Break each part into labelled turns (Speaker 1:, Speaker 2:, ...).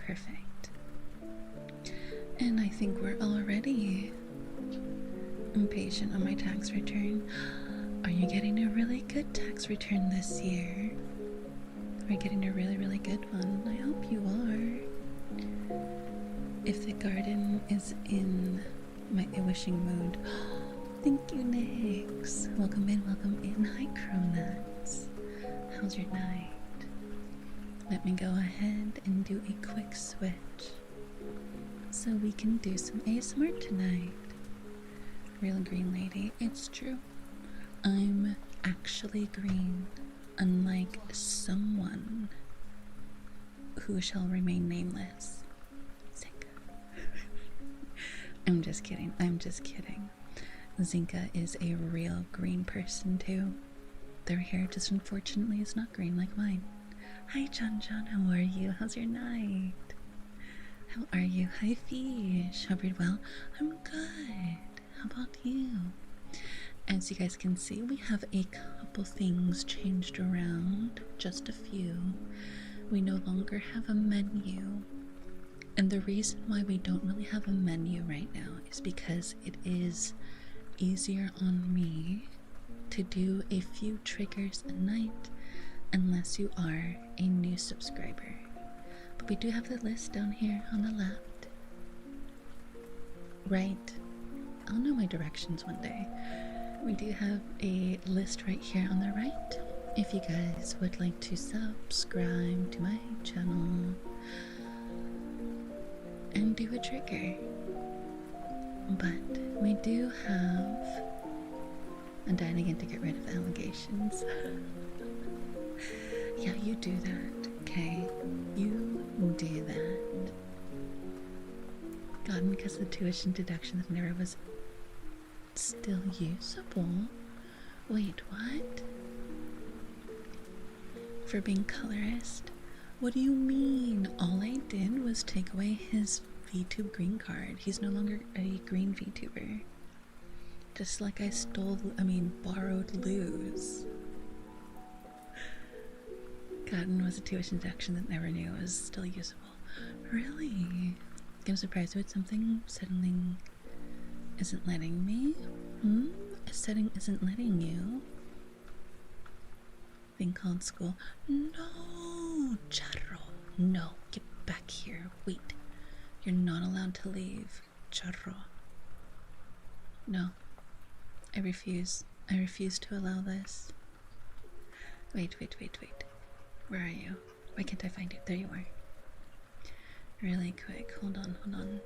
Speaker 1: Perfect. And I think we're already impatient on my tax return. Are you getting a really good tax return this year? Are you getting a really, really good one? I hope you are. If the garden is in my wishing mood. Thank you, Nix. Welcome in, welcome in. Hi, Cronuts. How's your night? Let me go ahead and do a quick switch so we can do some ASMR tonight. Real green lady, it's true. I'm actually green, unlike someone who shall remain nameless. Zinka. I'm just kidding. Zinka is a real green person too. Their hair just unfortunately is not green like mine. Hi John, how are you? How's your night? How are you? Hi Fish, hope you're well. I'm good. How about you? As you guys can see, we have a couple things changed around, just a few. We no longer have a menu. And the reason why we don't really have a menu right now is because it is easier on me to do a few triggers a night unless you are a new subscriber. But we do have the list down here on the left. Right. I'll know my directions one day. We do have a list right here on the right. If you guys would like to subscribe to my channel and do a trigger. But we do have... I'm dying again to get rid of allegations. Yeah, you do that, okay? You do that. God, because the tuition deduction that never was still usable. Wait, what? For being colorist? What do you mean? All I did was take away his VTube green card. He's no longer a green VTuber. Just like I borrowed Lou's. Cotton was a tuition deduction that never knew it was still usable. Really? I'm surprised with something settling isn't letting me? A setting isn't letting you? Thing called school. No, Charro. No, get back here. Wait. You're not allowed to leave, Charro. No. I refuse. I refuse to allow this. Wait. Where are you? Why can't I find you? There you are. Really quick. Hold on.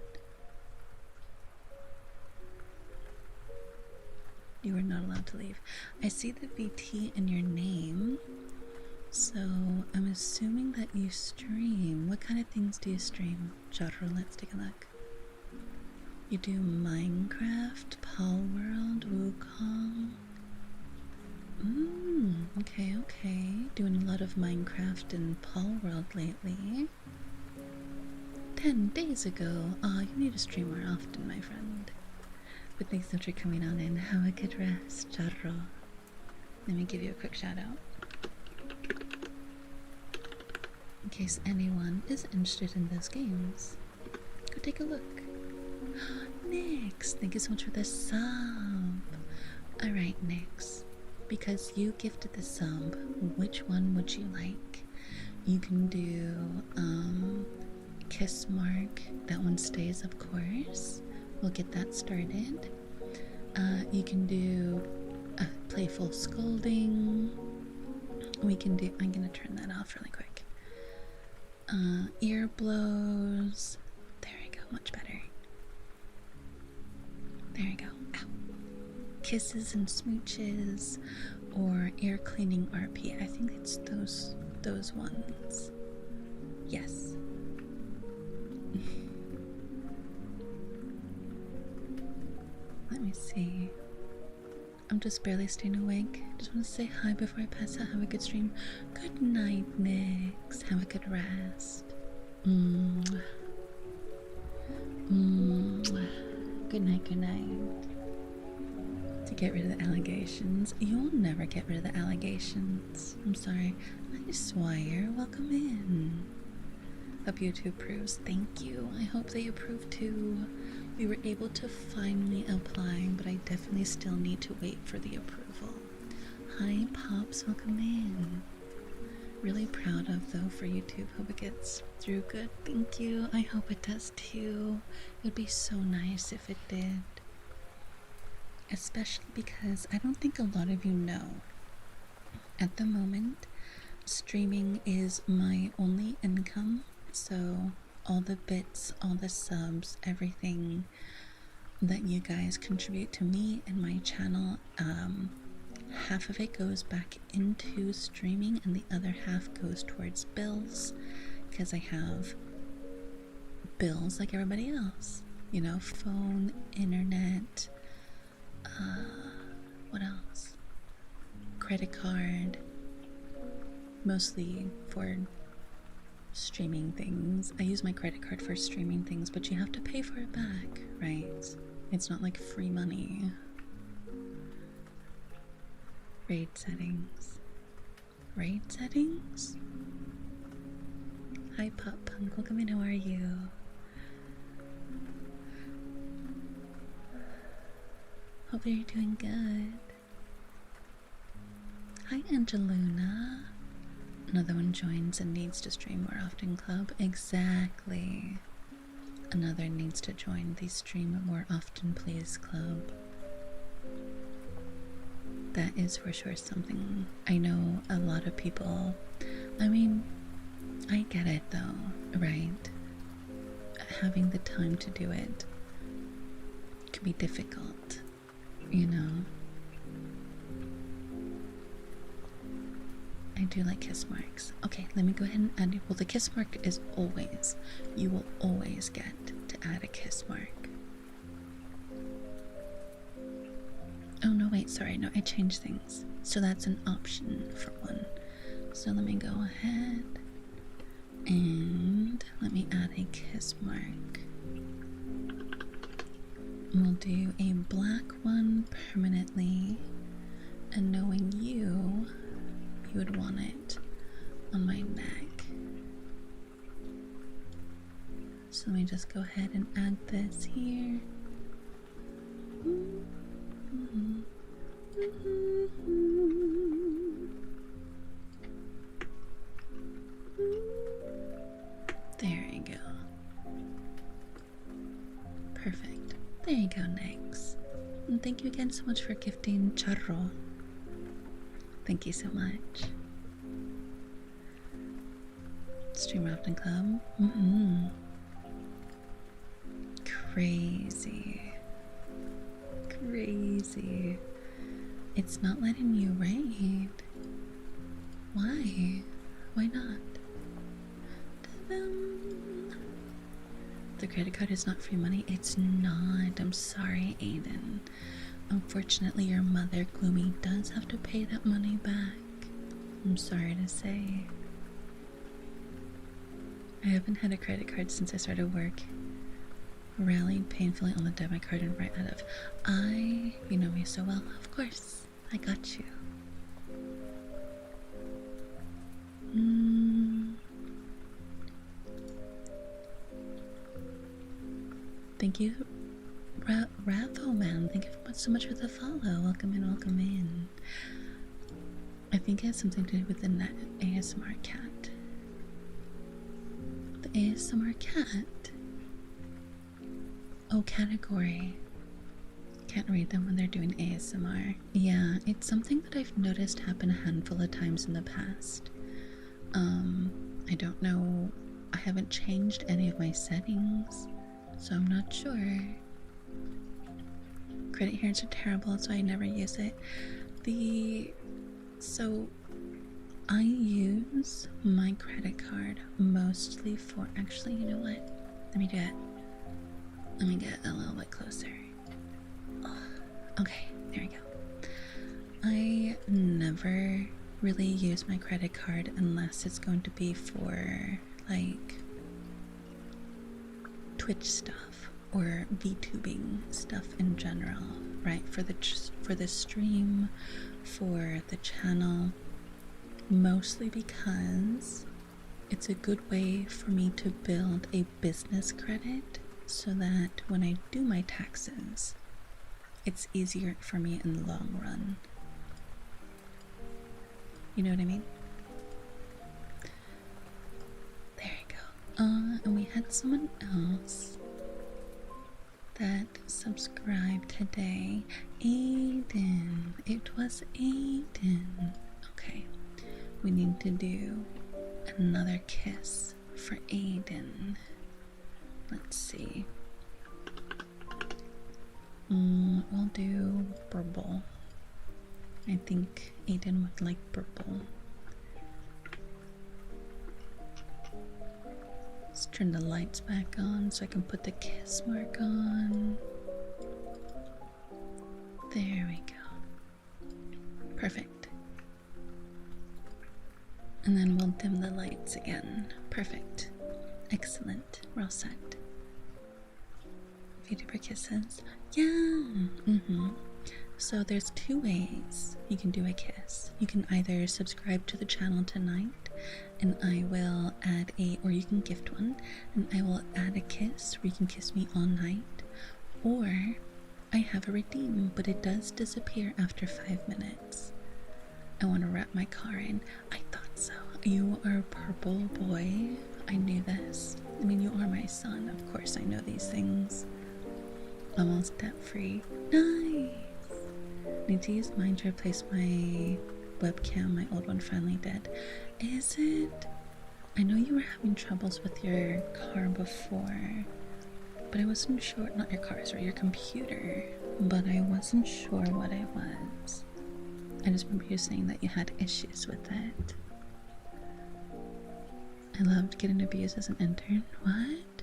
Speaker 1: You are not allowed to leave. I see the VT in your name, so I'm assuming that you stream. What kind of things do you stream? Jotaro, let's take a look. You do Minecraft, Palworld, Wukong. Okay. Doing a lot of Minecraft and Palworld lately. 10 days ago. You need to stream more often, my friend. But thanks so much for coming on in. Have a good rest, Charro. Let me give you a quick shout out. In case anyone is interested in those games, go take a look. Nix, thank you so much for the sub. Alright, Nix, because you gifted the sub, which one would you like? You can do Kiss Mark. That one stays, of course. We'll get that started. You can do Playful Scolding. We can do... I'm gonna turn that off really quick. Ear Blows. There we go, much better. There we go. Ow. Kisses and Smooches. Or Ear Cleaning RP. I think it's those ones. Yes. Let me see. I'm just barely staying awake. Just want to say hi before I pass out. Have a good stream. Good night, Nix. Have a good rest. Good night. To get rid of the allegations. You'll never get rid of the allegations. I'm sorry. Hi, Swire. Welcome in. Hope YouTube approves. Thank you. I hope they approve too. We were able to finally apply, but I definitely still need to wait for the approval. Hi, Pops. Welcome in. Really proud of, though, for YouTube. Hope it gets through good. Thank you. I hope it does too. It would be so nice if it did. Especially because I don't think a lot of you know. At the moment, streaming is my only income. So all the bits, all the subs, everything that you guys contribute to me and my channel, half of it goes back into streaming and the other half goes towards bills, because I have bills like everybody else, you know, phone, internet, what else, credit card, mostly for streaming things. I use my credit card for streaming things, but you have to pay for it back, right? It's not like free money. Raid settings. Raid settings? Hi, Pop Punk. Welcome in. How are you? Hope you're doing good. Hi, Angeluna. Another one joins and needs to stream more often club. Exactly. Another needs to join the stream more often please club. That is for sure something I know a lot of people. I mean, I get it though, right? Having the time to do it can be difficult, you know? I do like kiss marks. Okay, let me go ahead and add it. Well, the kiss mark is always, you will always get to add a kiss mark. Oh no, wait, sorry, no, I changed things. So that's an option for one. So let me go ahead and let me add a kiss mark. We'll do a black one permanently, and knowing you would want it on my neck. So let me just go ahead and add this here. There you go. Perfect. There you go, next. And thank you again so much for gifting Charro. Thank you so much. Stream Often Club. Crazy. Crazy. It's not letting you raid. Why? Why not? Ta-dum. The credit card is not free money. It's not. I'm sorry, Aiden. Unfortunately, your mother, Gloomy, does have to pay that money back. I'm sorry to say. I haven't had a credit card since I started work. Rallied painfully on the debit card and right out of. You know me so well. Of course, I got you. Thank you, Ravo Man. Thank you so much for the follow. Welcome in, welcome in. I think it has something to do with the ASMR cat. The ASMR cat. Oh, category. Can't read them when they're doing ASMR. Yeah, it's something that I've noticed happen a handful of times in the past. I don't know. I haven't changed any of my settings, so I'm not sure. Credit cards are terrible, so I never use it. So I use my credit card mostly for, actually, you know what? Let me do it. Let me get a little bit closer. Okay, there we go. I never really use my credit card unless it's going to be for like Twitch stuff or VTubing stuff in general, right? For the stream, for the channel, mostly because it's a good way for me to build a business credit so that when I do my taxes, it's easier for me in the long run. You know what I mean? There you go. And we had someone else that subscribed today. Aiden. It was Aiden. Okay. We need to do another kiss for Aiden. Let's see. We'll do purple. I think Aiden would like purple. Let's turn the lights back on so I can put the kiss mark on. There we go. Perfect. And then we'll dim the lights again. Perfect. Excellent. We're all set. VTuber kisses. Yeah. So there's two ways you can do a kiss. You can either subscribe to the channel tonight and I will add or you can gift one and I will add a kiss where you can kiss me all night. Or I have a redeem, but it does disappear after 5 minutes. I want to wrap my car in. I thought so. You are a purple boy. I knew this. I mean, you are my son. Of course I know these things. Almost debt free. Nice. Need to use mine to replace my webcam. My old one finally did. Is it? I know you were having troubles with your car before, but I wasn't sure. Not your car, sorry, your computer. But I wasn't sure what it was. I just remember you saying that you had issues with it. I loved getting abused as an intern. What?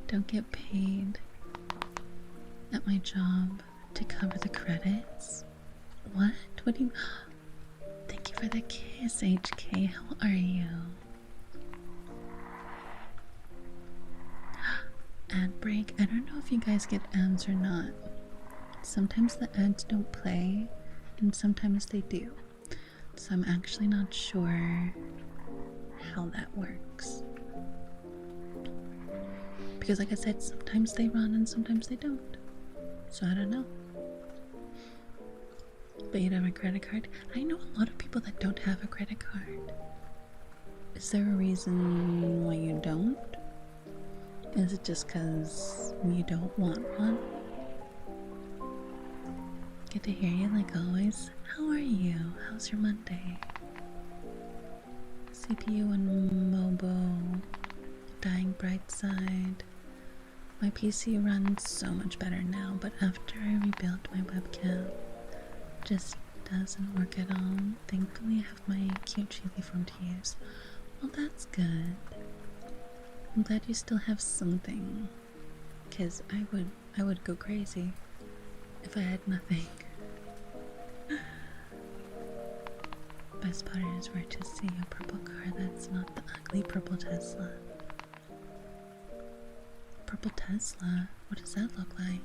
Speaker 1: Don't get paid at my job to cover the credits? What? What do you... Thank you for the kiss, HK. How are you? Ad break. I don't know if you guys get ads or not. Sometimes the ads don't play, and sometimes they do. So I'm actually not sure how that works. Because like I said, sometimes they run and sometimes they don't. So I don't know. But you don't have a credit card? I know a lot of people that don't have a credit card. Is there a reason why you don't? Is it just because you don't want one? Good to hear you like always. How are you? How's your Monday? CPU and Mobo. Dying bright side. My PC runs so much better now, but after I rebuilt my webcam, just doesn't work at all. Thankfully I have my cute chibi phone to use. Well, that's good. I'm glad you still have something, because I would go crazy if I had nothing. Best part is where to see a purple car that's not the ugly purple Tesla. Purple Tesla? What does that look like?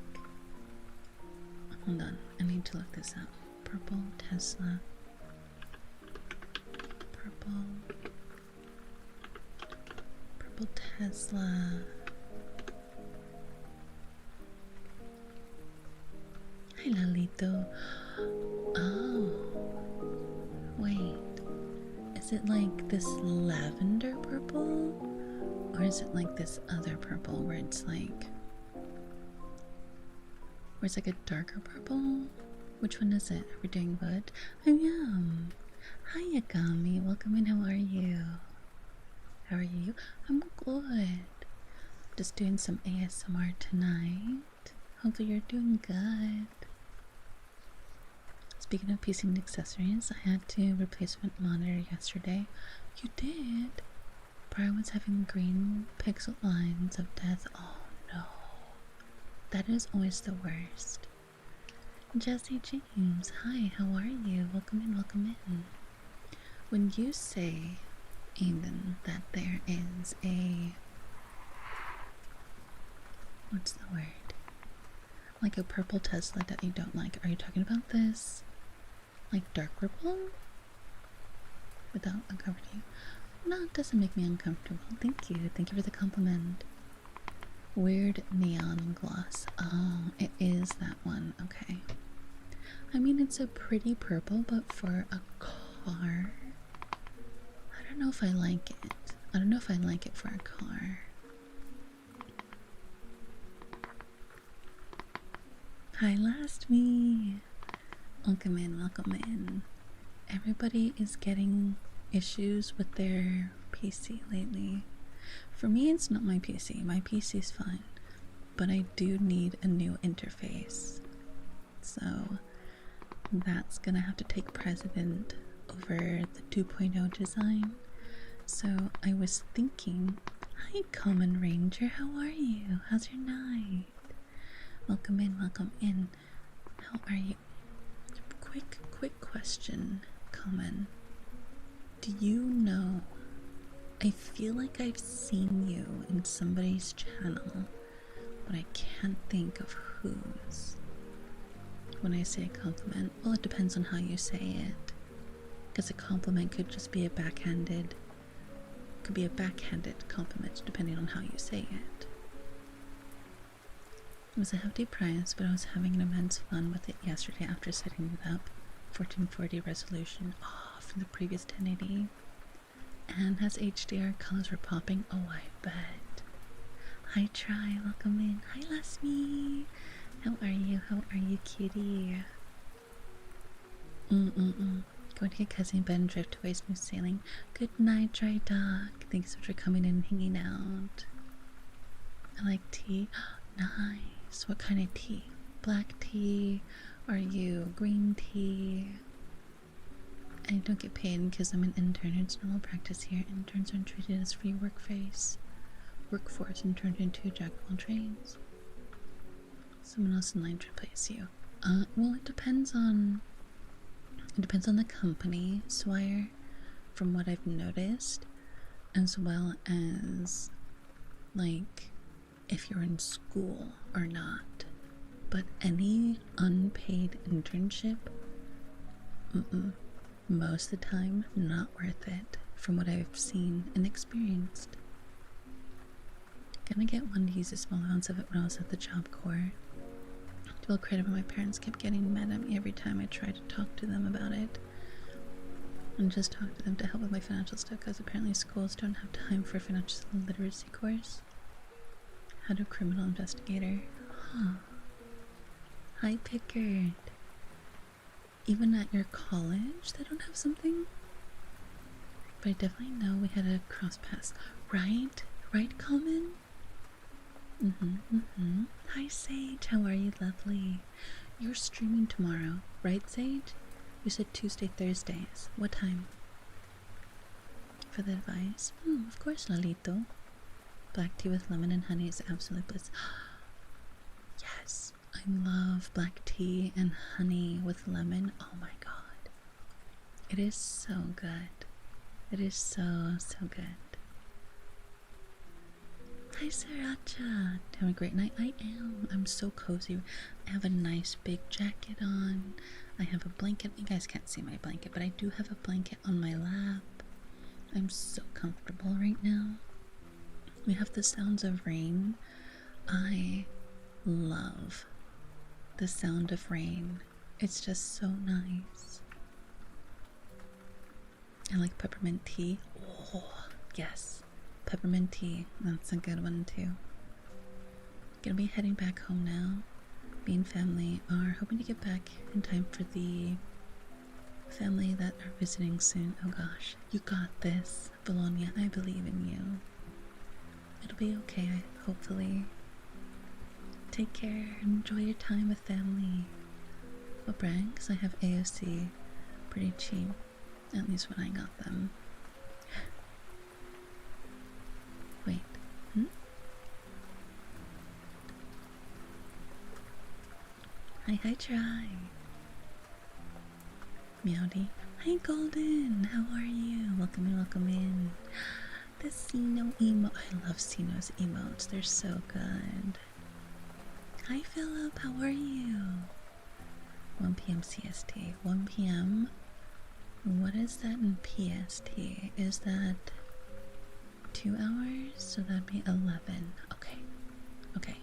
Speaker 1: Hold on, I need to look this up. Purple Tesla. Purple Tesla. Hi, Lalito. Oh. Wait. Is it like this lavender purple? Or is it like this other purple where it's like... Where it's like a darker purple? Which one is it? Are we doing wood? I am. Hi, Yagami. Welcome in. How are you? How are you? I'm good. Just doing some ASMR tonight. Hopefully you're doing good. Speaking of PC and accessories, I had to replacement monitor yesterday. You did? Brian was having green pixel lines of death. Oh no. That is always the worst. Jesse James, hi, how are you? Welcome in, welcome in. When you say, Aiden, that there is a... What's the word? Like a purple Tesla that you don't like. Are you talking about this? Like dark purple? without uncomforting you. No, it doesn't make me uncomfortable. Thank you. Thank you for the compliment. Weird neon gloss. Oh, it is that one. Okay. I mean, it's a pretty purple, but for a car, I don't know if I like it. I don't know if I like it for a car. Hi, last me. Welcome in, welcome in. Everybody is getting issues with their PC lately. For me, it's not my PC. My PC is fine, but I do need a new interface. So that's gonna have to take precedent over the 2.0 design. So I was thinking, hi Common Ranger, how are you? How's your night? Welcome in, welcome in. How are you? Quick question, Common. Do you know, I feel like I've seen you in somebody's channel, but I can't think of whose. When I say a compliment, well, it depends on how you say it. Because a compliment could just be a backhanded compliment depending on how you say it. It was a hefty price, but I was having an immense fun with it yesterday after setting it up. 1440 resolution from the previous 1080. And has HDR colors were popping. Oh, I bet. Hi Try, welcome in. Hi Lasmi. How are you? How are you, kitty? Going to get cousin Ben drift away, smooth sailing. Good night, Dry Dog. Thanks so much for coming in and hanging out. I like tea. Nice. What kind of tea? Black tea? Are you green tea? I don't get paid because I'm an intern. It's normal practice here. Interns are treated as free workforce and turned into jack of all trades. Someone else in line to replace you. Well, it depends on the company, Swire, from what I've noticed, as well as like if you're in school or not. But any unpaid internship, most of the time, not worth it from what I've seen and experienced. Gonna get one to use a small amounts of it when I was at the Job Corps. To build credit, but my parents kept getting mad at me every time I tried to talk to them about it. And just talk to them to help with my financial stuff, because apparently schools don't have time for a financial literacy course. How to criminal investigator. Huh. Hi Pickard. Even at your college they don't have something? But I definitely know we had a cross pass. Right? Right, Common? Hi Sage, how are you, lovely? You're streaming tomorrow, right Sage? You said Tuesday, Thursdays. What time? For the advice? Of course, Lalito. Black tea with lemon and honey is absolute bliss. Yes, I love black tea and honey with lemon. Oh my god. It is so good. It is so good. Hi Sriracha. Having a great night? I am. I'm so cozy. I have a nice big jacket on. I have a blanket. You guys can't see my blanket, but I do have a blanket on my lap. I'm so comfortable right now. We have the sounds of rain. I love the sound of rain. It's just so nice. I like peppermint tea. Oh, yes. Peppermint tea. That's a good one too. Gonna be heading back home now. Me and family are hoping to get back in time for the family that are visiting soon. Oh gosh, you got this, Bologna. I believe in you. It'll be okay, hopefully. Take care. Enjoy your time with family. What brand? Because I have AOC pretty cheap. At least when I got them. Wait. Hi, Try. Meowdy. Hi, Golden. How are you? Welcome in. The Sino emote. I love Sino's emotes. They're so good. Hi, Philip. How are you? 1 p.m. CST. 1 p.m. What is that in PST? Is that 2 hours? So that'd be 11. Okay. Okay.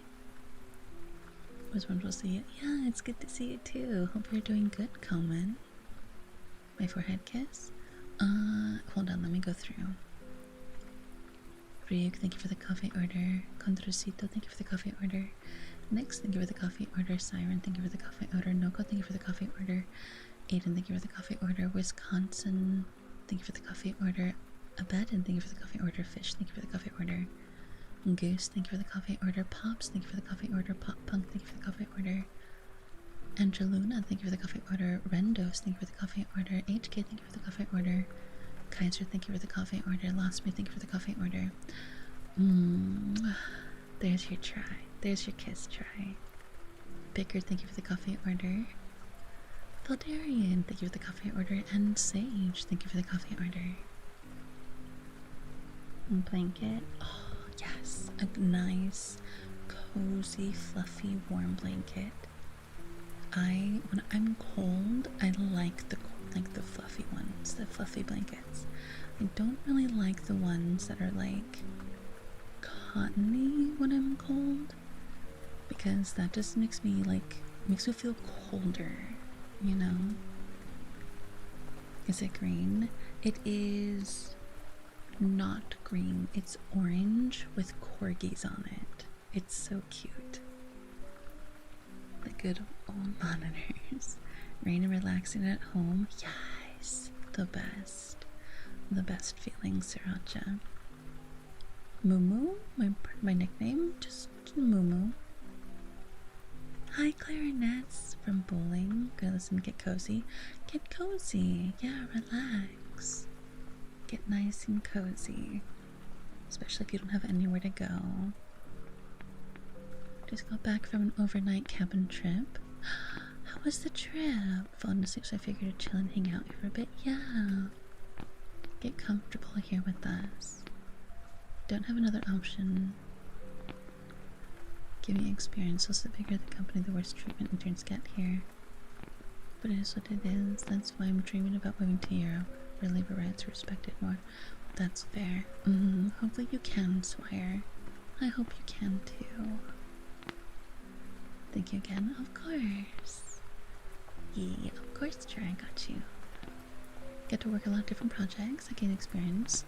Speaker 1: Was wonderful to see you. Yeah, it's good to see you too. Hope you're doing good, Coleman. My forehead kiss? Hold on, let me go through. Ryuk, thank you for the coffee order. Condrosito, thank you for the coffee order. Nix, thank you for the coffee order. Siren, thank you for the coffee order. Noko, thank you for the coffee order. Aiden, thank you for the coffee order. Wisconsin, thank you for the coffee order. Abaddon, thank you for the coffee order. Fish, thank you for the coffee order. Goose, thank you for the coffee order. Pops, thank you for the coffee order. Pop Punk, thank you for the coffee order. Angeluna, thank you for the coffee order. Rendos, thank you for the coffee order. HK, thank you for the coffee order. Kaiser, thank you for the coffee order. Lost Me, thank you for the coffee order. There's your try. There's your kiss try. Bicker, thank you for the coffee order. Valdarian, thank you for the coffee order. And Sage, thank you for the coffee order. Blanket. Oh, yes. A nice, cozy, fluffy, warm blanket. When I'm cold, I like the fluffy ones, the fluffy blankets. I don't really like the ones that are like cottony when I'm cold, because that just makes me feel colder, you know? Is it green? It is not green. It's orange with corgis on it. It's so cute. The good old monitors. Rain and relaxing at home. Yes, the best. The best feeling, Sriracha. Mumu, my nickname, just Mumu. Hi, clarinets from bowling. Gonna listen, get cozy. Get cozy. Yeah, relax. Get nice and cozy. Especially if you don't have anywhere to go. Just got back from an overnight cabin trip. How was the trip? Falling asleep, so I figured to chill and hang out here for a bit. Yeah. Get comfortable here with us. Don't have another option. Give me experience. So the bigger the company, the worse treatment interns get here. But it is what it is. That's why I'm dreaming about moving to Europe, where labor rights are respected more. That's fair. Hopefully you can, Swire. I hope you can too. Thank you again. Of course. Yeah, of course, sure, I got you. Get to work a lot of different projects. I gain experience.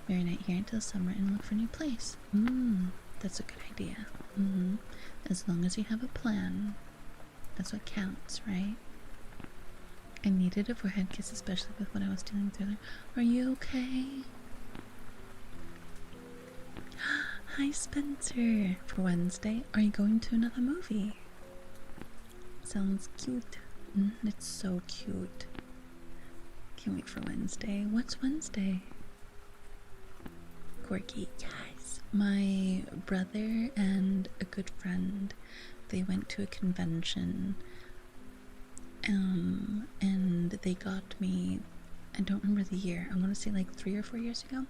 Speaker 1: Marinate here until summer and look for a new place. That's a good idea. As long as you have a plan. That's what counts, right? I needed a forehead kiss, especially with what I was dealing with earlier. Are you okay? Hi, Spencer. For Wednesday, are you going to another movie? Sounds cute. It's so cute. Can't wait for Wednesday. What's Wednesday? Quirky. Yes. My brother and a good friend, they went to a convention. And they got me, I don't remember the year, I want to say like 3 or 4 years ago,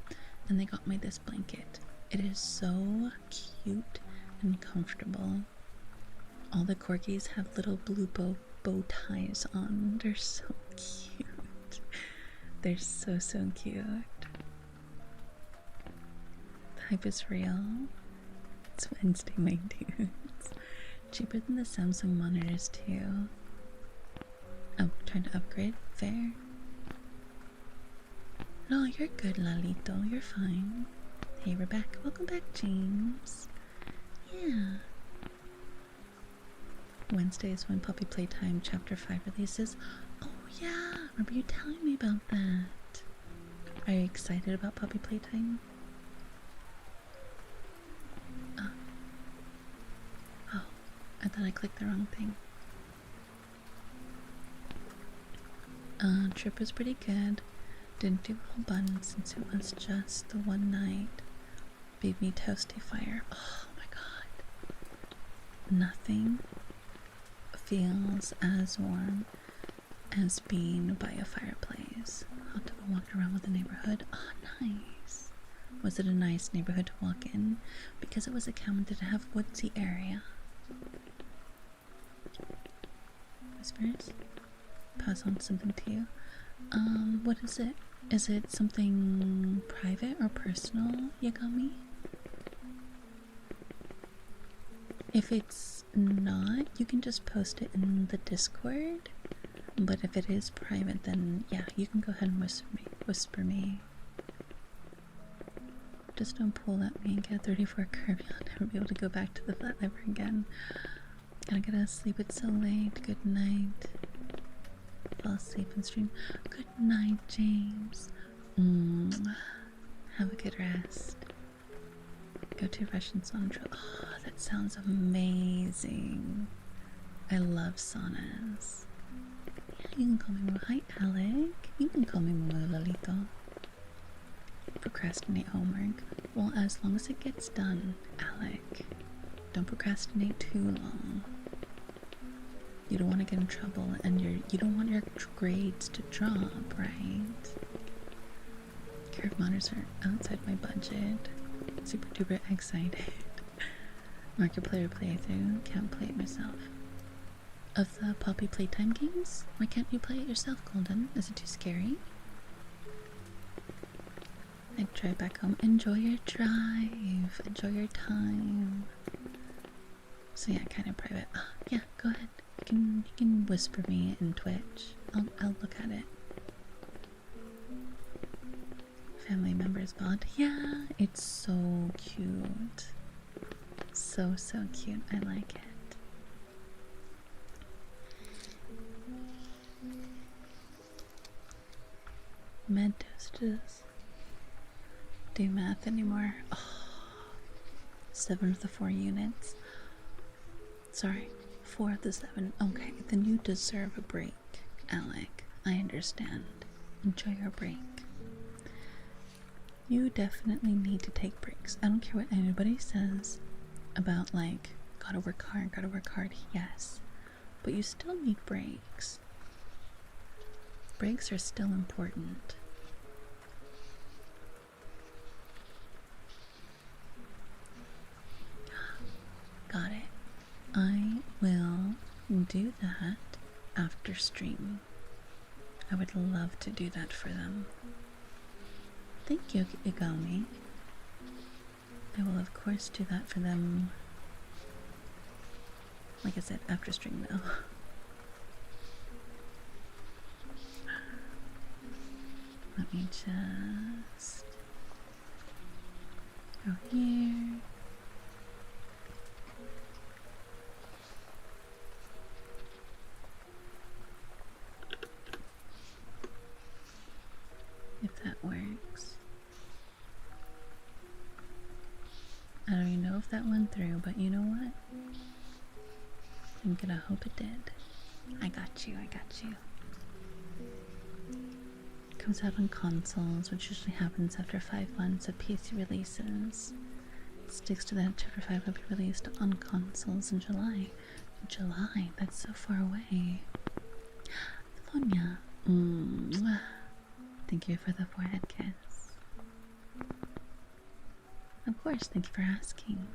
Speaker 1: and they got me this blanket. It is so cute and comfortable. All the corgis have little blue bow ties on. They're so cute. They're so cute. The hype is real. It's Wednesday, my dudes. Cheaper than the Samsung monitors too. Oh, trying to upgrade? Fair. No, you're good, Lalito. You're fine. Hey, Rebecca. Welcome back, James. Yeah. Wednesday is when Puppy Playtime Chapter 5 releases. Oh, yeah. Remember you telling me about that. Are you excited about Puppy Playtime? Oh, I thought I clicked the wrong thing. Trip was pretty good. Didn't do a whole bunch since it was just the one night. Made me toasty fire. Oh my god. Nothing feels as warm as being by a fireplace. Hot tub and walked around with the neighborhood. Oh, nice. Was it a nice neighborhood to walk in? Because it was a cabin, did it have woodsy area? Whispers? Pass on something to you. What is it? Is it something private or personal, Yagami? If it's not, you can just post it in the Discord. But if it is private, then yeah, you can go ahead and whisper me. Just don't pull at me and get a 34 curve. You'll never be able to go back to the flat ever again. Gotta get to sleep. It's so late. Good night. Fall asleep and stream. Good night, James. Have a good rest. Go to Russian sauna drill. Oh, that sounds amazing. I love saunas. Yeah, you can call me Mo. Hi, Alec. You can call me Mo Lolito. Procrastinate homework. Well, as long as it gets done, Alec. Don't procrastinate too long. You don't want to get in trouble, and you don't want your grades to drop, right? Curve monitors are outside my budget. Super duper excited. Markiplier playthrough. Can't play it myself. Of the Poppy Playtime games, why can't you play it yourself, Golden? Is it too scary? I'd try back home. Enjoy your drive. Enjoy your time. So yeah, kind of private. Yeah, go ahead. You can whisper me in Twitch. I'll look at it. Family members bond. Yeah, it's so cute. So cute. I like it. Med dosages. Do math anymore. Oh, 7 of the 4 units. Sorry, 4 of the 7. Okay, then you deserve a break, Alec. I understand. Enjoy your break. You definitely need to take breaks. I don't care what anybody says about, like, gotta work hard. Yes, but you still need breaks. Breaks are still important. Got it. I will do that after stream. I would love to do that for them. Thank you, Igami. I will of course do that for them. Like I said, after stream though. Let me just go here. If that works. I don't even know if that went through, but you know what? I'm gonna hope it did. I got you. Comes out on consoles, which usually happens after 5 months of PC releases. Sticks to that chapter 5 will be released on consoles in July. July? That's so far away. Valonia. Thank you for the forehead kiss. Of course, thank you for asking.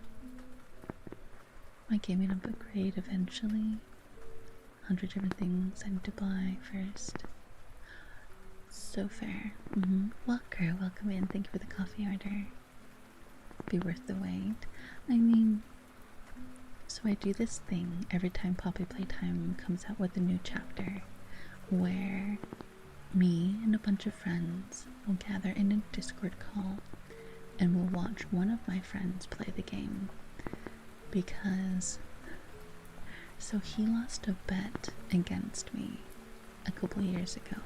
Speaker 1: My gaming upgrade eventually. 100 different things I need to buy first. So fair. Walker, welcome in. Thank you for the coffee order. Be worth the wait. I mean, so I do this thing every time Poppy Playtime comes out with a new chapter where me and a bunch of friends will gather in a Discord call and we'll watch one of my friends play the game. Because so he lost a bet against me a couple years ago,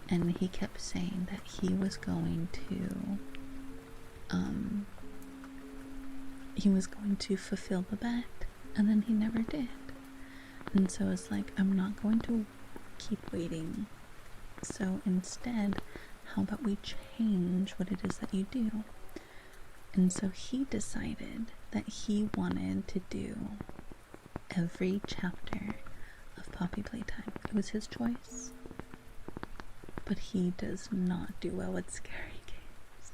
Speaker 1: and he kept saying that he was going to fulfill the bet, and then he never did. And so it's like, I'm not going to keep waiting. So instead, how about we change what it is that you do? And so he decided that he wanted to do every chapter of Poppy Playtime. It was his choice. But he does not do well with scary games.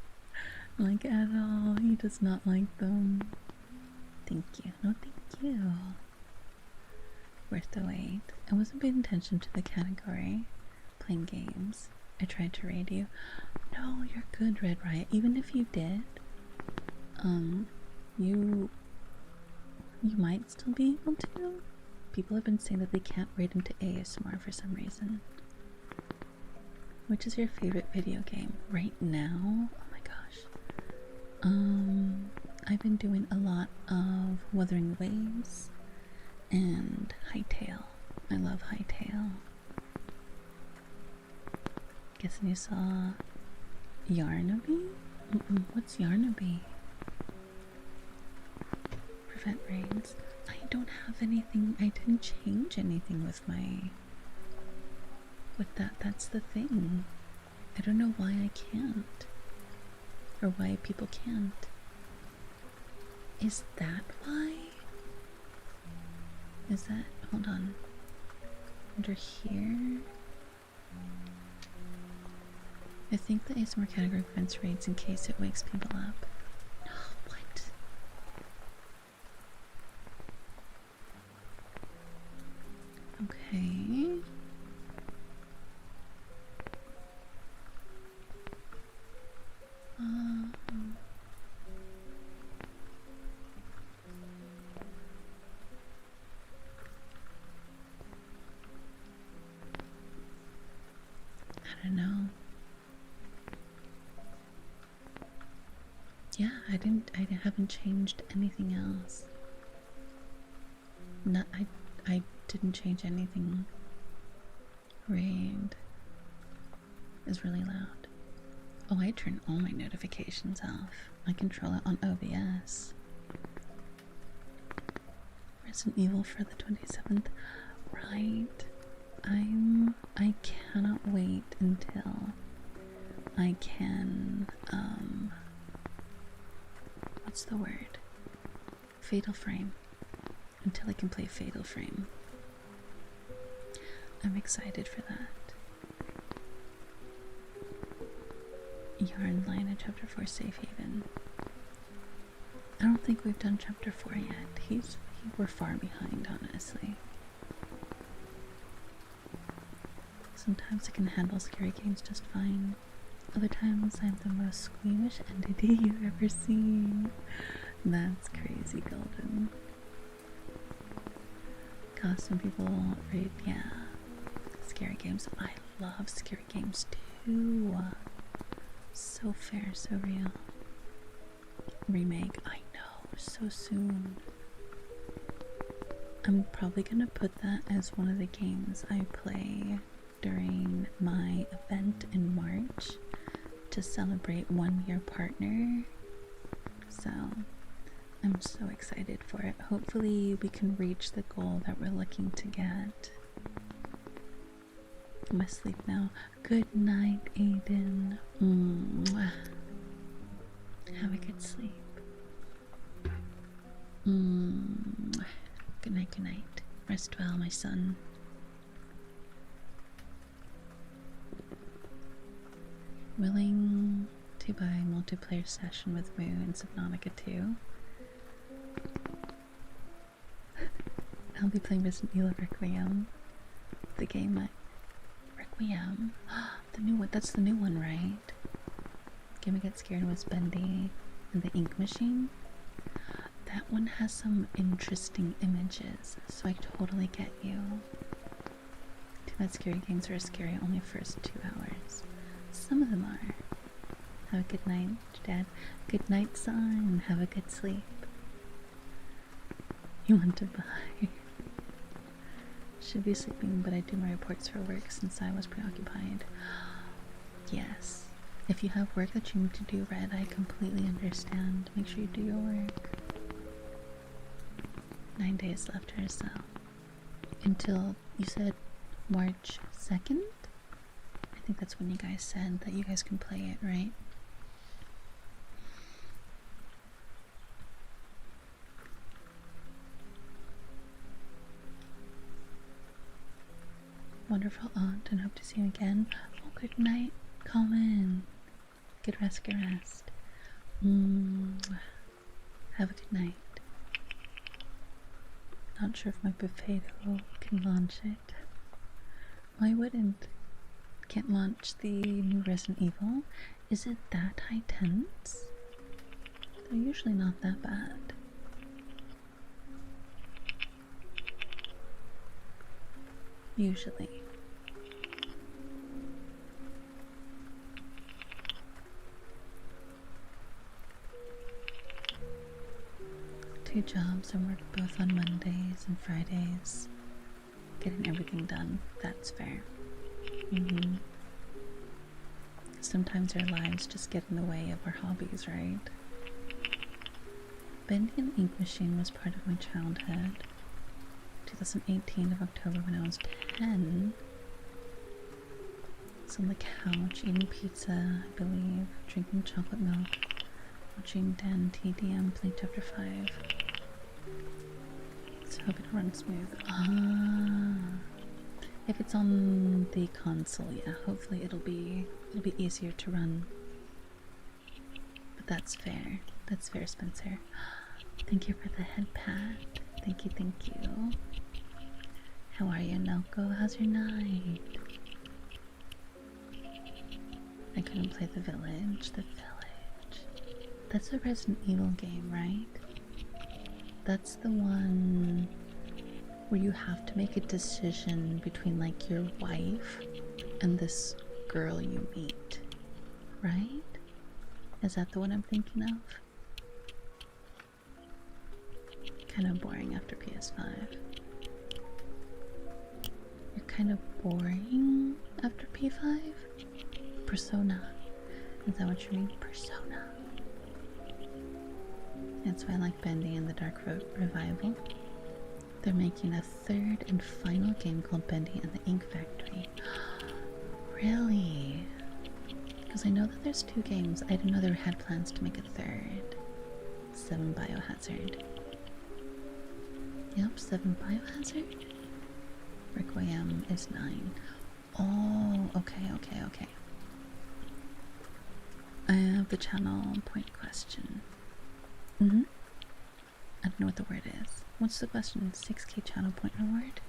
Speaker 1: Like, at all. He does not like them. Thank you. No, thank you. Worth the wait. I wasn't paying attention to the category. playing games. I tried to raid you. No, you're good, Red Riot. Even if you did, you might still be able to. People have been saying that they can't raid into ASMR for some reason. Which is your favorite video game right now? Oh my gosh. I've been doing a lot of Wuthering Waves and Hightail. I love Hightail. Guessing you saw Yarnaby? What's Yarnaby? Prevent raids. I don't have anything. I didn't change anything with that. That's the thing. I don't know why I can't. Or why people can't. Is that why? Is that, hold on. Under here? I think the ASMR category prevents raids in case it wakes people up. No, what? Okay. I don't know. Yeah, I haven't changed anything else. I didn't change anything. Raid is really loud. Oh, I turn all my notifications off. I control it on OBS. Resident Evil for the 27th. Right. I cannot wait until I can, what's the word? Fatal Frame. Until I can play Fatal Frame. I'm excited for that. Yarn Line in Chapter 4 Safe Haven. I don't think we've done Chapter 4 yet. We're far behind, honestly. Sometimes I can handle scary games just fine. Other times I'm the most squeamish entity you've ever seen. That's crazy, Golden. Costume people raid, yeah. Scary games. I love scary games too. So fair, so real. Remake, I know, so soon. I'm probably gonna put that as one of the games I play during my event in March to celebrate 1 year partner. So I'm so excited for it. Hopefully we can reach the goal that we're looking to get. I'm asleep now. Good night, Aiden. Have a good sleep. Good night, good night. Rest well, my son. Willing to buy a multiplayer session with Moo and Subnautica 2? I'll be playing Resident Evil Requiem. The game Requiem. The new one. That's the new one, right? Game I Get Scared was Bendy and the Ink Machine. That one has some interesting images, so I totally get you. Too bad scary games are scary only first 2 hours. Some of them are. Have a good night, Dad. Good night, son. Have a good sleep. You want to buy? Should be sleeping, but I do my reports for work since I was preoccupied. Yes. If you have work that you need to do, Red, I completely understand. Make sure you do your work. 9 days left or so. Until, you said March 2nd? I think that's when you guys said that you guys can play it, right? Wonderful aunt, and hope to see you again. Oh, good night, Colin. Good rest, good rest. Have a good night. Not sure if my buffet can launch it. Why wouldn't? can't launch the new Resident Evil. Is it that high tense? They're usually not that bad. Usually. Two jobs. I work both on Mondays and Fridays. Getting everything done. That's fair. Sometimes our lives just get in the way of our hobbies, right? Bending an ink machine was part of my childhood. 2018 of October when I was 10. I was on the couch eating pizza, I believe, drinking chocolate milk, watching Dan TDM play Chapter 5. So hope it runs smooth. If it's on the console, yeah, hopefully it'll be easier to run. But that's fair. That's fair, Spencer. Thank you for the head pat. Thank you, thank you. How are you, Noko? How's your night? I couldn't play The Village. The Village. That's a Resident Evil game, right? That's the one where you have to make a decision between like your wife and this girl you meet, right? Is that the one I'm thinking of? Kind of boring after PS5. You're kind of boring after P5? Persona. Is that what you mean? Persona. That's why I like Bendy and the Dark Revival. They're making a third and final game called Bendy and the Ink Factory. Really? Because I know that there's 2 games. I didn't know they had plans to make a third. 7 Biohazard. Yep, 7 Biohazard. Requiem is 9. Oh, okay. I have the channel point question. I don't know what the word is. What's the question? 6K channel point reward?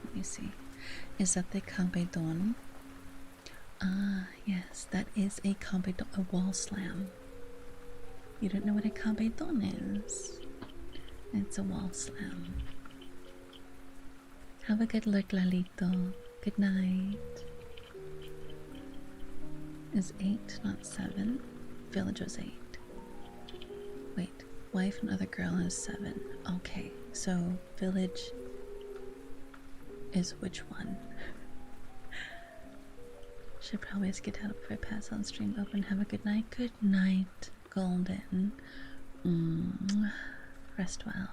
Speaker 1: Let me see. Is that the kabedon? Ah, yes, that is a kabedon, a wall slam. You don't know what a kabedon is? It's a wall slam. Have a good look, Lalito. Good night. Is 8 not 7? Village was 8. Wait, wife and other girl is 7. Okay, so Village is which one? Should probably skip out before I pass on stream open. Have a good night. Good night, Golden. Rest well.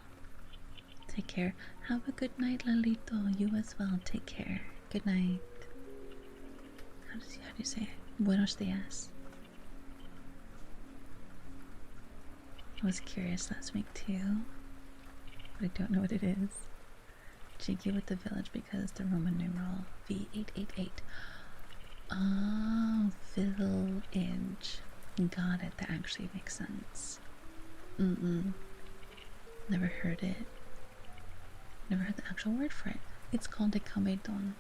Speaker 1: Take care. Have a good night, Lalito. You as well. Take care. Good night. How do you say it? Buenos dias. I was curious last week too, but I don't know what it is. Cheeky with the Village because the Roman numeral V888. Oh, village. Got it. That actually makes sense. Never heard it. Never heard the actual word for it. It's called a kabedon.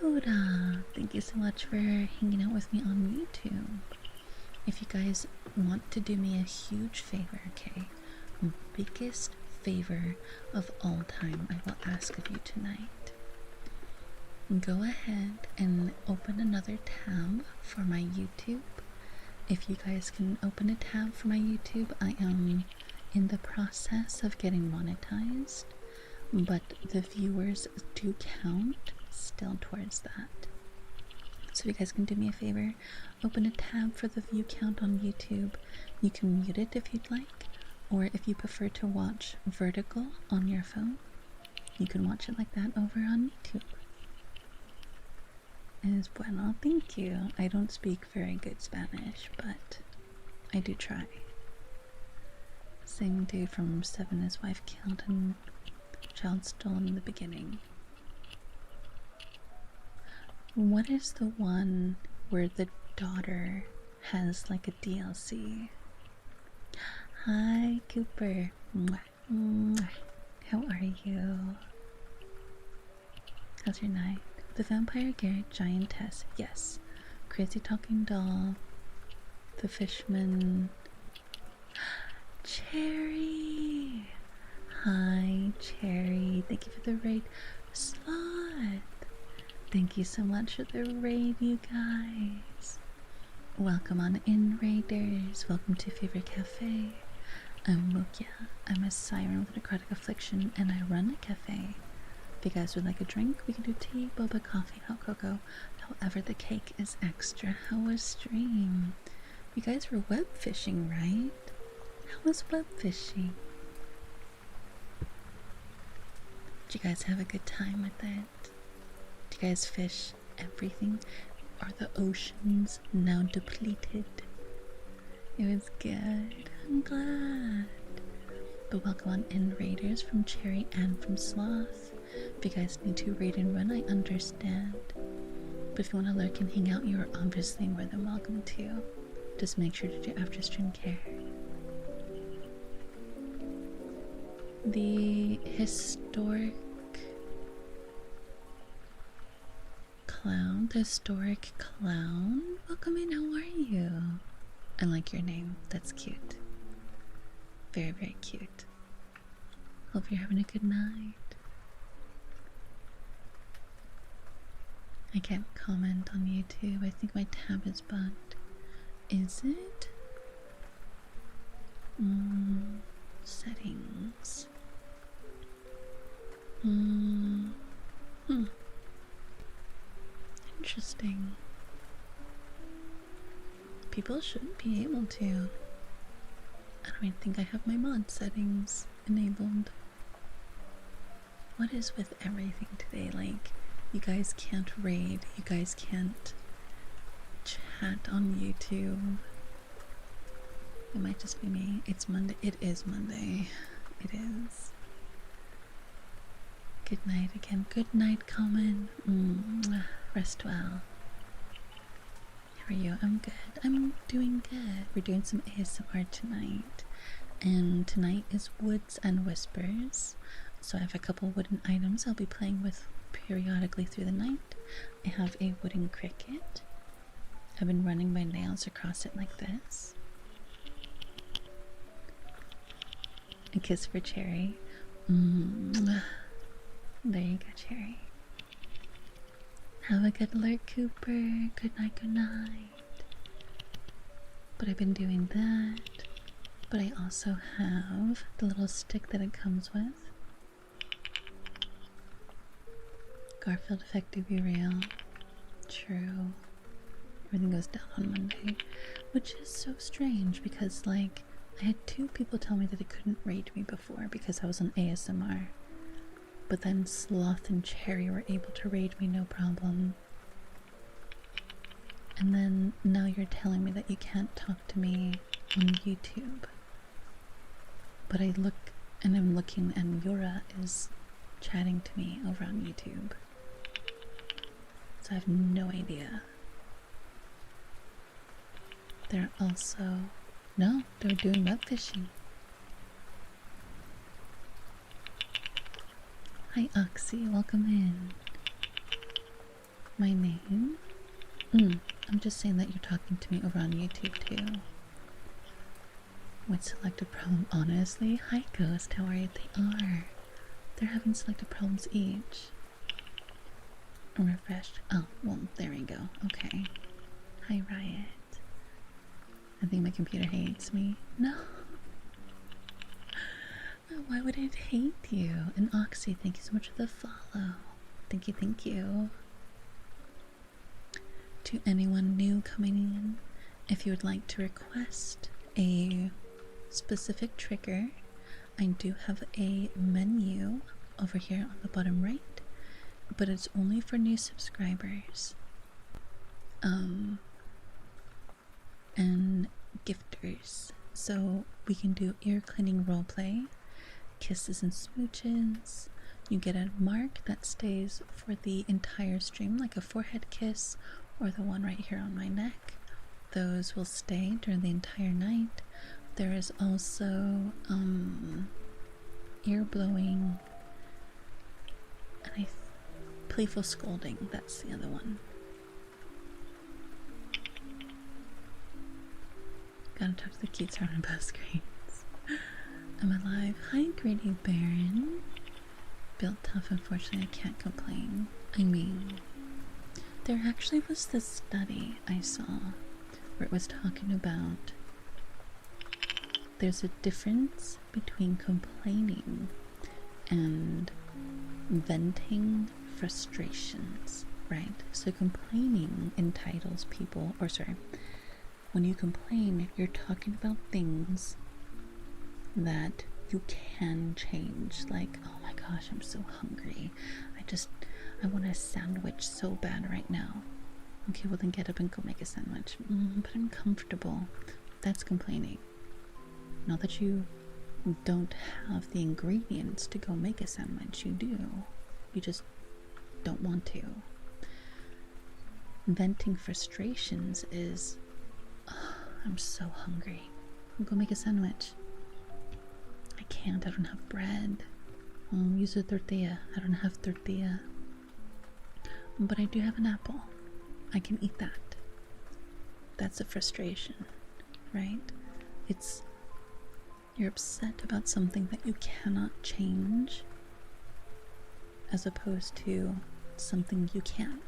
Speaker 1: Yura, thank you so much for hanging out with me on YouTube. If you guys want to do me a huge favor, okay? Biggest favor of all time I will ask of you tonight. Go ahead and open another tab for my YouTube. If you guys can open a tab for my YouTube, I am in the process of getting monetized, but the viewers do count still towards that. So if you guys can do me a favor, open a tab for the view count on YouTube. You can mute it if you'd like, or if you prefer to watch vertical on your phone, you can watch it like that over on YouTube. Es bueno, thank you. I don't speak very good Spanish, but I do try. Same dude from 7, his wife killed and child stolen in the beginning. What is the one where the daughter has like a DLC? Hi, Cooper. Mwah. Mwah. How are you? How's your night? The Vampire Garrett Giantess, yes. Crazy Talking Doll. The Fishman. Cherry! Hi, Cherry. Thank you for the raid. Sloth! Thank you so much for the raid, you guys. Welcome on in, raiders. Welcome to Favorite Cafe. I'm Mokia. I'm a siren with a necrotic affliction, and I run a cafe. If you guys would like a drink, we can do tea, boba, coffee, hot cocoa. However, the cake is extra. How was stream? You guys were web fishing, right? How was web fishing? Did you guys have a good time with it? Did you guys fish everything? Are the oceans now depleted? It was good. I'm glad. But welcome on in, raiders, from Cherry and from Sloth. If you guys need to raid and run, I understand. But if you want to lurk and hang out, you are obviously more than welcome to. Just make sure to do after stream care. The historic clown, welcome in. How are you? I like your name. That's cute. Very, very cute. Hope you're having a good night. I can't comment on YouTube. I think my tab is bugged. Is it? Settings. Interesting. People shouldn't be able to. I don't even think I have my mod settings enabled. What is with everything today? Like, you guys can't raid, you guys can't chat on YouTube. It might just be me. It's Monday. It is Monday. It is. Good night again. Good night, Common. Rest well. How are you? I'm good. I'm doing good. We're doing some ASMR tonight. And tonight is Woods and Whispers. So I have a couple wooden items I'll be playing with periodically through the night. I have a wooden cricket. I've been running my nails across it like this. A kiss for Cherry. There you go, Cherry. Have a good lurk, Cooper. Good night, good night. But I've been doing that. But I also have the little stick that it comes with. Garfield effect, to be real. True. Everything goes down on Monday. Which is so strange because, like, I had 2 people tell me that they couldn't raid me before because I was on ASMR. But then Sloth and Cherry were able to raid me no problem. And then now you're telling me that you can't talk to me on YouTube. But I look and I'm looking and Yura is chatting to me over on YouTube. So I have no idea. They're also... No, they're doing web fishing. Hi Oxy, welcome in. My name? I'm just saying that you're talking to me over on YouTube too. With selected problem, honestly? Hi Ghost, how are you? They are. They're having selected problems each. Refreshed. Oh, well, there we go. Okay. Hi Riot. I think my computer hates me. No. Why would it hate you? And Oxy, thank you so much for the follow. Thank you, thank you. To anyone new coming in, if you would like to request a specific trigger, I do have a menu over here on the bottom right, but it's only for new subscribers. And gifters. So we can do ear cleaning roleplay, kisses and smooches. You get a mark that stays for the entire stream, like a forehead kiss or the one right here on my neck. Those will stay during the entire night. There is also ear blowing, and I Playful scolding, that's the other one. Gotta talk to the cutes around both screens. I'm alive. Hi, Greedy Baron. Built tough, unfortunately, I can't complain. I mean, there actually was this study I saw where it was talking about there's a difference between complaining and venting frustrations, right? So complaining entitles people, or sorry, when you complain, you're talking about things that you can change, like, oh my gosh, I'm so hungry, I want a sandwich so bad right now. Okay, well then get up and go make a sandwich. But I'm comfortable. That's complaining. Not that you don't have the ingredients to go make a sandwich. You do. You just don't want to. Venting frustrations is, oh, I'm so hungry. I'll go make a sandwich. I can't. I don't have bread. I'll use a tortilla. I don't have tortilla. But I do have an apple. I can eat that. That's a frustration, right? It's, you're upset about something that you cannot change, as opposed to something you can.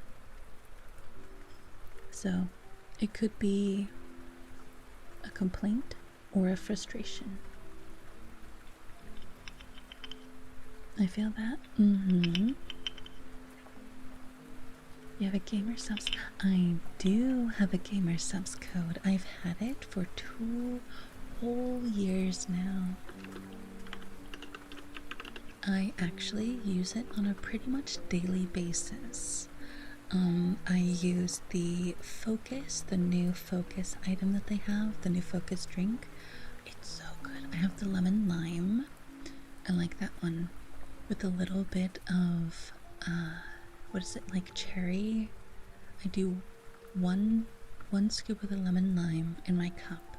Speaker 1: So it could be a complaint or a frustration. I feel that. You have a gamer subs? I do have a gamer subs code. I've had it for 2 whole years now. I actually use it on a pretty much daily basis. I use the Focus, the new Focus item that they have, the new Focus drink. It's so good. I have the lemon lime. I like that one with a little bit of what is it, like cherry? I do one scoop of the lemon lime in my cup,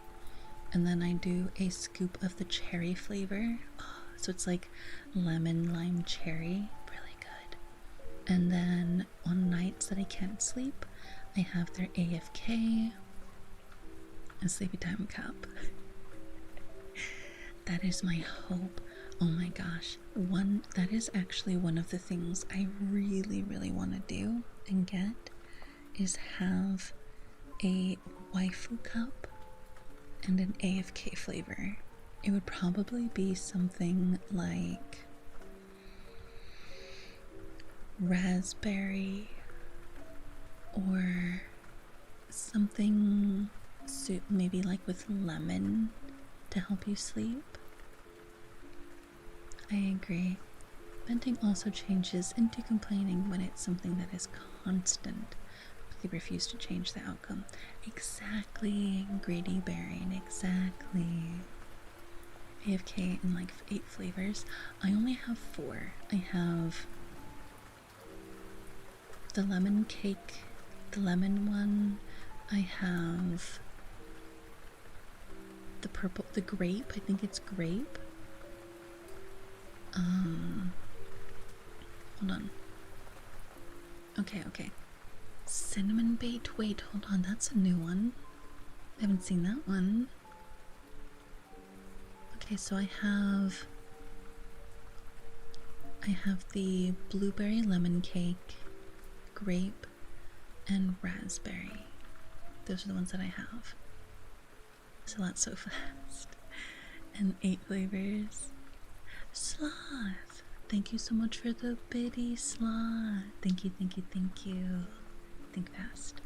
Speaker 1: and then I do a scoop of the cherry flavor. Oh, so it's like lemon lime cherry, really good. And then on nights that I can't sleep, I have their AFK, a sleepy time cup. That is my hope. Oh my gosh, that is actually one of the things I really, really want to do and get, is have a waifu cup and an AFK flavor. It would probably be something like raspberry or something, maybe like with lemon to help you sleep. I agree. Venting also changes into complaining when it's something that is constant, but they refuse to change the outcome. Exactly, Greedy Baron, exactly. AFK in like 8 flavors. I only have 4. I have the lemon cake, the lemon one. I have the purple, the grape. I think it's grape. Hold on. Okay. Cinnamon bait. Wait, hold on. That's a new one. I haven't seen that one. Okay, so I have the blueberry lemon cake, grape, and raspberry. Those are the ones that I have. So that's so fast. And 8 flavors. Sloth, thank you so much for the biddy, Sloth. Thank you. Think fast.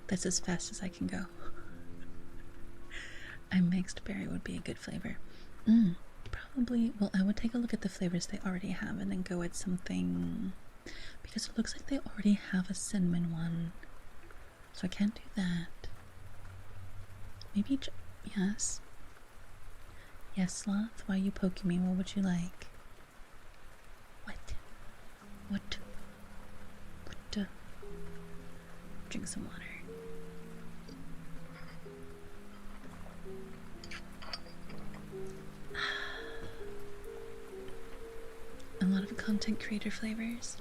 Speaker 1: That's as fast as I can go. A mixed berry would be a good flavor. Probably, well, I would take a look at the flavors they already have and then go with something, because it looks like they already have a cinnamon one, so I can't do that. Maybe, yes. Yes, Sloth, why are you poking me? What would you like? What? Drink some water. of content creator flavors.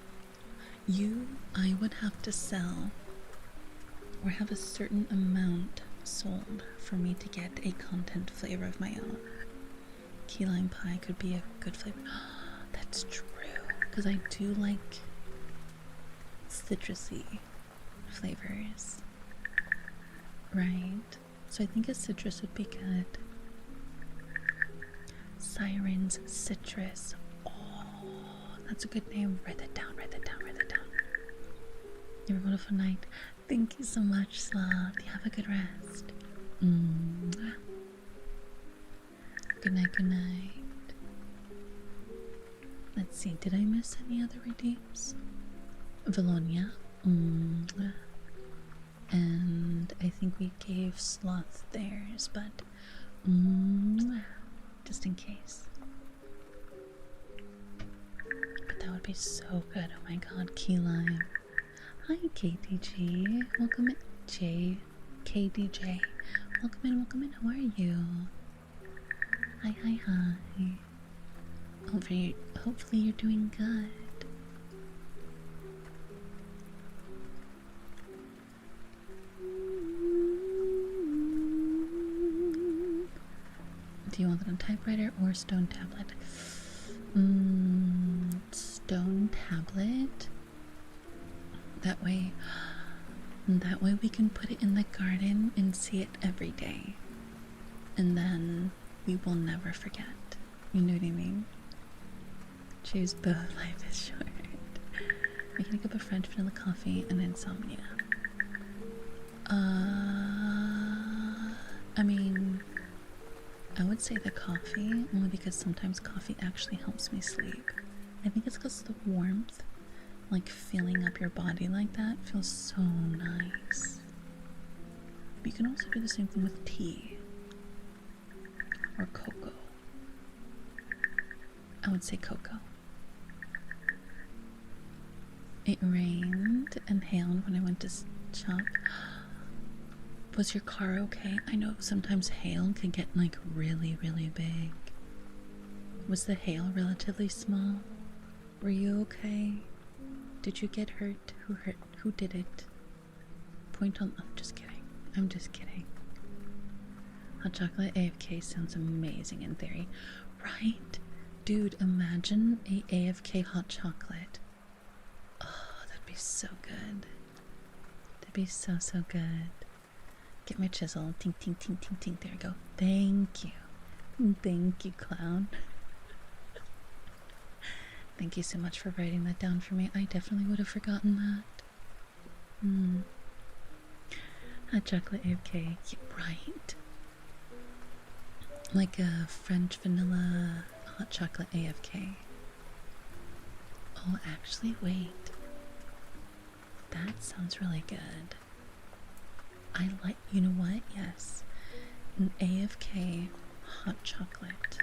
Speaker 1: I would have to sell or have a certain amount sold for me to get a content flavor of my own. Key lime pie could be a good flavor. That's true, because I do like citrusy flavors, right? So I think a citrus would be good. Siren's citrus. Oh, that's a good name. Write that down, write that down, write that down. You have a wonderful night. Thank you so much, Sloth. You have a good rest. Good night, good night. Let's see, did I miss any other redeems? Valonia. And I think we gave Sloth theirs, but just in case. But that would be so good. Oh my god, key lime. Hi, KDG. Welcome in, KDJ. Welcome in, welcome in. How are you? Hi, hi, hi. Hopefully you're doing good. Do you want it on typewriter or stone tablet? Stone tablet. That way we can put it in the garden and see it every day. And then we will never forget. You know what I mean? Choose both. Life is short. Making a cup of French vanilla coffee and insomnia. I mean, I would say the coffee, only because sometimes coffee actually helps me sleep. I think it's because the warmth, like filling up your body like that, feels so nice. But you can also do the same thing with tea or cocoa. I would say cocoa. It rained and hailed when I went to shop. Was your car okay? I know sometimes hail can get like really, really big. Was the hail relatively small? Were you okay? Did you get hurt? Who did it? Point on. I'm just kidding. I'm just kidding. Hot chocolate AFK sounds amazing in theory. Right? Dude, imagine a AFK hot chocolate. Oh, that'd be so good. That'd be so, so good. Get my chisel. Tink, tink, tink, tink, tink. There we go. Thank you. Thank you, clown. Thank you so much for writing that down for me. I definitely would have forgotten that. Hot chocolate AFK. Yeah, right. Like a French vanilla hot chocolate AFK. Oh, actually, wait. That sounds really good. I like, you know what? Yes. An AFK hot chocolate.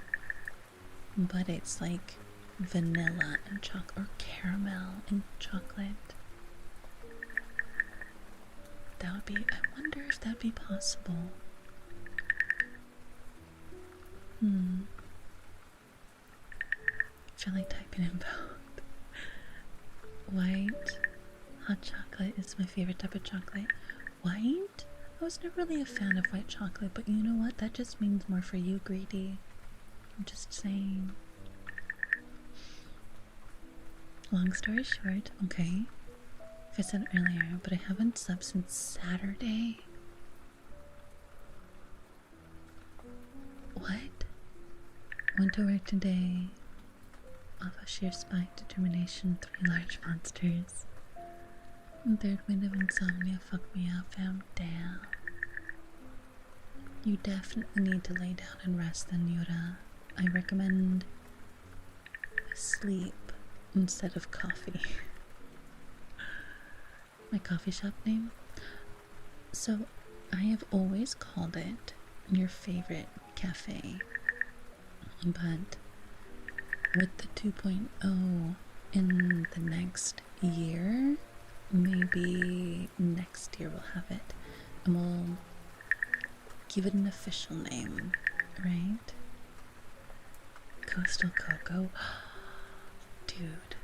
Speaker 1: But it's like vanilla and chocolate, or caramel and chocolate. That would be, I wonder if that'd be possible. I feel like typing in both. White hot chocolate is my favorite type of chocolate. White? I was never really a fan of white chocolate, but you know what? That just means more for you, greedy. I'm just saying. Long story short, okay. Like I said earlier, but I haven't slept since Saturday. What? Went to work today. Off of sheer spite, determination, 3 large monsters. And third wind of insomnia fucked me up, fam. Damn. You definitely need to lay down and rest then, Yura. I recommend sleep instead of coffee. My coffee shop name? So, I have always called it your favorite cafe. But with the 2.0 in the next year, maybe next year we'll have it, and we'll give it an official name, right? Coastal Cocoa. Dude, Dude,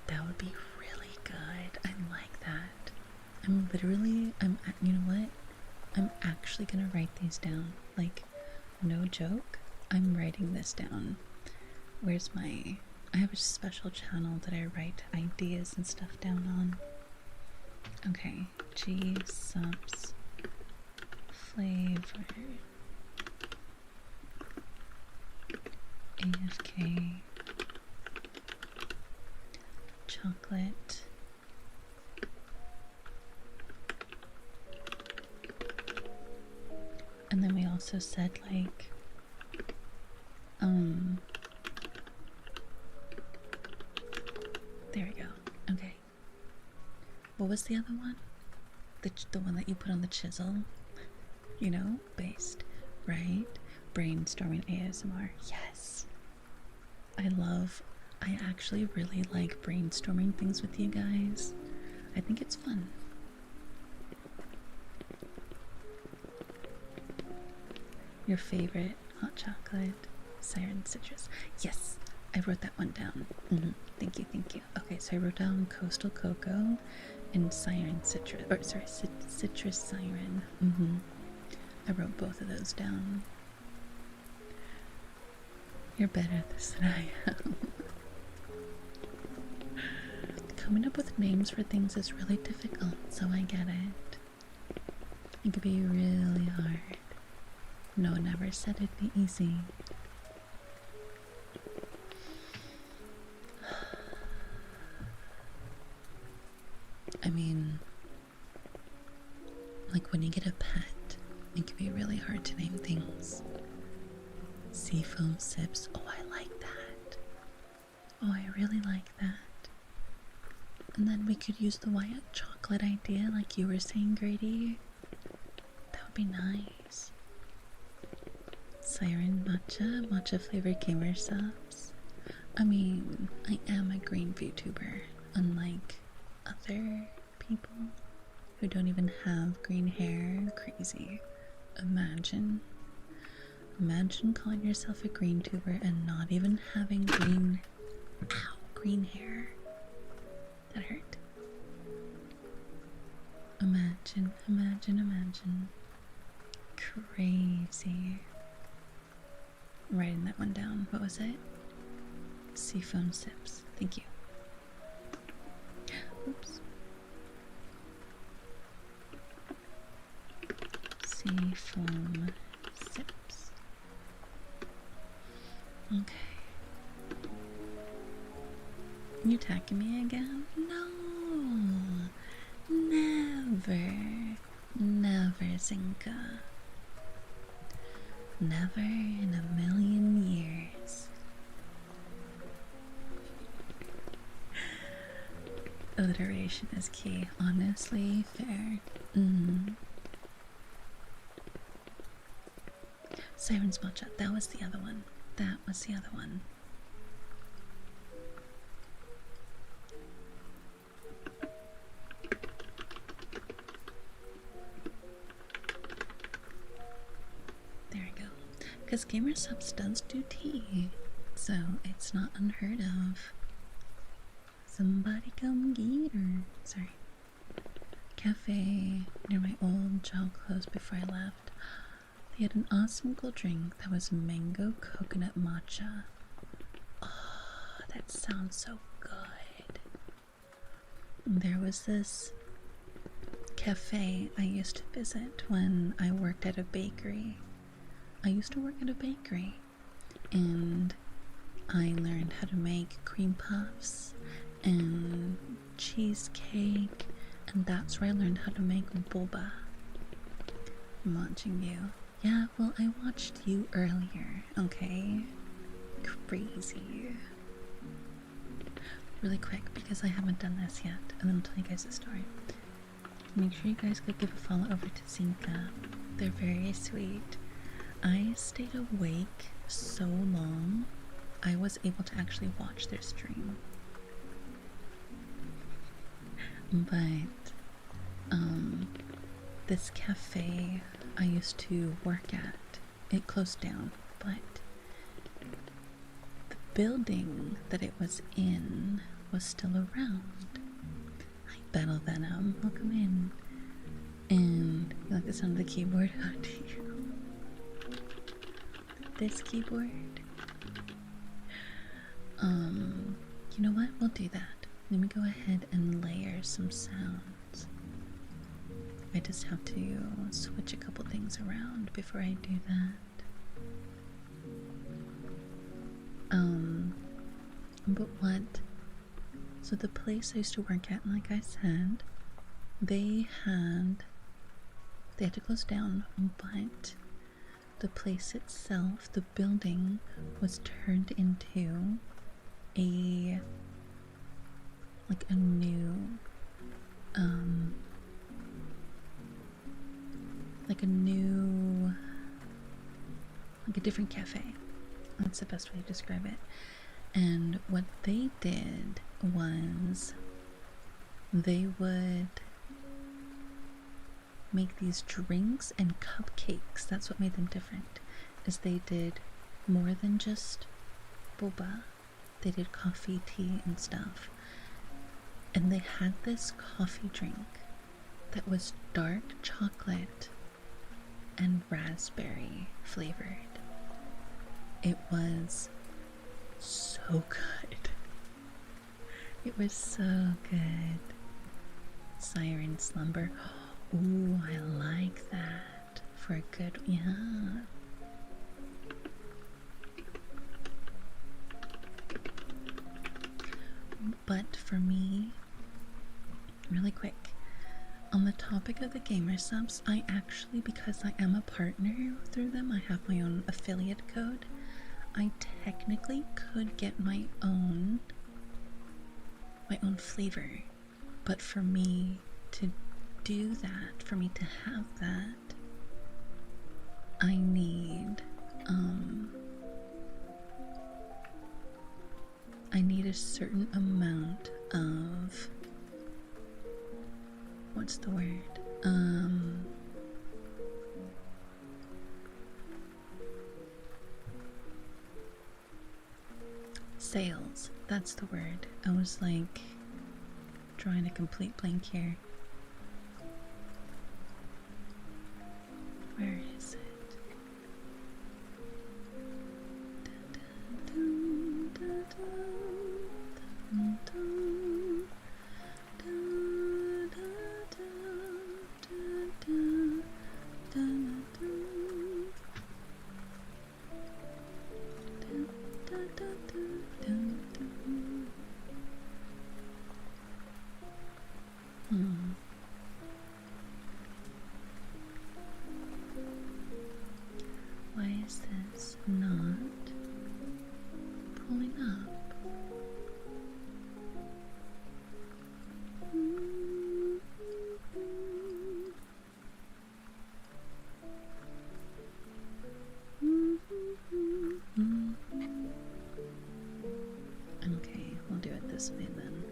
Speaker 1: that would be really good. I like that. You know what? I'm actually gonna write these down. Like, no joke. I'm writing this down. I have a special channel that I write ideas and stuff down on. Okay, G subs flavor AFK chocolate and then we also said like there we go. Okay, what was the other one? The one that you put on the chisel, you know, based, right? Brainstorming ASMR. Yes, I actually really like brainstorming things with you guys. I think it's fun. Your favorite hot chocolate, Siren citrus. Yes, I wrote that one down. Thank you, thank you. Okay, so I wrote down coastal cocoa and Siren citrus, or sorry, citrus Siren. I wrote both of those down. You're better at this than I am. Coming up with names for things is really difficult, so I get it. It could be really hard. No one ever said it'd be easy. I mean, like when you get a pet, it can be really hard to name things. Seafoam sips. Oh, I like that. Oh, I really like that. And then we could use the white chocolate idea like you were saying, Grady. That would be nice. Siren matcha flavored gamer subs. I mean, I am a green VTuber, unlike other people who don't even have green hair. Crazy. Imagine calling yourself a green tuber and not even having green hair. That hurt. Imagine. Crazy. I'm writing that one down. What was it? Seafoam sips. Thank you. Oops. Seafoam sips. Okay. You attacking me again? No. Never, Zinka. Never in a million years. Alliteration is key. Honestly, fair. Siren's matcha. That was the other one. There we go. Because Gamer Subs does do tea, so it's not unheard of. Somebody come get her. Sorry. Cafe near my old job closed before I left. They had an awesome cold drink that was mango coconut matcha. Oh, that sounds so good. There was this cafe I used to visit when I worked at a bakery. And I learned how to make cream puffs and cheesecake, and that's where I learned how to make boba. I'm watching you. Yeah, well, I watched you earlier, okay? Crazy. Really quick, because I haven't done this yet, and then I'll tell you guys a story. Make sure you guys go give a follow over to Zinka. They're very sweet. I stayed awake so long, I was able to actually watch their stream. But, this cafe I used to work at, it closed down, but building that it was in was still around. Hi, Battle Venom. Welcome in. And you like the sound of the keyboard? How do you? This keyboard? You know what? We'll do that. Let me go ahead and layer some sounds. I just have to switch a couple things around before I do that. But what? So the place I used to work at, like I said, they had to close down, but the place itself, the building, was turned into a a different cafe. That's the best way to describe it. And what they did was they would make these drinks and cupcakes. That's what made them different, is they did more than just boba. They did coffee, tea, and stuff. And they had this coffee drink that was dark chocolate and raspberry flavored. It was so good. It was so good. Siren slumber. Ooh, I like that. For a good, yeah. But for me, really quick, on the topic of the gamer subs, I actually, because I am a partner through them, I have my own affiliate code. I technically could get my own flavor, but for me to do that, for me to have that, I need a certain amount of, what's the word? Sales. That's the word. I was like drawing a complete blank here. Where is it? Why is this not pulling up? Okay, we'll do it this way then.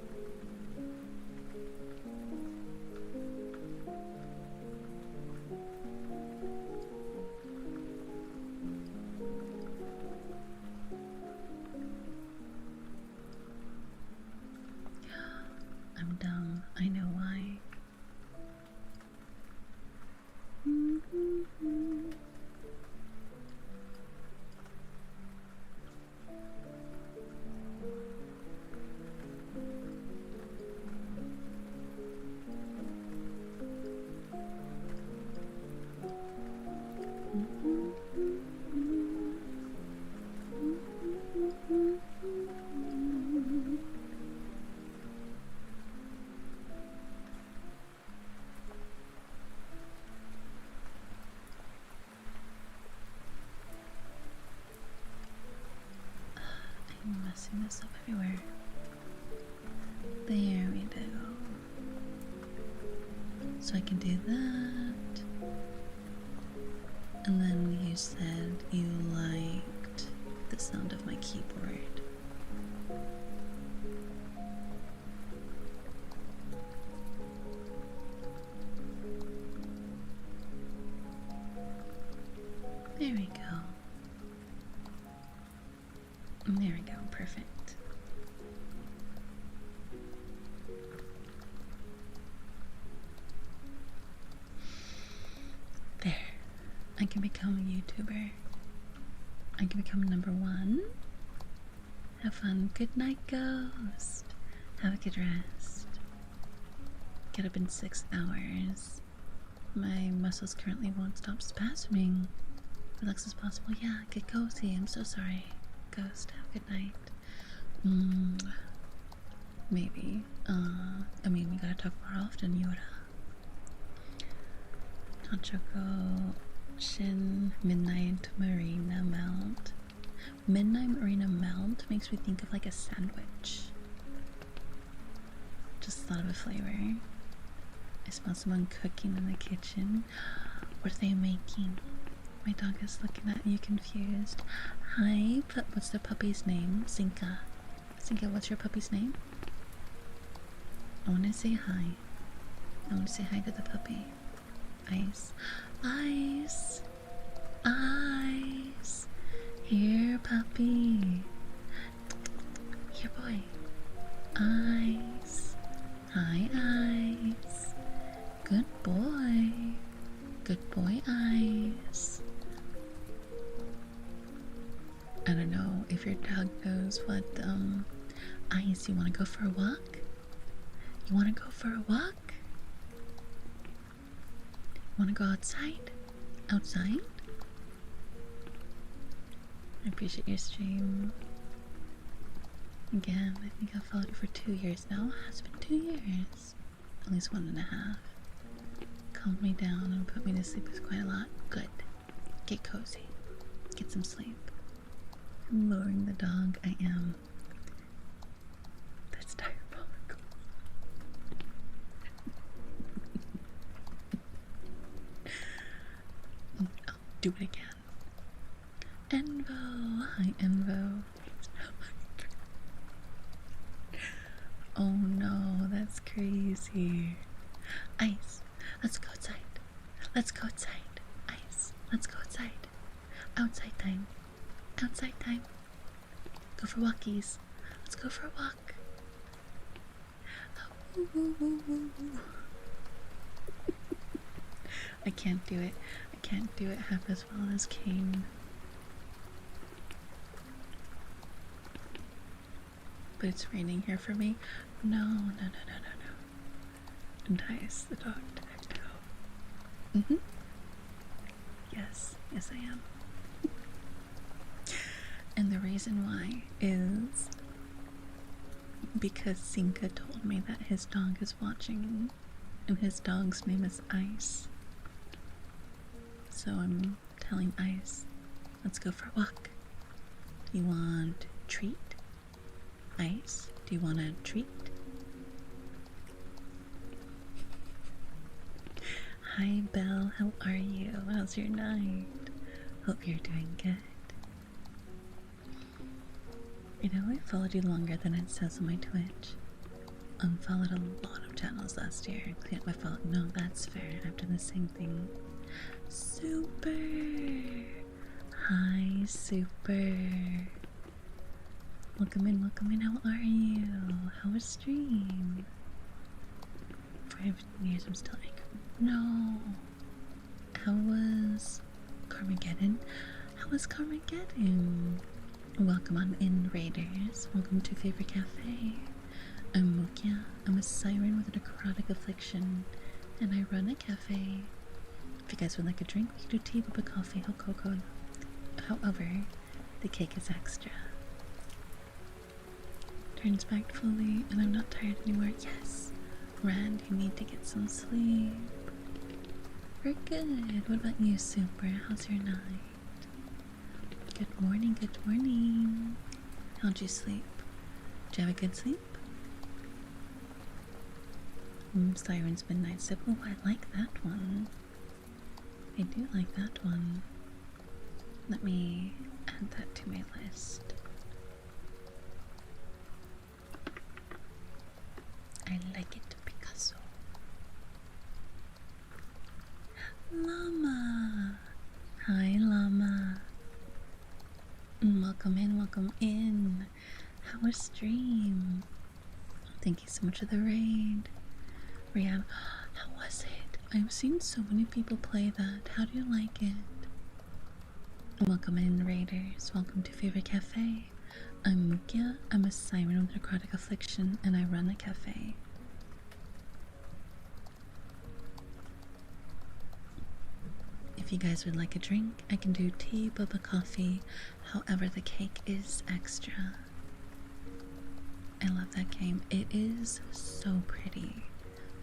Speaker 1: I'm dumb. I know why. I'm messing this up everywhere. There we go. So I can do that. And then you said you liked the sound of my keyboard. There we go. There we go. perfect. There. I can become a YouTuber. I can become #1. Have fun. Good night, ghost. Have a good rest. Get up in 6 hours. My muscles currently won't stop spasming. Relax as possible. Yeah, get cozy. I'm so sorry. Ghost, have a good night. Maybe. I mean, we gotta talk more often, Yura. Tanchoko, Shin, Midnight Marina Mount. Midnight Marina Mount makes me think of like a sandwich. Just thought of a flavor. I smell someone cooking in the kitchen. What are they making? My dog is looking at you confused. Hi, what's the puppy's name? Sinka. Sinka, what's your puppy's name? I want to say hi. I want to say hi to the puppy. Ice. Ice. Ice. Here, puppy. Here, boy. Ice. Hi, Ice. Good boy. Good boy, Ice. I don't know if your dog knows what, Ice, you want to go for a walk? You want to go for a walk? Want to go outside? Outside? I appreciate your stream. Again, I think I've followed you for 2 years now. It's been 2 years. At least 1.5. Calmed me down and put me to sleep quite a lot. Good. Get cozy. Get some sleep. I'm lowering the dog. I am. That's diabolical. I'll do it again. Envo. Hi, Envo. Oh no, that's crazy. Ice. Let's go outside. Let's go outside. Ice. Let's go outside. Outside time. Outside time. Go for walkies. Let's go for a walk. I can't do it. I can't do it half as well as Kane. But it's raining here for me. No. Entice the dog to go. Yes, I am. And the reason why is because Sinka told me that his dog is watching, and his dog's name is Ice. So I'm telling Ice, let's go for a walk. Do you want a treat? Ice, do you want a treat? Hi Belle, how are you? How's your night? Hope you're doing good. You know, I followed you longer than it says on my Twitch. Unfollowed a lot of channels last year. Clean up my fault. No, that's fair. I've done the same thing. Super! Hi, Super. Welcome in. How are you? How was stream? For 15 years, I'm still angry. No. How was Carmageddon? Welcome on in, Raiders. Welcome to Favorite Cafe. I'm Mokia. I'm a siren with a necrotic affliction, and I run a cafe. If you guys would like a drink, we can do tea, boba, coffee, hot cocoa. However, the cake is extra. Turns back fully, and I'm not tired anymore. Yes! Rand, you need to get some sleep. We're good. What about you, Super? How's your night? Good morning. How'd you sleep? Did you have a good sleep? Siren's Midnight Sip. Oh, I like that one. I do like that one. Let me add that to my list. I like it, Picasso. Llama. Hi, Llama. Welcome in. 2-hour stream. Thank you so much for the raid. Rihanna, how was it? I've seen so many people play that. How do you like it? Welcome in, Raiders. Welcome to Favorite Cafe. I'm Mukia. I'm a Siren with necrotic affliction, and I run a cafe. If you guys would like a drink, I can do tea, boba, coffee. However, the cake is extra. I love that game. It is so pretty.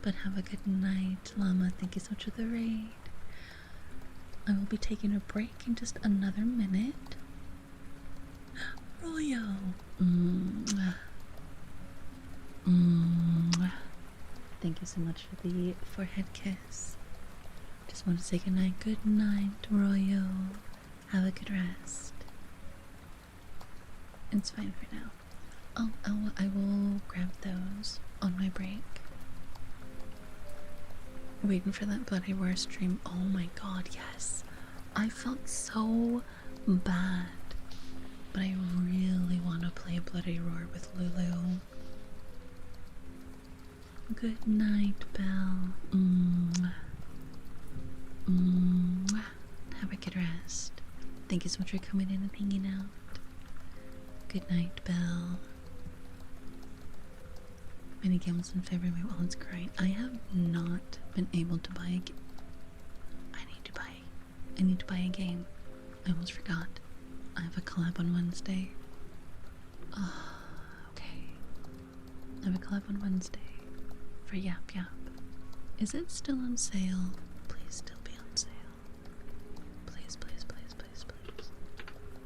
Speaker 1: But have a good night, Llama. Thank you so much for the raid. I will be taking a break in just another minute. Royo. Thank you so much for the forehead kiss. Just want to say good night. Good night, Royo. Have a good rest. It's fine for now. I will grab those on my break. Waiting for that Bloody Roar stream. Oh my god, yes. I felt so bad. But I really want to play Bloody Roar with Lulu. Good night, Belle. Have a good rest. Thank you so much for coming in and hanging out. Good night, Belle. Many games in favor of my wallet's crying. I have not been able to buy a game. I need to buy a game. I almost forgot. I have a collab on Wednesday. Okay. I have a collab on Wednesday for Yap Yap. Is it still on sale? Please still be on sale. Please, please, please, please, please.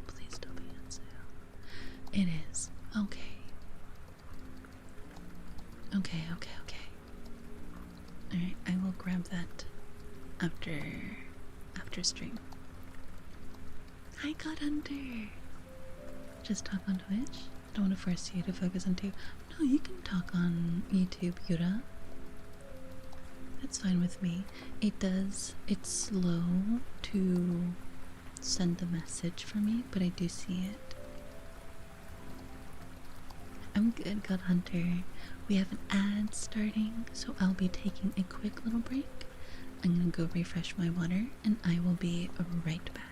Speaker 1: Please still be on sale. It is. Okay. Okay. Alright, I will grab that after stream. Hi, God Hunter. Just talk on Twitch? Don't want to force you to focus on YouTube. No, you can talk on YouTube, Yura. That's fine with me. It's slow to send the message for me, but I do see it. I'm good, God Hunter. We have an ad starting, so I'll be taking a quick little break. I'm gonna go refresh my water, and I will be right back.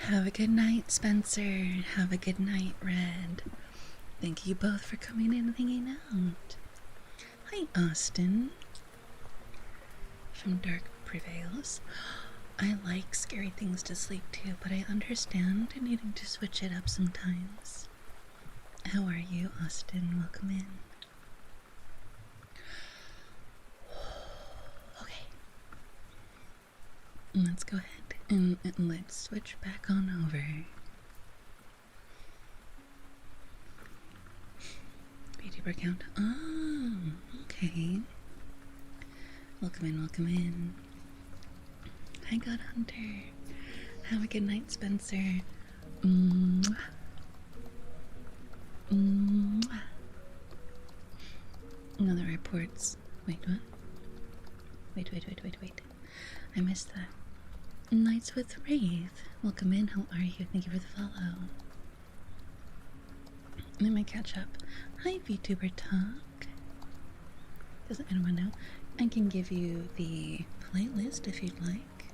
Speaker 1: Have a good night, Spencer. Have a good night, Red. Thank you both for coming in and hanging out. Hi, Austin. From Dark Prevails. I like scary things to sleep to, but I understand needing to switch it up sometimes. How are you, Austin? Welcome in. Okay. Let's go ahead and let's switch back on over. VTuber count. Oh, okay. Welcome in, welcome in. Hi, God Hunter. Have a good night, Spencer. Mwah. Mwah. Another reports. Wait, what? Wait. I missed that. Nights with Wraith. Welcome in. How are you? Thank you for the follow. Let me catch up. Hi, VTuber Talk. Does anyone know? I can give you the playlist if you'd like.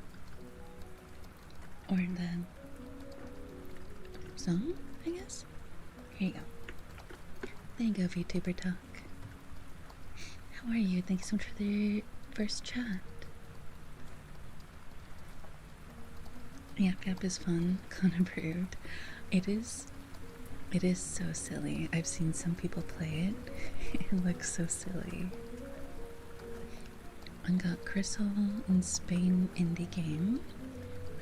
Speaker 1: Or the song, I guess? Here you go. There you go, VTuber Talk. How are you? Thank you so much for the first chat. Yap Yap is fun. Con approved. It is so silly. I've seen some people play it. It looks so silly. I got Crystal in Spain indie game.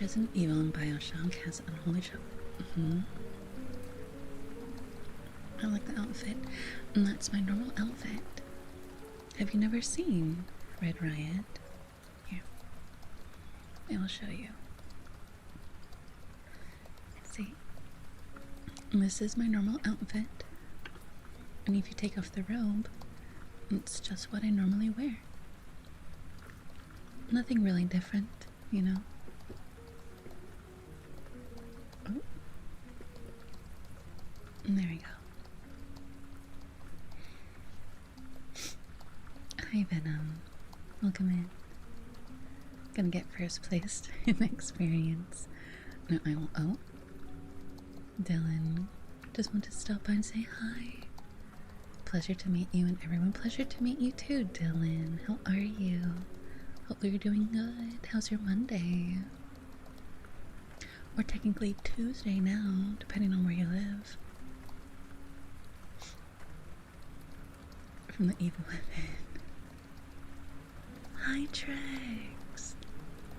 Speaker 1: Resident Evil and Bioshock has Unholy Show. I like the outfit. And that's my normal outfit. Have you never seen Red Riot? Here. I will show you. See? This is my normal outfit. And if you take off the robe, it's just what I normally wear. Nothing really different, you know? Oh. And there we go. Hi, Venom. Welcome in. Gonna get first place in experience. No, I won't. Oh. Dylan. Just want to stop by and say hi. Pleasure to meet you and everyone. Pleasure to meet you too, Dylan. How are you? Hopefully you're doing good. How's your Monday? Or technically Tuesday now, depending on where you live. From the evil within. Hi, Trex.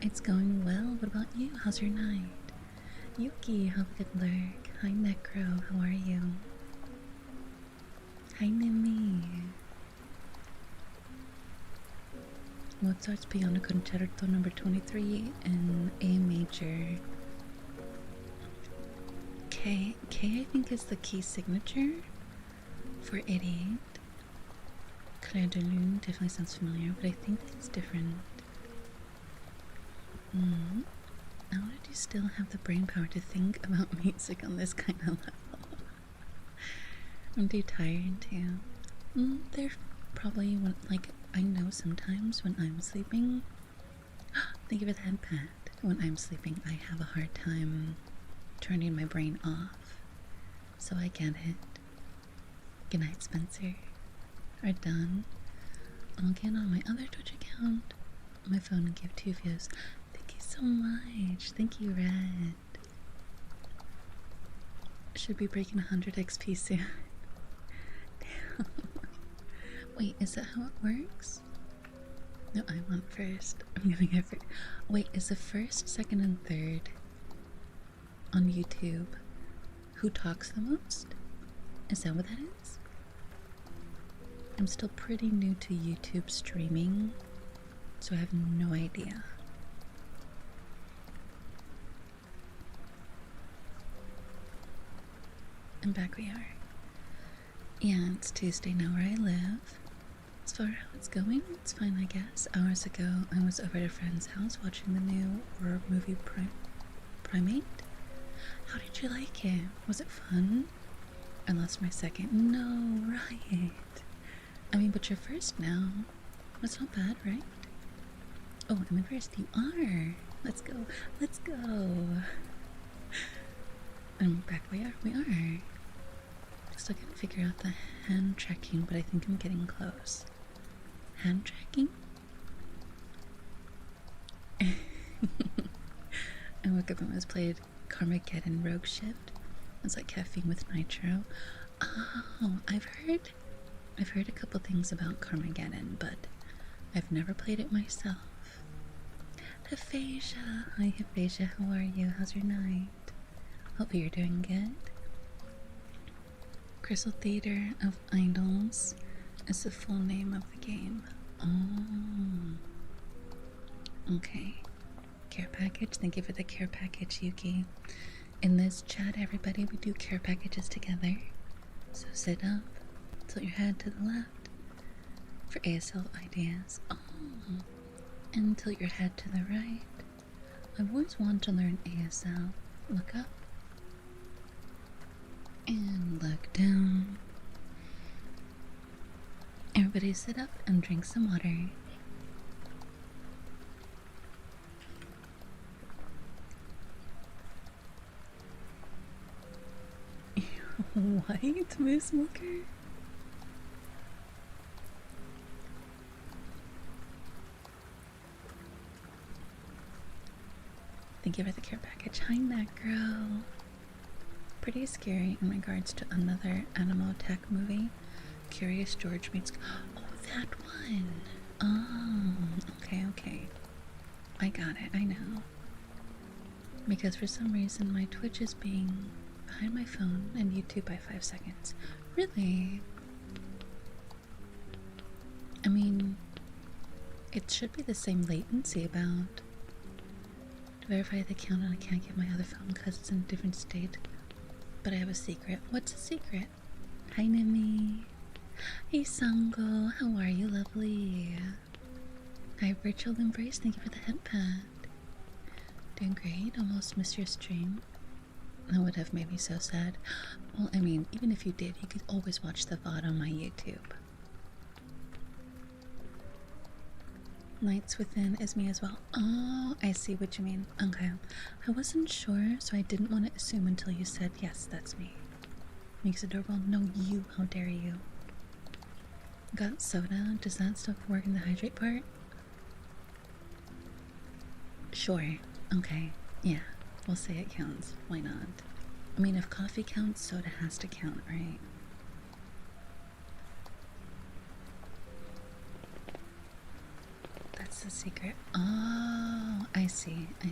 Speaker 1: It's going well. What about you? How's your night? Yuki, have a good lurk. Hi, Necro. How are you? Hi, Nimi. Mozart's Piano Concerto number 23 in A major. K, I think is the key signature for 88. Claire de Lune definitely sounds familiar, but I think it's different. How did you still have the brain power to think about music on this kind of level? I'm too tired too. They're probably like I know sometimes when I'm sleeping. Thank you for the head pat. When I'm sleeping, I have a hard time turning my brain off. So I get it. Good night, Spencer. Are done. I'll get on my other Twitch account, my phone, and give 2 views. Thank you so much. Thank you, Red. Should be breaking 100 XP soon. Wait, is that how it works? No, I want first. I'm gonna get first. Wait, is the first, second, and third on YouTube who talks the most? Is that what that is? I'm still pretty new to YouTube streaming, so I have no idea. And back we are. Yeah, it's Tuesday now where I live. As far as how it's going, it's fine, I guess. Hours ago, I was over at a friend's house watching the new horror movie Primate. How did you like it? Was it fun? I lost my second. No, right. I mean, but you're first now. That's not bad, right? Oh, I'm in first. You are. Let's go. Let's go. And back we are. Still can't figure out the hand tracking, but I think I'm getting close. Hand tracking? I woke up and was played Carmageddon Rogue Shift. It was like Caffeine with Nitro. Oh, I've heard a couple things about Carmageddon, but I've never played it myself. Aphasia! Hi Aphasia, how are you? How's your night? Hope you're doing good. Crystal Theater of Idols is the full name of the game. Oh. Okay. Care package. Thank you for the care package, Yuki. In this chat, everybody, we do care packages together. So sit up, tilt your head to the left for ASL ideas. Oh. And tilt your head to the right. I've always wanted to learn ASL. Look up. And look down. Everybody sit up and drink some water. White moose milker? Thank you for the care package. Hi, Necro. Pretty scary in regards to another Animal Attack movie. Curious George meets... Oh, that one. Oh, okay. I got it, I know. Because for some reason my Twitch is being behind my phone and YouTube by 5 seconds. Really? I mean, it should be the same latency about. To verify the account, and I can't get my other phone because it's in a different state. But I have a secret. What's a secret? Hi, Nimi. Hey, Sango. How are you, lovely? Hi, Virtual Embrace. Thank you for the headpad. Doing great. Almost missed your stream. That would have made me so sad. Well, I mean, even if you did, you could always watch the VOD on my YouTube. Nights Within is me as well. Oh, I see what you mean. Okay. I wasn't sure, so I didn't want to assume until you said, yes, that's me. Makes it adorable. No, you. How dare you? Got soda. Does that stuff work in the hydrate part? Sure. Okay. Yeah. We'll say it counts. Why not? I mean, if coffee counts, soda has to count, right? That's the secret. Oh, I see. I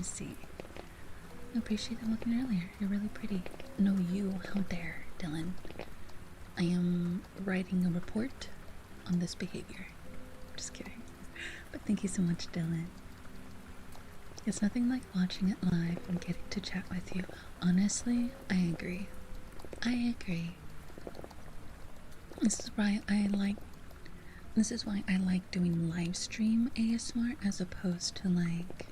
Speaker 1: appreciate it looking earlier. You're really pretty. No, you. How dare, Dylan. I am writing a report on this behavior. Just kidding. But thank you so much, Dylan. It's nothing like watching it live and getting to chat with you. Honestly, I agree. This is why I like doing live stream ASMR as opposed to like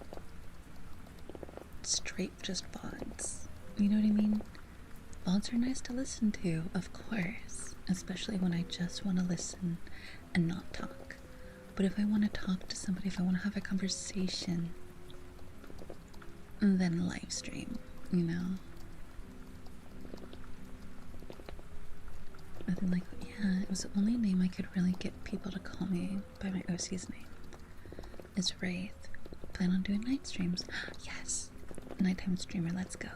Speaker 1: straight just VODs. You know what I mean? VODs are nice to listen to, of course, especially when I just want to listen and not talk. But if I want to talk to somebody, if I want to have a conversation, then live stream, you know? Nothing like, yeah, it was the only name I could really get people to call me by my OC's name. Is Wraith. Plan on doing night streams? Yes. Nighttime streamer, let's go.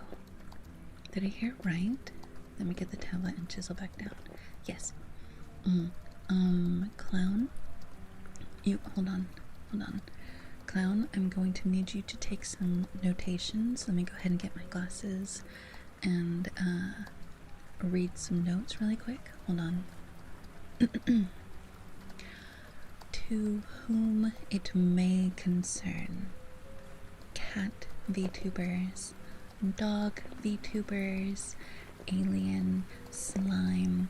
Speaker 1: Did I hear it right? Let me get the tablet and chisel back down. Yes. Clown? You, hold on. Clown, I'm going to need you to take some notations. Let me go ahead and get my glasses and, read some notes really quick. Hold on. To whom it may concern. Cat VTubers, dog VTubers, alien, slime,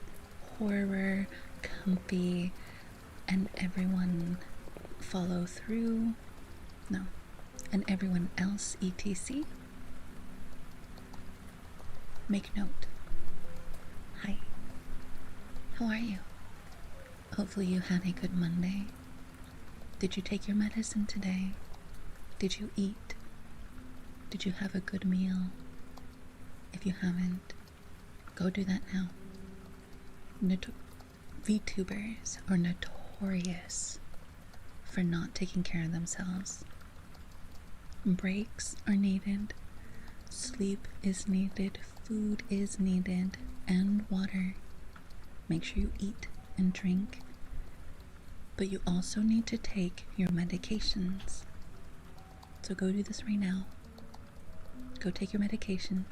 Speaker 1: horror, comfy, and everyone follow through. No. And everyone else etc. Make note. Hi. How are you? Hopefully you had a good Monday. Did you take your medicine today? Did you eat? Did you have a good meal? If if you haven't, go do that now. VTubers are notorious for not taking care of themselves. Breaks are needed, sleep is needed, food is needed, and water. Make sure you eat and drink. But you also need to take your medications. So go do this right now. Go take your medication.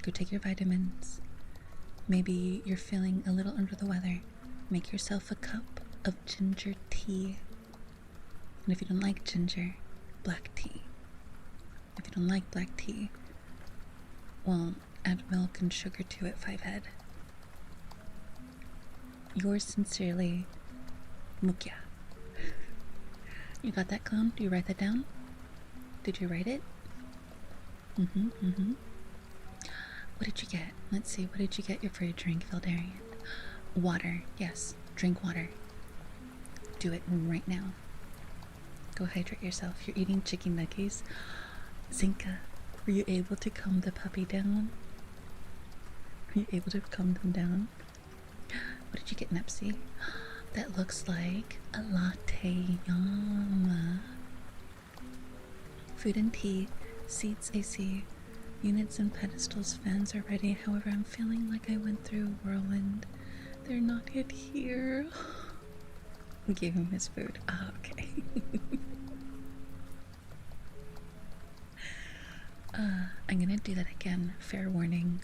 Speaker 1: Go take your vitamins. Maybe you're feeling a little under the weather. Make yourself a cup of ginger tea. And if you don't like ginger, black tea. If you don't like black tea, well, add milk and sugar to it, 5 head. Yours sincerely, Mukya. You got that, clown? Do you write that down? Did you write it? What did you get? Let's see, what did you get for your drink, Veldarian? Water. Yes, drink water. Do it right now. Go hydrate yourself. You're eating chicken nuggies. Zinka, were you able to calm the puppy down? Were you able to calm them down? What did you get, Nepsy? That looks like a latte. Yum. Food and tea, seats AC, units and pedestals, fans are ready. However, I'm feeling like I went through a whirlwind. They're not yet here. We gave him his food. Ah, okay. I'm gonna do that again. Fair warning.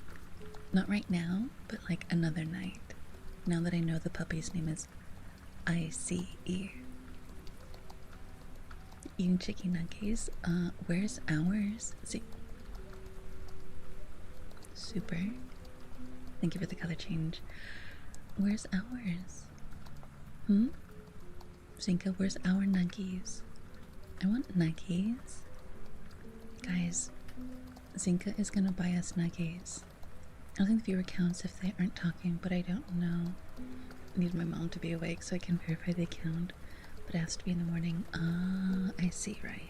Speaker 1: Not right now, but like another night. Now that I know the puppy's name is ICE. Eating chicken nuggies. Where's ours? See. Super. Thank you for the color change. Where's ours? Zinka, where's our nuggies? I want nuggies. Guys, Zinka is gonna buy us nuggies. I don't think the viewer counts if they aren't talking, but I don't know. I need my mom to be awake so I can verify the count. But it has to be in the morning. I see, Riot.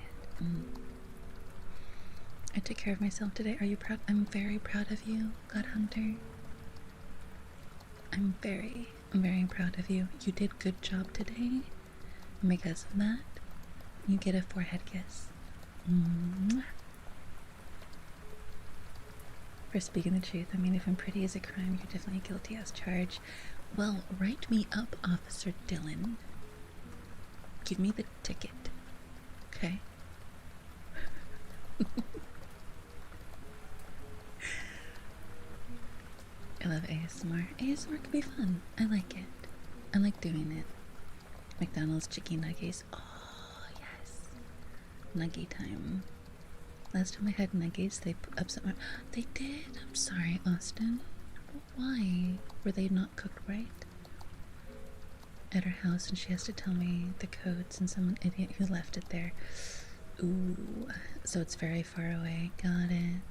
Speaker 1: I took care of myself today. Are you proud? I'm very proud of you, God Hunter. I'm very proud of you. You did good job today. And because of that, you get a forehead kiss. For speaking the truth, I mean, if I'm pretty is a crime, you're definitely guilty as charged. Well, write me up, Officer Dylan. Give me the ticket. Okay? I love ASMR. ASMR can be fun. I like it. I like doing it. McDonald's chicken nuggies. Oh, yes. Nuggie time. Last time I had nuggies, they upset my... They did? I'm sorry, Austin. Why? Were they not cooked right? At her house, and she has to tell me the codes, and some idiot who left it there. Ooh. So it's very far away. Got it.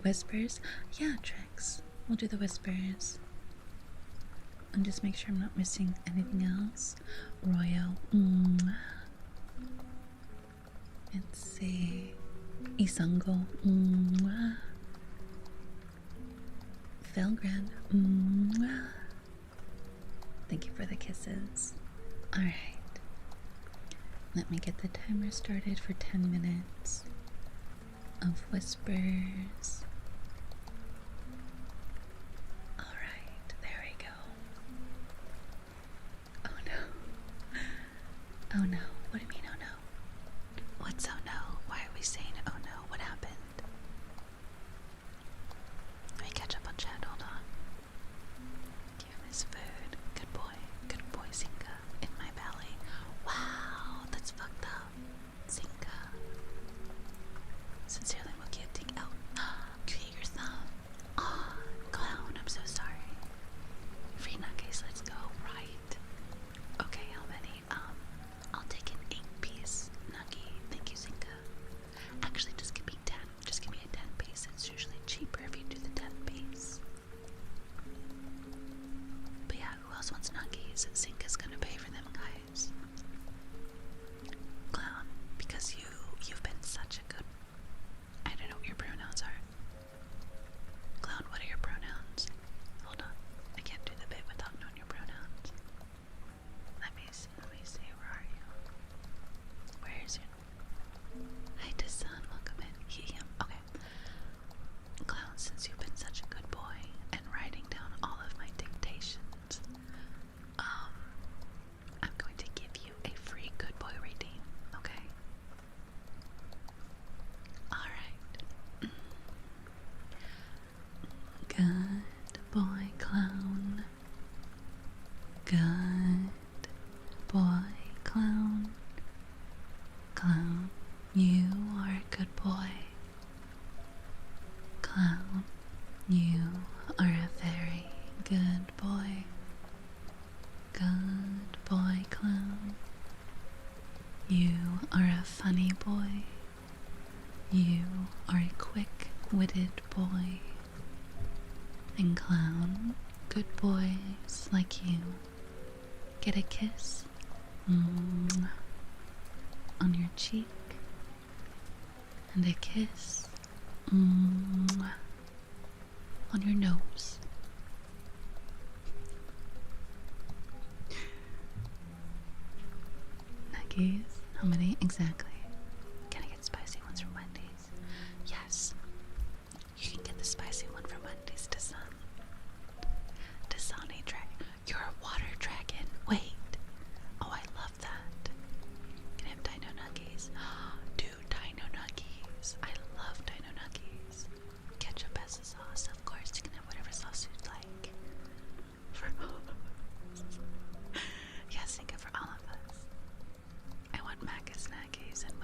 Speaker 1: Whispers? Yeah, tricks. We'll do the whispers. And just make sure I'm not missing anything else. Royal. Let's see. Isango. Felgrad. Thank you for the kisses. Alright. Let me get the timer started for 10 minutes of whispers. Alright, there we go. Oh no. Oh no. What do you mean, oh no? What's oh no? Why are we saying oh no? What happened? Let me catch up on chat, hold on. Give him his food. Good boy, Zinka. In my belly. Wow, that's fucked up. Zinka. Sincerely, Mookie, take out. You hit your thumb. Oh, clown, I'm so sorry. Free nuggies, let's go. Right. Okay, how many? I'll take it. You are a good boy. Clown, you are a very good boy. Good boy, Clown. You are a funny boy. You are a quick-witted boy. And Clown, good boys like you get a kiss on your cheek and a kiss on your nose. Nuggies, how many exactly? Can I get spicy ones from Wendy's? Yes. You can get the spicy one from Wendy's, Dasani Dragon. You're a water dragon. Wait. Oh, I love that. Can I have Dino Nuggies? Dude, Dino Nuggies. I love Dino Nuggies. Ketchup as a sauce, of course. You can have whatever sauce you'd like. For yes, think of for all of us. I want Macca's Nuggies and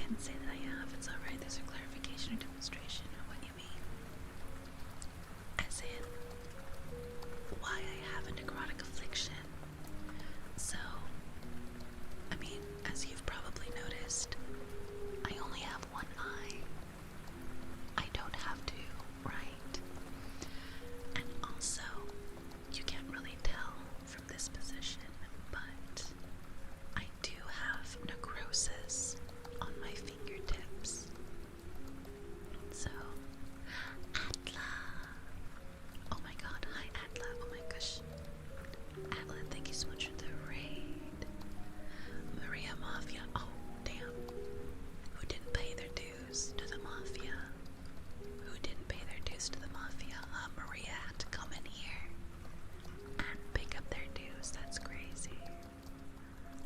Speaker 1: can say that I have. It's alright. There's a clarification or demonstration of what you mean. As in, why I have a necrotic affliction. So, I mean, as you've probably noticed, I only have one eye. I don't have two, right? And also, you can't really tell from this position, but I do have necrosis on my fingertips. So, Atla. Oh my god, hi Atla. Oh my gosh. Atla, thank you so much for the raid. Maria Mafia. Oh, damn. Who didn't pay their dues to the Mafia? Who didn't pay their dues to the Mafia? Maria had to come in here and pick up their dues. That's crazy.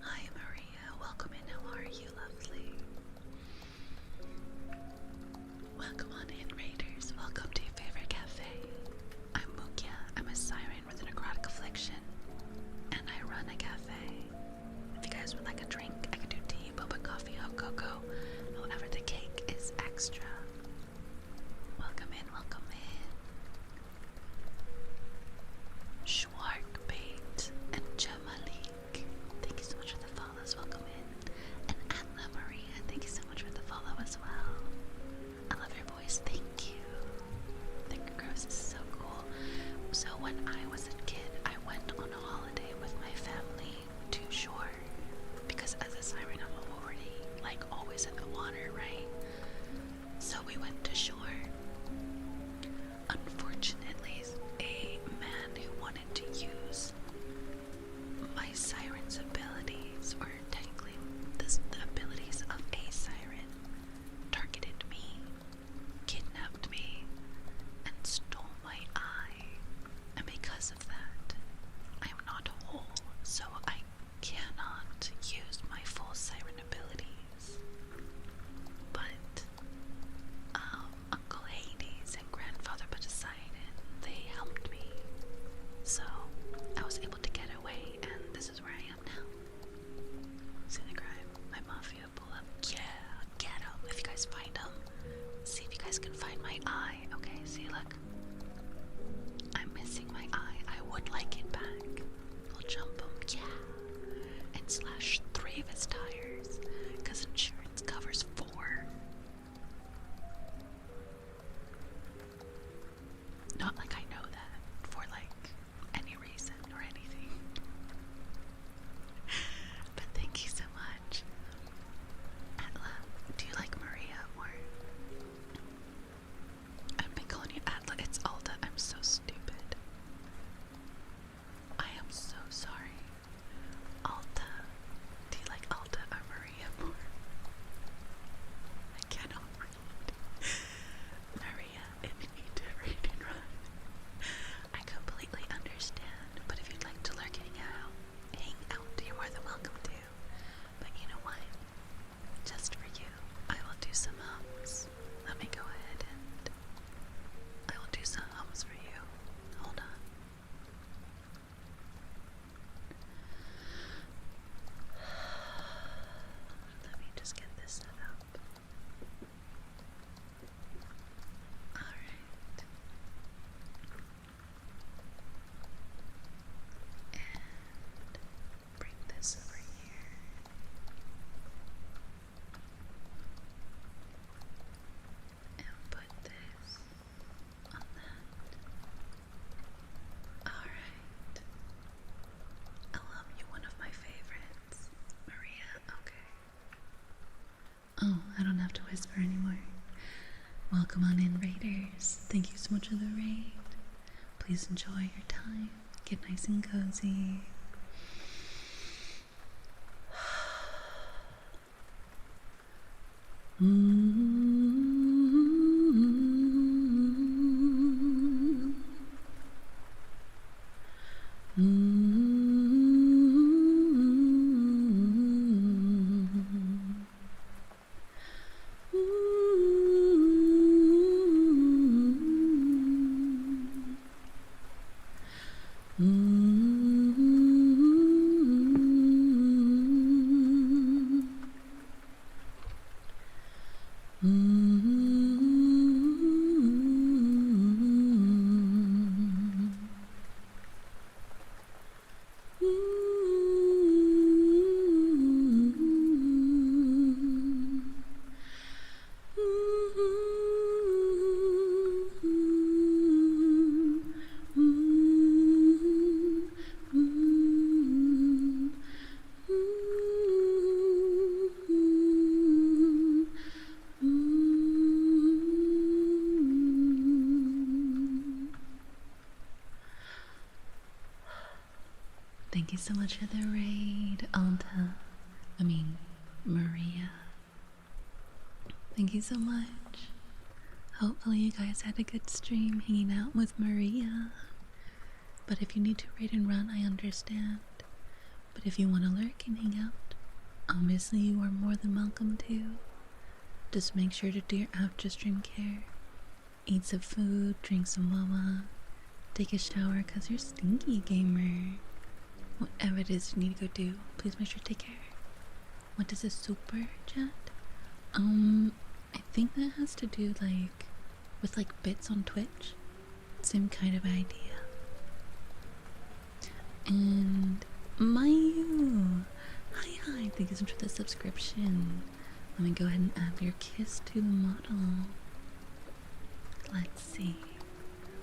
Speaker 1: Hi Maria, welcome in. How are you, lovely? Welcome on in, Raiders. Welcome to your favorite cafe. I'm Mukia. I'm a siren with a necrotic affliction, and I run a cafe. If you guys would like a drink, I can do tea, boba, coffee, hot cocoa, however the cake is extra. Welcome in, welcome in. Schwarkbait and Jamalik, thank you so much for the follows. Welcome in. And Anna Maria, thank you so much for the follow as well. I love your voice, thank you. Finger Gross is so cool. So when I was a kid, I went on a holiday with my family to shore, because as a siren I'm already like always in the water, right? So we went to shore. Unfortunately, a man who wanted to use my siren's abilities, or technically the abilities of a siren, targeted me, kidnapped me, and stole my eye. And because of that, I am not whole, so I cannot use my full siren abilities. But Uncle Hades and Grandfather Poseidon, they helped me. So I was able to get away, and this is where I am now. See the crime? My Mafia pull up. Yeah, get him. If you guys find him, see if you guys can find my eye. Okay, see, look. I'm missing my eye. I would like it back. We'll jump him. Yeah. And slash 3 of his tires, because insurance covers 4. Not like I know that for like any reason or anything. But thank you so much. Atla, do you like Maria more? I've been calling you Atla. It's Alta. I'm so stupid. I am so sorry. Alta. Do you like Alta or Maria more? I cannot read. Maria, if you need to read and run. I completely understand, but if you'd like to lurk and hang out, you're more than welcome to. But you know what? Just for you, I will do some hums. Let me go ahead and I will do some hums for you. Hold on. Let me just get this set up. Alright. And bring this over here. And put this on that. Alright. You one of my favorites. Maria, okay. Oh, I don't have to whisper anymore. Welcome on in, Raiders. Thank you so much for the raid. Please enjoy your time. Get nice and cozy. Thank you so much for the raid, Alta. I mean, Maria. Thank you so much. Hopefully you guys had a good stream hanging out with Maria. But if you need to raid and run, I understand. But if you want to lurk and hang out, obviously you are more than welcome to. Just make sure to do your after stream care. Eat some food, drink some mama, take a shower because you're stinky, gamer. Whatever it is you need to go do, please make sure to take care. What is this super chat? I think that has to do with bits on Twitch. Same kind of idea. And Mayu, hi, thank you so much for the subscription. Let me go ahead and add your kiss to the model. Let's see,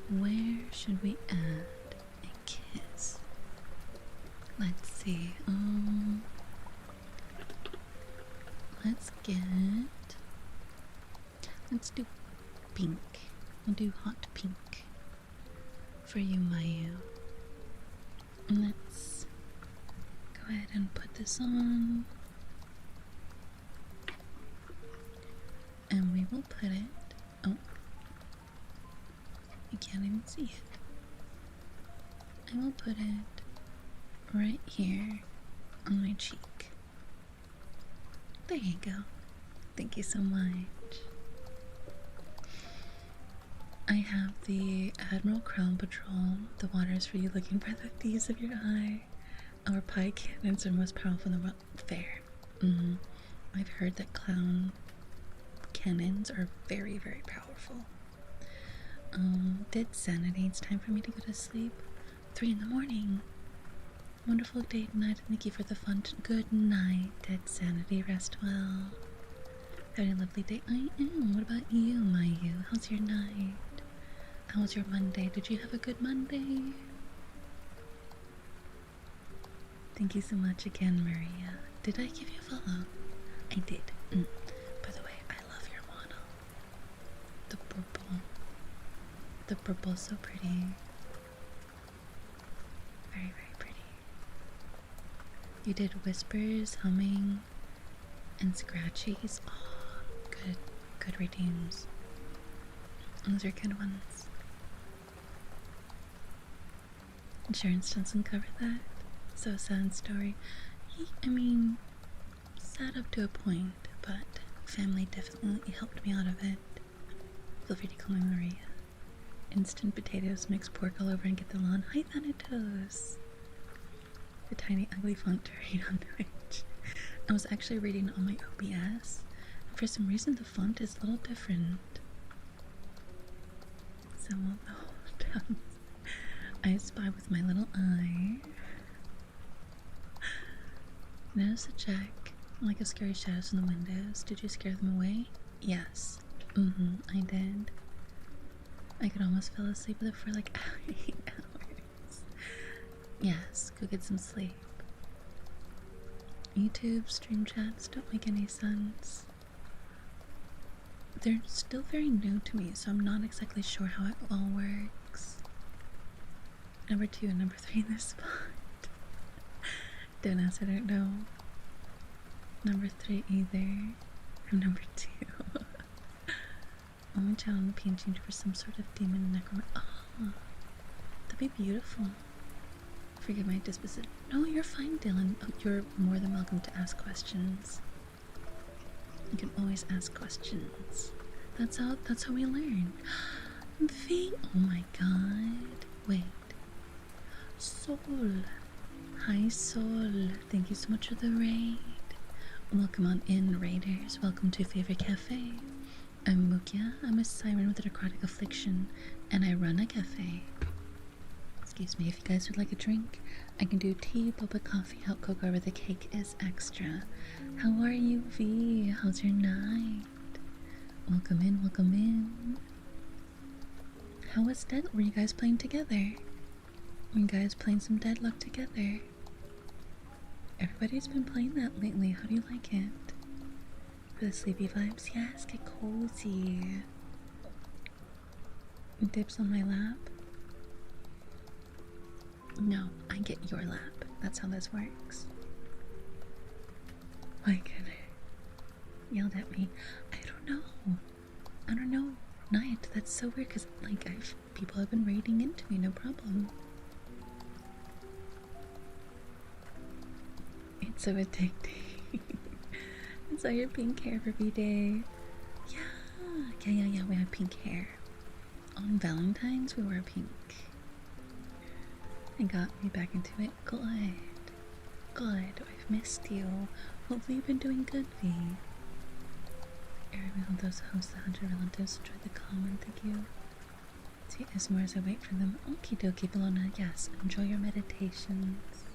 Speaker 1: where should we add a kiss? Let's see, let's do pink. We'll do hot pink for you, Mayu. And let's go ahead and put this on. And we will put it, oh, you can't even see it. I will put it right here on my cheek. There you go. Thank you so much. I have the Admiral Crown Patrol. The water is for you looking for the thieves of your eye. Our pie cannons are most powerful in the world. Fair. I've heard that clown cannons are very, very powerful. Dead sanity. It's time for me to go to sleep. 3 in the morning. Wonderful day tonight. Thank you for the fun. Good night, Dead sanity. Rest well. Having a lovely day. I am. What about you, Mayu? How's your night? How was your Monday? Did you have a good Monday? Thank you so much again, Maria. Did I give you a follow? I did. By the way, I love your model. The purple. The purple's so pretty. Very, very pretty. You did whispers, humming, and scratchies. Oh, good redeems. Those are good ones. Sharon Stinson covered that. So sad story. I mean, sad up to a point, but family definitely helped me out of it. Feel free to call me Maria. Instant potatoes, mix pork all over and get the lawn. Hi, Thanatos. The tiny ugly font to read on Twitch. I was actually reading on my OBS, and for some reason the font is a little different. So I spy with my little eye. Notice the check, like a scary shadows in the windows. Did you scare them away? Yes. I did. I could almost fall asleep with it for like 8 hours. Yes, go get some sleep. YouTube stream chats don't make any sense. They're still very new to me, so I'm not exactly sure how it all works. Number 2 and number 3 in this spot. Don't ask, I don't know. Number 3 either. I'm number 2. Only child in the painting for some sort of demon necromancer. Oh, that'd be beautiful. Forgive my disposition. No, you're fine, Dylan. Oh, you're more than welcome to ask questions. You can always ask questions. That's how we learn. V. Oh my god. Wait. Soul. Hi, Soul. Thank you so much for the raid. Welcome on in, Raiders. Welcome to Favorite Cafe. I'm Mukia. I'm a siren with a necrotic affliction, and I run a cafe. Excuse me, if you guys would like a drink, I can do tea, boba, coffee, hot cocoa, or the cake is extra. How are you, V? How's your night? Welcome in, welcome in. How was Dead? Were you guys playing together? Were you guys playing some Deadlock together? Everybody's been playing that lately. How do you like it? For the sleepy vibes? Yes, get cozy. Dips on my lap? No, I get your lap. That's how this works. My goodness. Yelled at me. I don't know. Night. That's so weird because, like, people have been raiding into me, no problem. It's so addicting. I saw your pink hair every day. Yeah. We had pink hair. On Valentine's, we wore pink. It got me back into it. Good. I've missed you. Hopefully you've been doing good, V. Everyone those hosts, the 100 relatives, enjoy the comment, thank you. See ASMR as I wait for them. Okie dokie, Bologna, yes. Enjoy your meditations.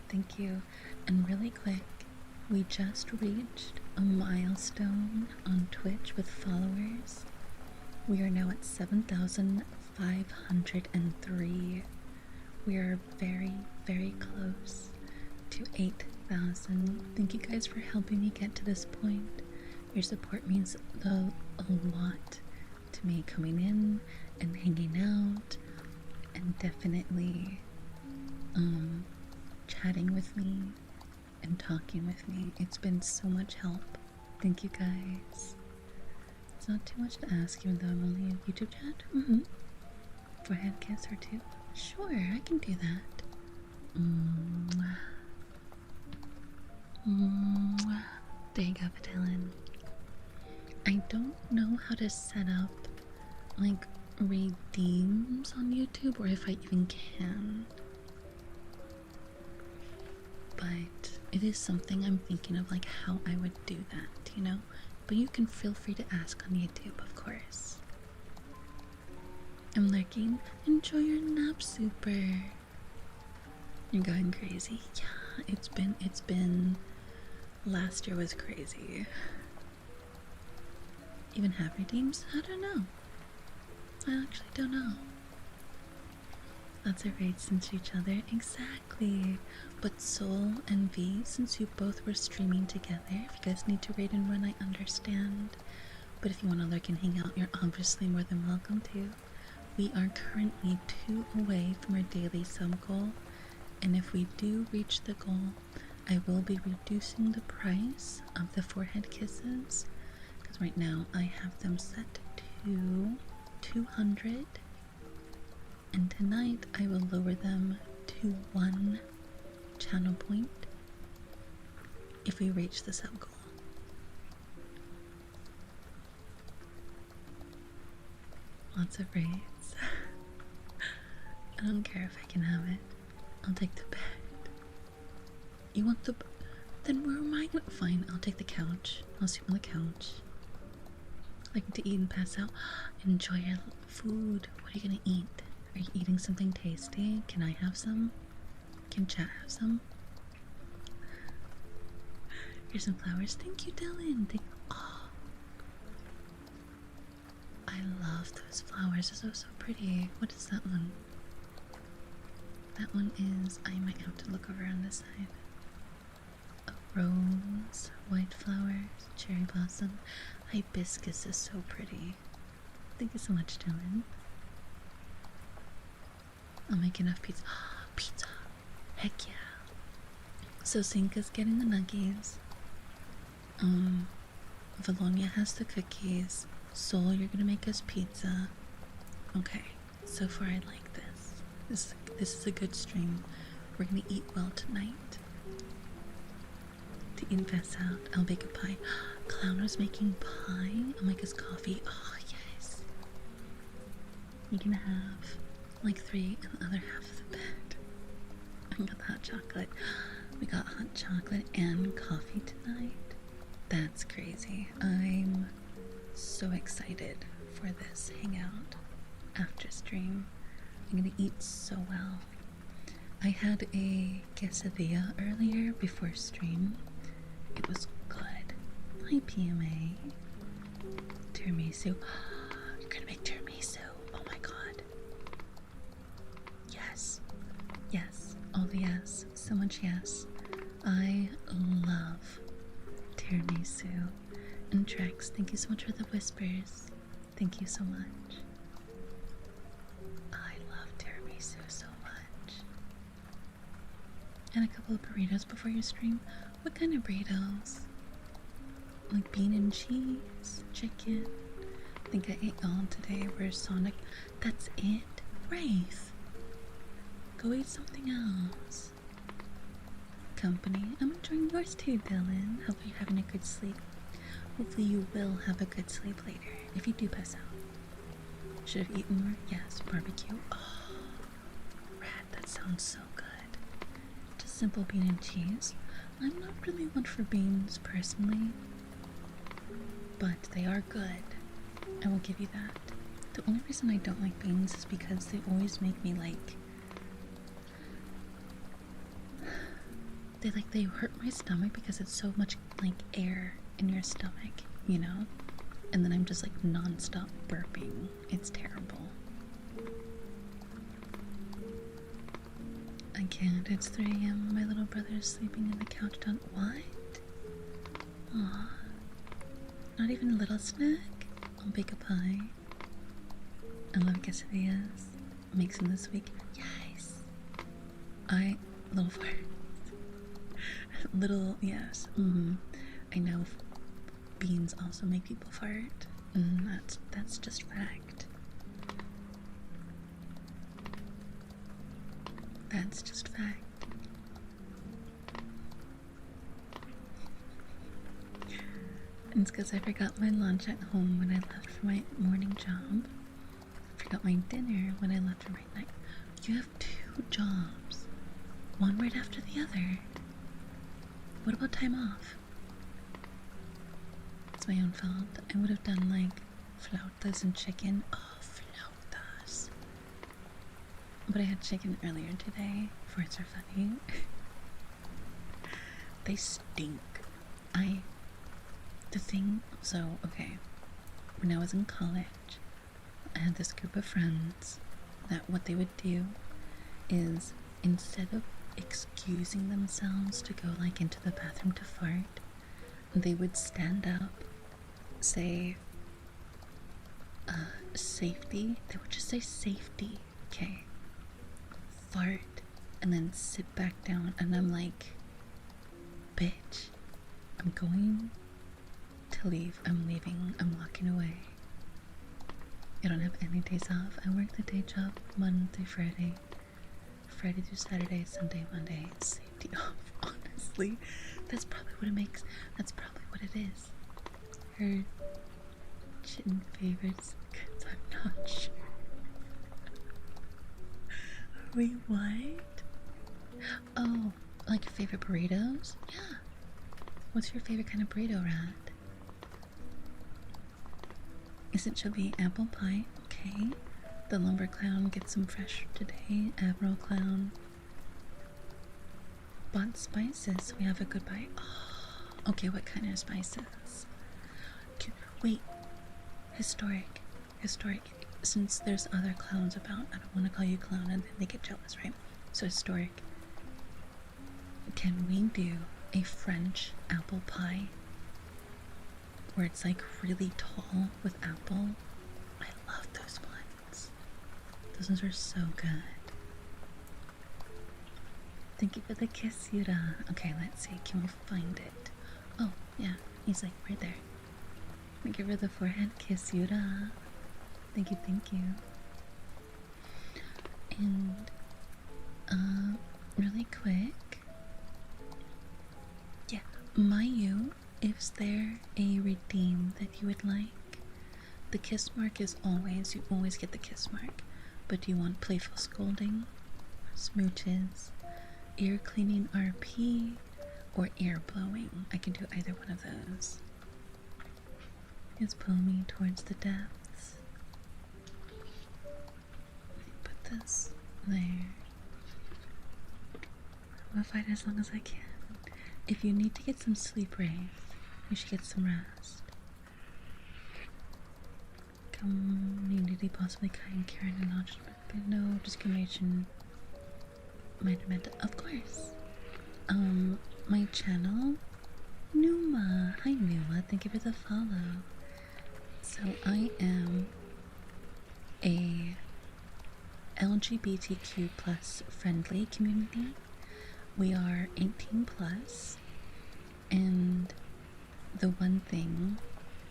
Speaker 1: Thank you. And really quick, we just reached a milestone on Twitch with followers. We are now at 7,503. We are very, very close to 8,000. Thank you guys for helping me get to this point. Your support means a lot to me, coming in and hanging out and definitely chatting with me and talking with me. It's been so much help. Thank you guys. It's not too much to ask, even though I'm only in YouTube chat. Forehead kiss or two? Sure, I can do that. There you go, Vitelin. I don't know how to set up, like, redeems on YouTube, or if I even can. But it is something I'm thinking of, like, how I would do that, you know? But you can feel free to ask on YouTube, of course. I'm lurking. Enjoy your nap, Super. You're going crazy. Yeah, it's been. Last year was crazy. Even have redeems? I don't know. I actually don't know. Lots of raids since each other. Exactly. But Soul and V, since you both were streaming together, if you guys need to raid and run, I understand. But if you want to lurk and hang out, you're obviously more than welcome to. We are currently 2 away from our daily sub goal, and if we do reach the goal, I will be reducing the price of the forehead kisses, because right now I have them set to 200, and tonight I will lower them to 1 channel point if we reach the sub goal. Lots of raids. I don't care if I can have it. I'll take the bed. You want the... Then where am I gonna... Fine, I'll take the couch. I'll sleep on the couch. I get to eat and pass out. Enjoy your food. What are you gonna eat? Are you eating something tasty? Can I have some? Can chat have some? Here's some flowers. Thank you, Dylan. Oh, I love those flowers. They're so pretty. What is that one? That one is... I might have to look over on this side. A rose, white flowers, cherry blossom. Hibiscus is so pretty. Thank you so much, Dylan. I'll make enough pizza. Pizza! Heck yeah! So Cinca's getting the nuggies. Valonia has the cookies. Soul, you're gonna make us pizza. Okay, so far I like this. This is a good stream. We're gonna eat well tonight. To eat and pass out, I'll bake a pie. Clown was making pie. I'll make us coffee. Oh, yes. You can have like 3 and the other half of the bed. I got the hot chocolate. We got hot chocolate and coffee tonight. That's crazy. I'm so excited for this hangout after stream. I'm gonna eat so well. I had a quesadilla earlier before stream. It was good. Hi PMA. Tiramisu. You're gonna make tiramisu. Oh my god. Yes. Yes. All the yes. So much yes. I love tiramisu. And Trex, thank you so much for the whispers. Thank you so much. I love tiramisu so much. And a couple of burritos before your stream. What kind of burritos? Like bean and cheese, chicken. I think I ate all today. Where's Sonic? That's it? Wraith. Go eat something else. Company. I'm enjoying yours too, Dylan. Hope you're having a good sleep. Hopefully you will have a good sleep later if you do pass out. Should have eaten more? Yes. Barbecue. Oh, rad. That sounds so good. Just simple bean and cheese. I'm not really one for beans personally, but they are good. I will give you that. The only reason I don't like beans is because they always make me like they hurt my stomach because it's so much like air in your stomach, you know? And then I'm just like non-stop burping. It's terrible. I can't. It's 3 a.m. My little brother is sleeping in the couch down. What? Aw. Not even a little snack? I'll bake a pie. I love quesadillas. Makes them this week. Yes. Little fart. Little, yes. I know beans also make people fart. That's just fact. That's just fact. It's because I forgot my lunch at home when I left for my morning job. I forgot my dinner when I left for my night. You have 2 jobs. One right after the other. What about time off? It's my own fault. I would have done like flautas and chicken. Oh, flautas. But I had chicken earlier today. Farts are funny. They stink. Okay. When I was in college, I had this group of friends that what they would do is instead of excusing themselves to go like into the bathroom to fart, they would stand up, say safety. They would just say safety, okay, fart, and then sit back down. And I'm like, bitch, I'm going to leave. I'm leaving. I'm walking away. I don't have any days off. I work the day job Monday through Friday. Friday through Saturday, Sunday, Monday, safety off. Honestly, that's probably what it makes. That's probably what it is. Her chicken favorites, because I'm not sure. Wait, what? Oh, like your favorite burritos? Yeah. What's your favorite kind of burrito, Rat? Isn't chubby apple pie? Okay. The lumber clown gets some fresh today. Admiral clown bought spices. We have a good buy. Oh, okay, what kind of spices? Wait, historic. Since there's other clowns about, I don't want to call you clown and then they get jealous, right? So historic. Can we do a French apple pie where it's like really tall with apple? I love those ones. Those ones are so good. Thank you for the kiss, Yura. Okay, let's see. Can we find it? Oh, yeah. He's like right there. Thank you for the forehead kiss, Yura. Thank you, thank you. And, really quick. Yeah, Mayu, is there a redeem that you would like? The kiss mark is always, you always get the kiss mark. But do you want playful scolding? Smooches? ear cleaning RP or ear blowing. I can do either one of those. Just pull me towards the depths. Put this there. I'll fight as long as I can. If you need to get some sleep, Rafe, you should get some rest. Community, possibly kind, Karen, and not just no discrimination. Of course. My channel, Numa. Hi, Numa. Thank you for the follow. So I am a LGBTQ plus friendly community. We are 18 plus, and the one thing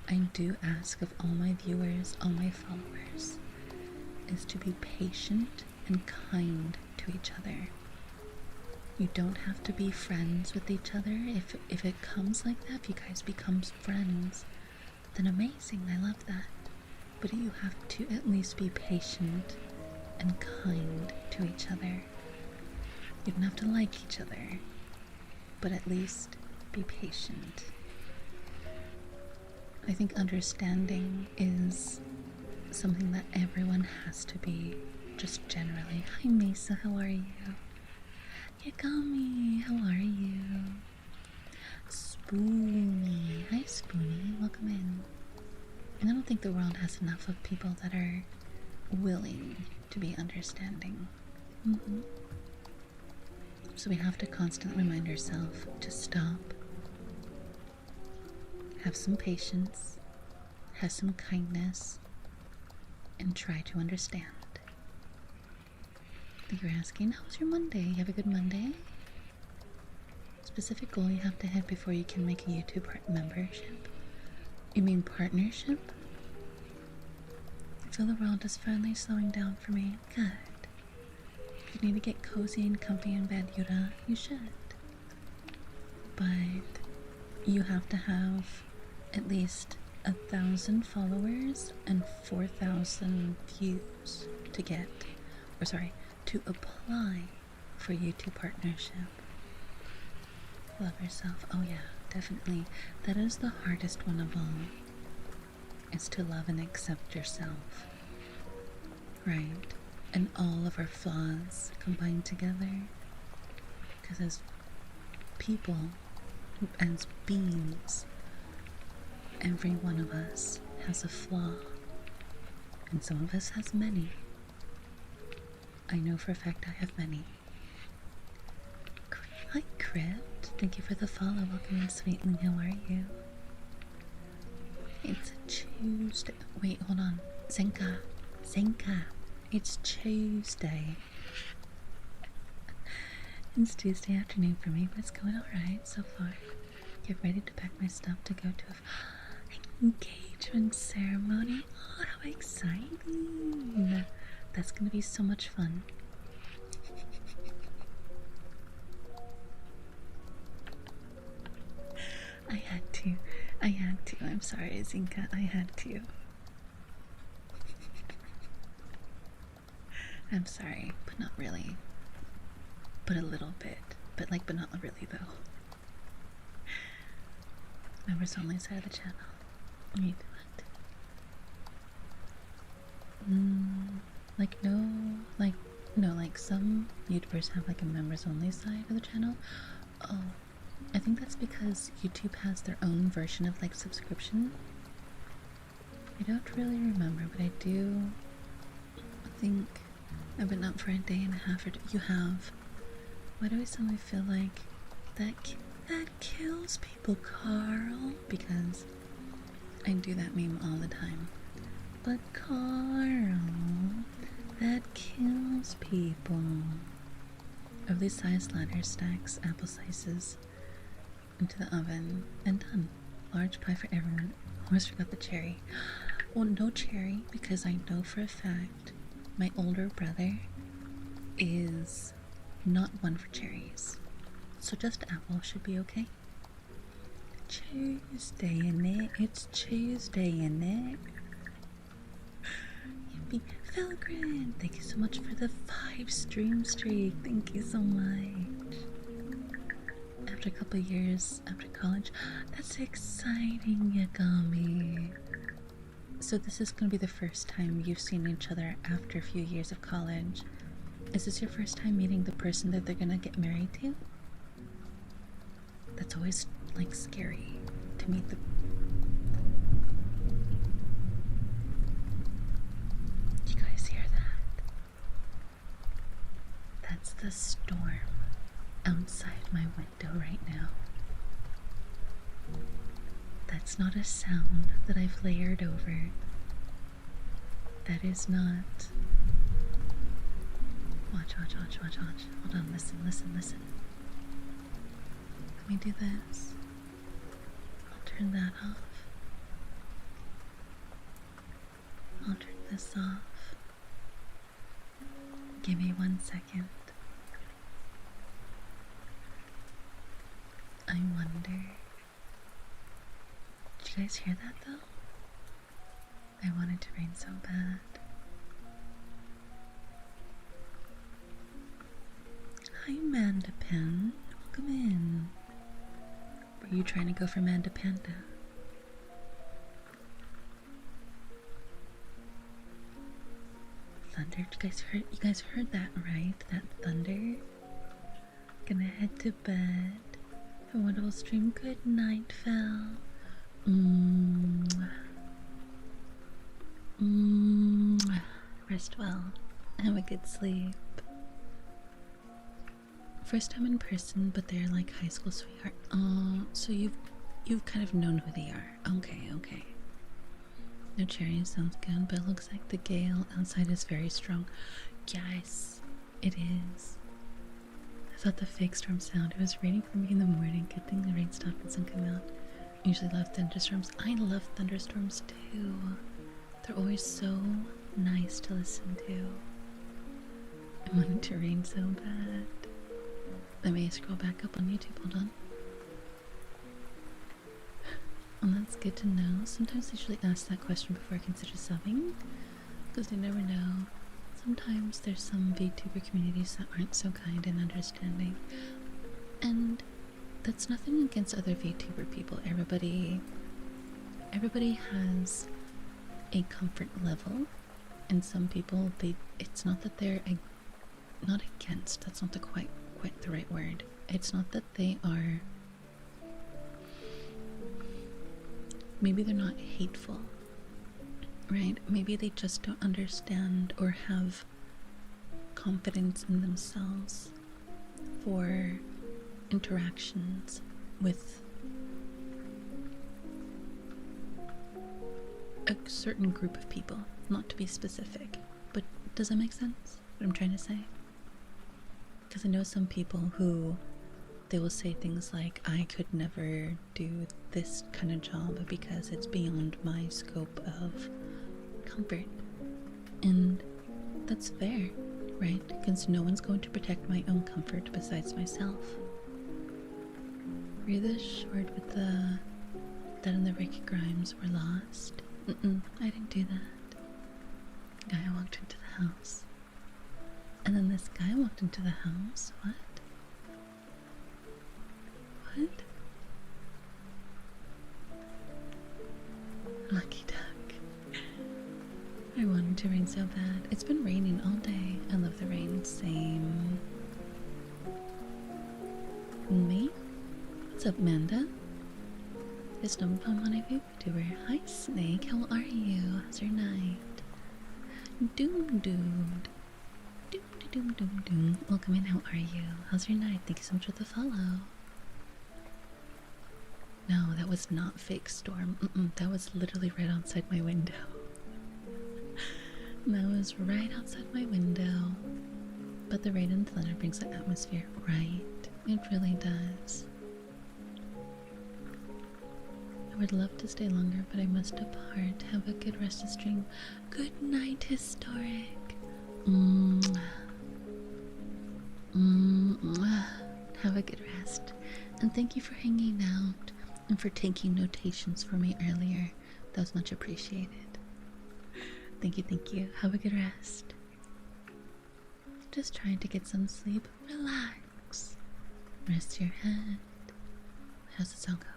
Speaker 1: I do ask of all my viewers, all my followers, is to be patient and kind to each other. You don't have to be friends with each other. If it comes like that, if you guys become friends, then amazing, I love that. But you have to at least be patient and kind to each other. You don't have to like each other, but at least be patient. I think understanding is something that everyone has to be, just generally. Hi Mesa, how are you? Yagami, how are you? Spoony, hi Spoony, welcome in. And I don't think the world has enough of people that are willing to be understanding. So we have to constantly remind ourselves to stop, have some patience, have some kindness, and try to understand. I think you're asking, how was your Monday? You have a good Monday? Specific goal you have to hit before you can make a YouTube membership? You mean partnership? I feel the world is finally slowing down for me. Good. If you need to get cozy and comfy in bed, Yura, you should. But you have to have at least 1,000 followers and 4,000 views to get, or sorry, to apply for YouTube partnership. Love yourself. Oh yeah, definitely. That is the hardest one of all, is to love and accept yourself. Right? And all of our flaws combined together. Because as people, as beings, every one of us has a flaw. And some of us has many. I know for a fact I have many. Hi Crypt, thank you for the follow. Welcome in, sweetling. How are you? It's a Tuesday. Wait, hold on. Zenka. It's Tuesday. It's Tuesday afternoon for me, but it's going alright so far. Get ready to pack my stuff to go to an engagement ceremony. Oh, how exciting! That's gonna be so much fun. I had to. I'm sorry, Zinka. I had to. I'm sorry, but not really. But a little bit. But not really though. Members only side of the channel. Let me do it. Some YouTubers have like a members only side of the channel. Oh, I think that's because YouTube has their own version of like subscription. I don't really remember, but I do think I've been up for a day and a half or two. You have. Why do I suddenly feel like that kills people, Carl? Because I do that meme all the time. But Carl, that kills people. Overly sized ladder stacks apple slices into the oven and done. Large pie for everyone. Almost forgot the cherry. Well, no cherry because I know for a fact my older brother is not one for cherries. So just apple should be okay. Tuesday in it. It's Tuesday in it. happy Felgrin! Thank you so much for the 5 stream streak. Thank you so much. After a couple years after college, that's exciting, Yagami. So this is gonna be the first time you've seen each other after a few years of college. Is this your first time meeting the person that they're gonna get married to? That's always like scary to meet the. You guys hear that? That's the storm outside my window right now. That's not a sound that I've layered over. That is not. Watch. Hold on, listen. Let me do this. I'll turn that off. I'll turn this off. Give me 1 second. I wonder. Did you guys hear that though? I wanted to rain so bad. Hi, Manda Pen. Welcome in. Were you trying to go for Manda Panda? Thunder? You guys heard that, right? That thunder? Gonna head to bed. Have a wonderful stream. Good night, Fel. Rest well. Have a good sleep. First time in person, but they're like high school sweetheart. So you've kind of known who they are. Okay. No cherries sounds good, but it looks like the gale outside is very strong. Yes, it is. I thought the fake storm sound. It was raining for me in the morning. Good thing the rain stopped and sun came out. Usually love thunderstorms. I love thunderstorms too. They're always so nice to listen to. I wanted to rain so bad. Let me scroll back up on YouTube. Hold on. Well, that's good to know. Sometimes I usually ask that question before I consider subbing, because you never know. Sometimes there's some VTuber communities that aren't so kind and understanding, and that's nothing against other VTuber people. Everybody has a comfort level, and some people, it's not that they're not against. That's not quite the right word. It's not that they are. Maybe they're not hateful, right? Maybe they just don't understand or have confidence in themselves for interactions with a certain group of people. Not to be specific, but does that make sense? What I'm trying to say? Because I know some people who they will say things like, I could never do this kind of job because it's beyond my scope of comfort. And that's fair, right? Because no one's going to protect my own comfort besides myself. Read the short with the that and the Ricky Grimes were lost. I didn't do that. Guy walked into the house. And then this guy walked into the house. What? Lucky duck. I wanted to rain so bad. It's been raining all day. I love the rain. Same. Me? What's up, Manda? This number from my VTuber. Hi, Snake. How are you? How's your night? Doom. Welcome in. How are you? How's your night? Thank you so much for the follow. No, that was not fake storm. That was literally right outside my window. That was right outside my window. But the rain and thunder brings the atmosphere, right? It really does. I would love to stay longer, but I must depart. Have a good rest of stream. Good night, Historic. Have a good rest. And thank you for hanging out and for taking notations for me earlier. That was much appreciated. Thank you, thank you. Have a good rest. Just trying to get some sleep. Relax. Rest your head. How's the song go?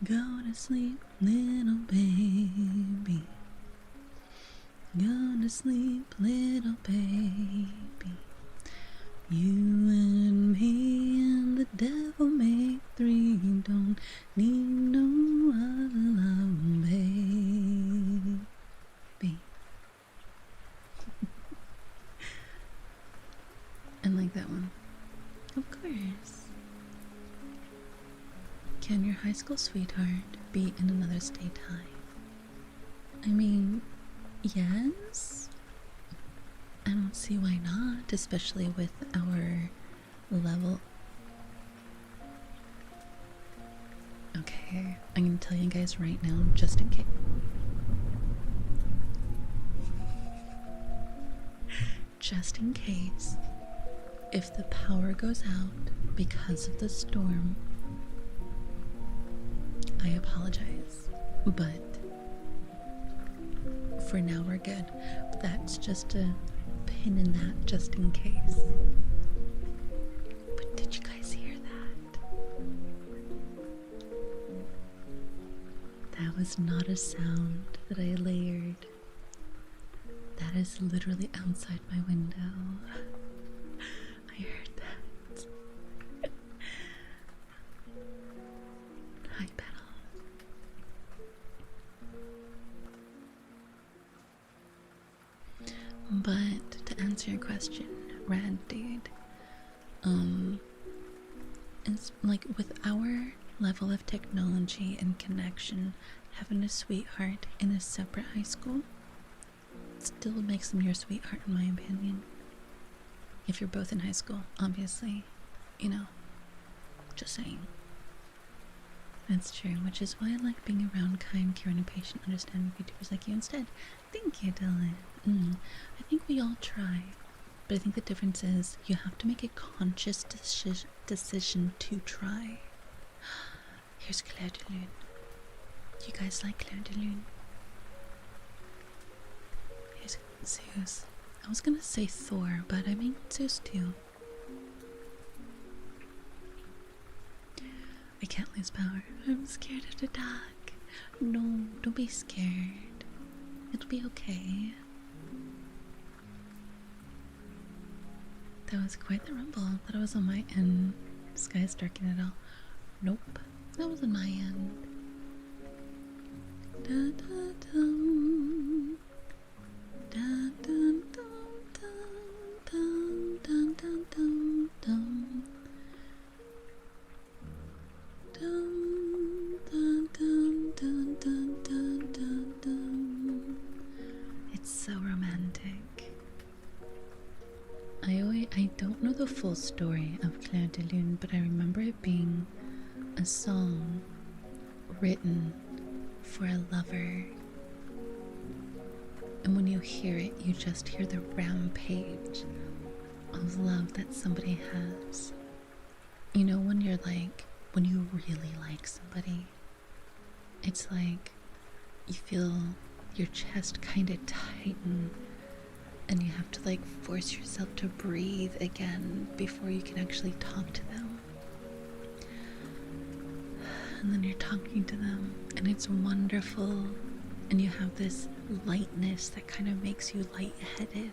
Speaker 1: Go to sleep, little baby. Go to sleep, little baby. You and me and the devil make three. Don't need no other love, baby. I like that one. Of course. Can your high school sweetheart be in another state high? I mean, yes. I don't see why not, especially with our level. Okay, I'm gonna tell you guys right now, just in case. Just in case, if the power goes out because of the storm, I apologize, but for now we're good. That's just a pin in that, just in case. But did you guys hear that? That was not a sound that I layered. That is literally outside my window. I heard that. Hi, Petal. But to answer your question, rad dude, it's like with our level of technology and connection, having a sweetheart in a separate high school still makes them your sweetheart, in my opinion. If you're both in high school, obviously, you know, just saying. That's true, which is why I like being around kind, caring, and patient, understanding YouTubers like you instead. Thank you, Dylan. I think we all try, but I think the difference is you have to make a conscious decision to try. Here's Claire de Lune. Do you guys like Claire de Lune? Here's Zeus. I was gonna say Thor, but I mean Zeus too. I can't lose power. I'm scared of the dark. No, don't be scared. It'll be okay. That was quite the rumble. I thought it was on my end. The sky is darkening it all. Nope. That was on my end. Da da dum. Da dum dum dum dum dum dum dum. Dum dum dum dum dum dum dum dum. It's so romantic. I don't know the full story of Claire de Lune, but I remember it being a song written for a lover. And when you hear it, you just hear the rampage of love that somebody has. You know, when you're like, when you really like somebody, it's like you feel your chest kind of tighten and you have to like force yourself to breathe again before you can actually talk to them. And then you're talking to them and it's wonderful, and you have this lightness that kind of makes you lightheaded.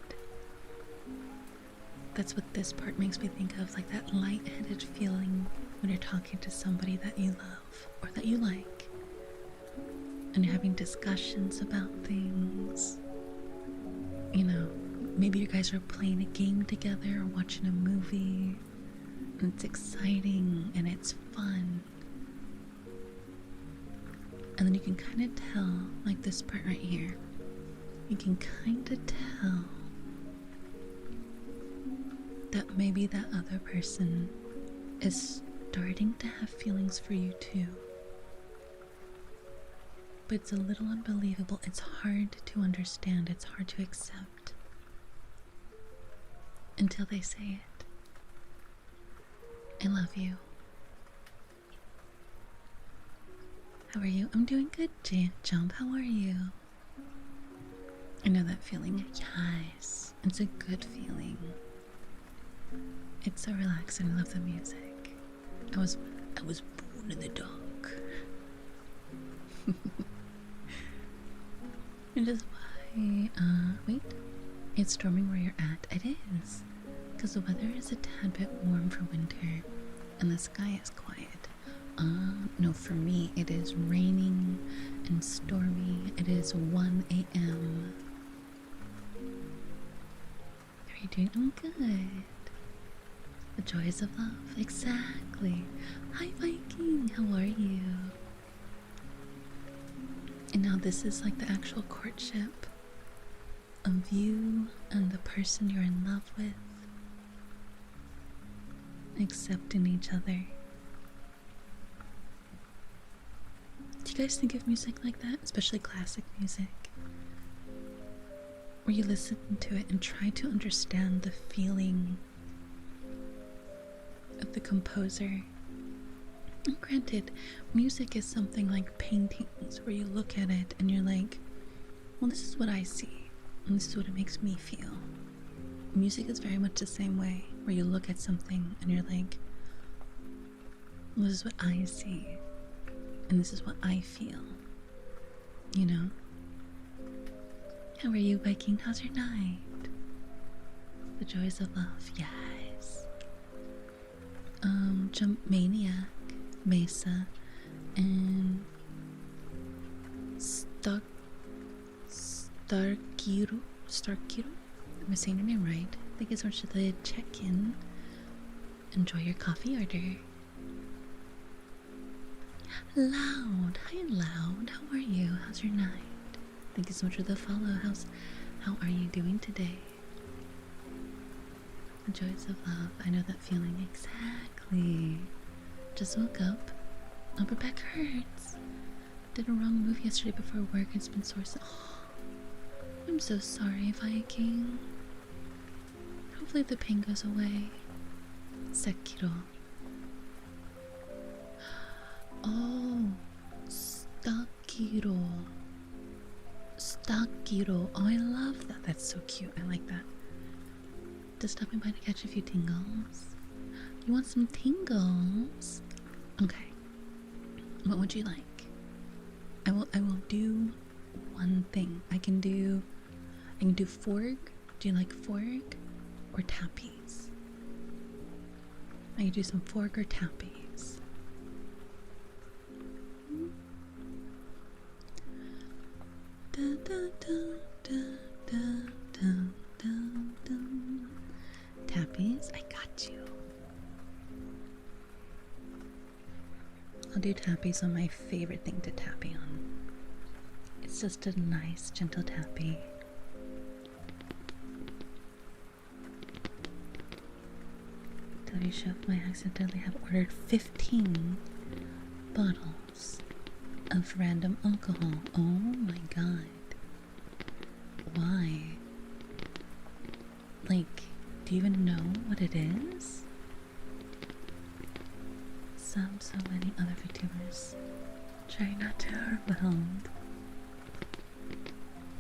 Speaker 1: That's what this part makes me think of, like that lightheaded feeling when you're talking to somebody that you love or that you like, and you're having discussions about things. You know, maybe you guys are playing a game together or watching a movie, and it's exciting and it's fun. And then you can kind of tell, like this part right here, you can kind of tell that maybe that other person is starting to have feelings for you too. But it's a little unbelievable. It's hard to understand. It's hard to accept until they say it. I love you. How are you? I'm doing good, Jump. How are you? I know that feeling. Yes, it's a good feeling. It's so relaxing. I love the music. I was born in the dark. Which is why, wait. It's storming where you're at. It is. Because the weather is a tad bit warm for winter. And the sky is quiet. No, for me, it is raining and stormy. It is 1 a.m. How are you doing? I'm good. The joys of love. Exactly. Hi, Viking. How are you? And now this is like the actual courtship of you and the person you're in love with. Accepting each other. Do you guys think of music like that? Especially classic music? Where you listen to it and try to understand the feeling of the composer. And granted, music is something like paintings where you look at it and you're like, well, this is what I see, and this is what it makes me feel. Music is very much the same way, where you look at something and you're like, well, this is what I see, and this is what I feel. You know? How are you, Viking? How's your night? The joys of love, yes. Jump Maniac, Mesa, and Starkiru. Am I saying your name right? Thank you so much for the check-in. Enjoy your coffee order. Loud, hi Loud. How are you? How's your night? Thank you so much for the follow. How are you doing today? The joys of love. I know that feeling exactly. Just woke up. Upper back hurts. Did a wrong move yesterday before work. It's been sore. Oh, I'm so sorry, Viking. Hopefully the pain goes away. Sekiro. Oh, Stakiro. Stakiro. Oh, I love that. That's so cute. I like that. Just stopping by to catch a few tingles. You want some tingles? Okay. What would you like? I will do one thing. I can do fork. Do you like fork or tappies? I can do some fork or tappies. Da, da, da, da, da, da, da, da. Tappies, I got you. I'll do tappies on my favorite thing to tappy on. It's just a nice, gentle tappy. W Chef, I accidentally have ordered 15 bottles of random alcohol. Oh my god. Why? Like, do you even know what it is? So many other VTubers try not to overwhelmed.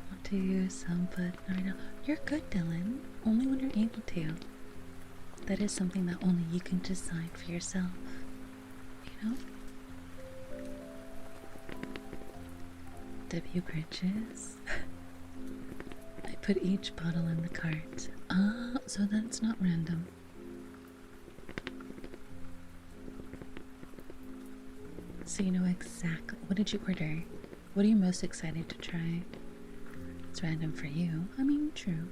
Speaker 1: Want to use some, but I know you're good, Dylan. Only when you're able to. That is something that only you can decide for yourself. You know? W purchase. I put each bottle in the cart. Ah, so that's not random. So you know exactly. What did you order? What are you most excited to try? It's random for you. I mean, true.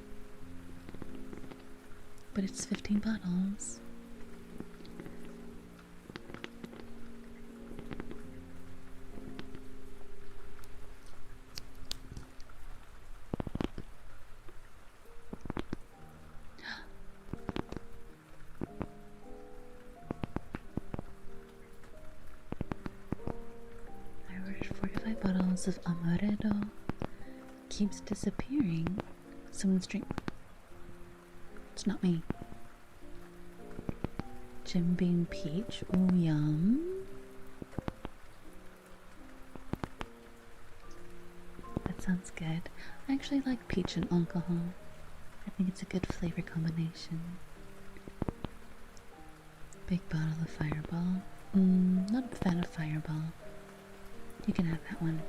Speaker 1: But it's 15 bottles. Of amaretto keeps disappearing. Someone's drink. It's not me. Jim Beam Peach. Oh, yum. sounds good. I actually like peach and alcohol. I think it's a good flavor combination. Big bottle of Fireball. Not a fan of Fireball. You can have that one.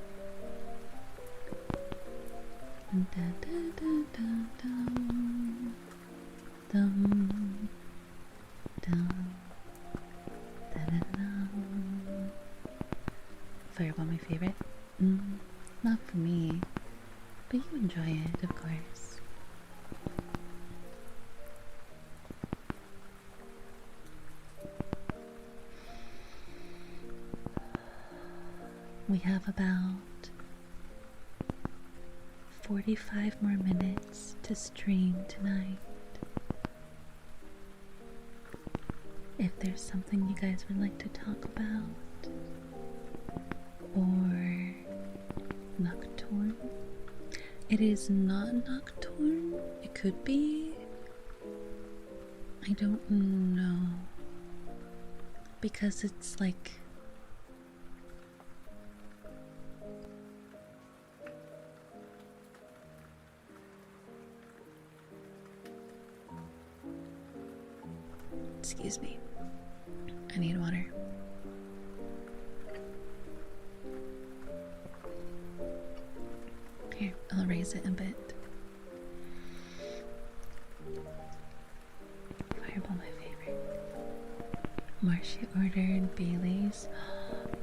Speaker 1: Fireball, my favorite? Not for me, but you enjoy it, of course. We have about 45 more minutes to stream tonight. If there's something you guys would like to talk about, or Nocturne. It is not Nocturne. It could be. I don't know. Because it's like... Excuse me. I need water. Here, I'll raise it a bit. Fireball, my favorite. Marcia ordered Bailey's.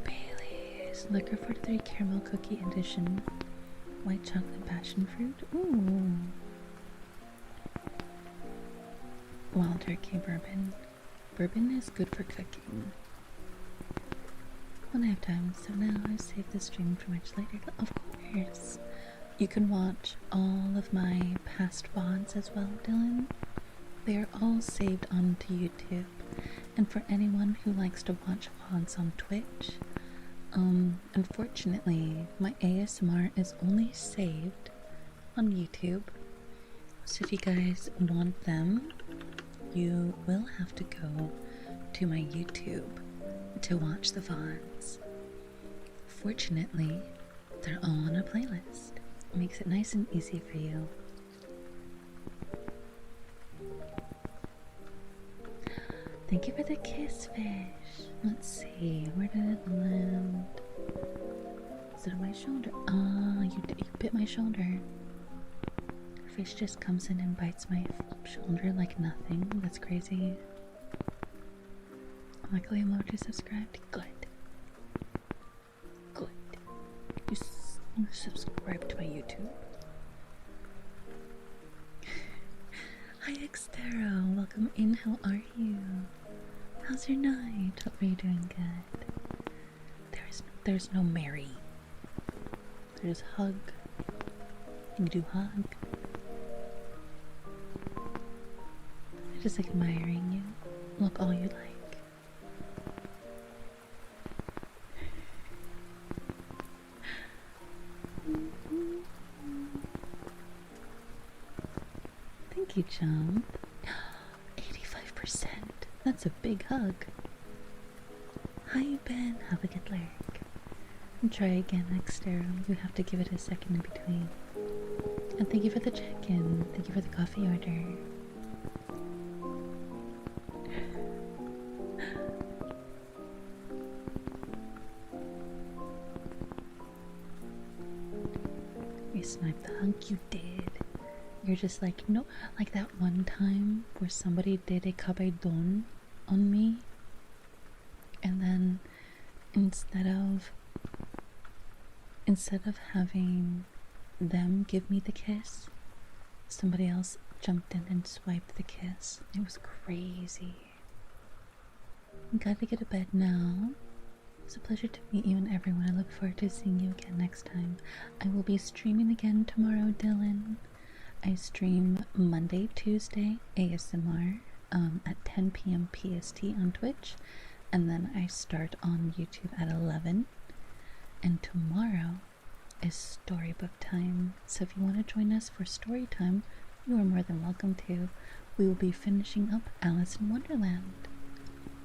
Speaker 1: Bailey's. Liquor 43 Caramel Cookie Edition. White Chocolate Passion Fruit. Ooh. Wild Turkey Bourbon. Bourbon is good for cooking. When I have time, so now I've saved the stream for much later. Of course. You can watch all of my past VODs as well, Dylan. They are all saved onto YouTube. And for anyone who likes to watch VODs on Twitch, unfortunately, my ASMR is only saved on YouTube. So if you guys want them, you will have to go to my YouTube to watch the VODs. Fortunately, they're all on a playlist. It makes it nice and easy for you. Thank you for the kiss fish. Let's see, where did it land? Is it on my shoulder? Ah, you bit my shoulder. Fish just comes in and bites my shoulder like nothing. That's crazy. Michael Emoji subscribed. Good. Good. You subscribe to my YouTube. Hi Xtero, welcome in. How are you? How's your night? Hope you're doing good. There's no Mary. There's hug. You do hug. Just like admiring you. Look all you like. Thank you, Jump. 85%. That's a big hug. Hi, Ben. Have a good lurk. And try again next room. You have to give it a second in between. And thank you for the check-in. Thank you for the coffee order. You sniped the hunk, you did. You're just like, no, like that one time where somebody did a cabedon on me, and then instead of having them give me the kiss, somebody else jumped in and swiped the kiss. It was crazy. I gotta get to bed now. It's a pleasure to meet you and everyone. I look forward to seeing you again next time. I will be streaming again tomorrow, Dylan. I stream Monday, Tuesday, ASMR at 10 p.m. PST on Twitch. And then I start on YouTube at 11. And tomorrow is storybook time. So if you want to join us for story time, you are more than welcome to. We will be finishing up Alice in Wonderland.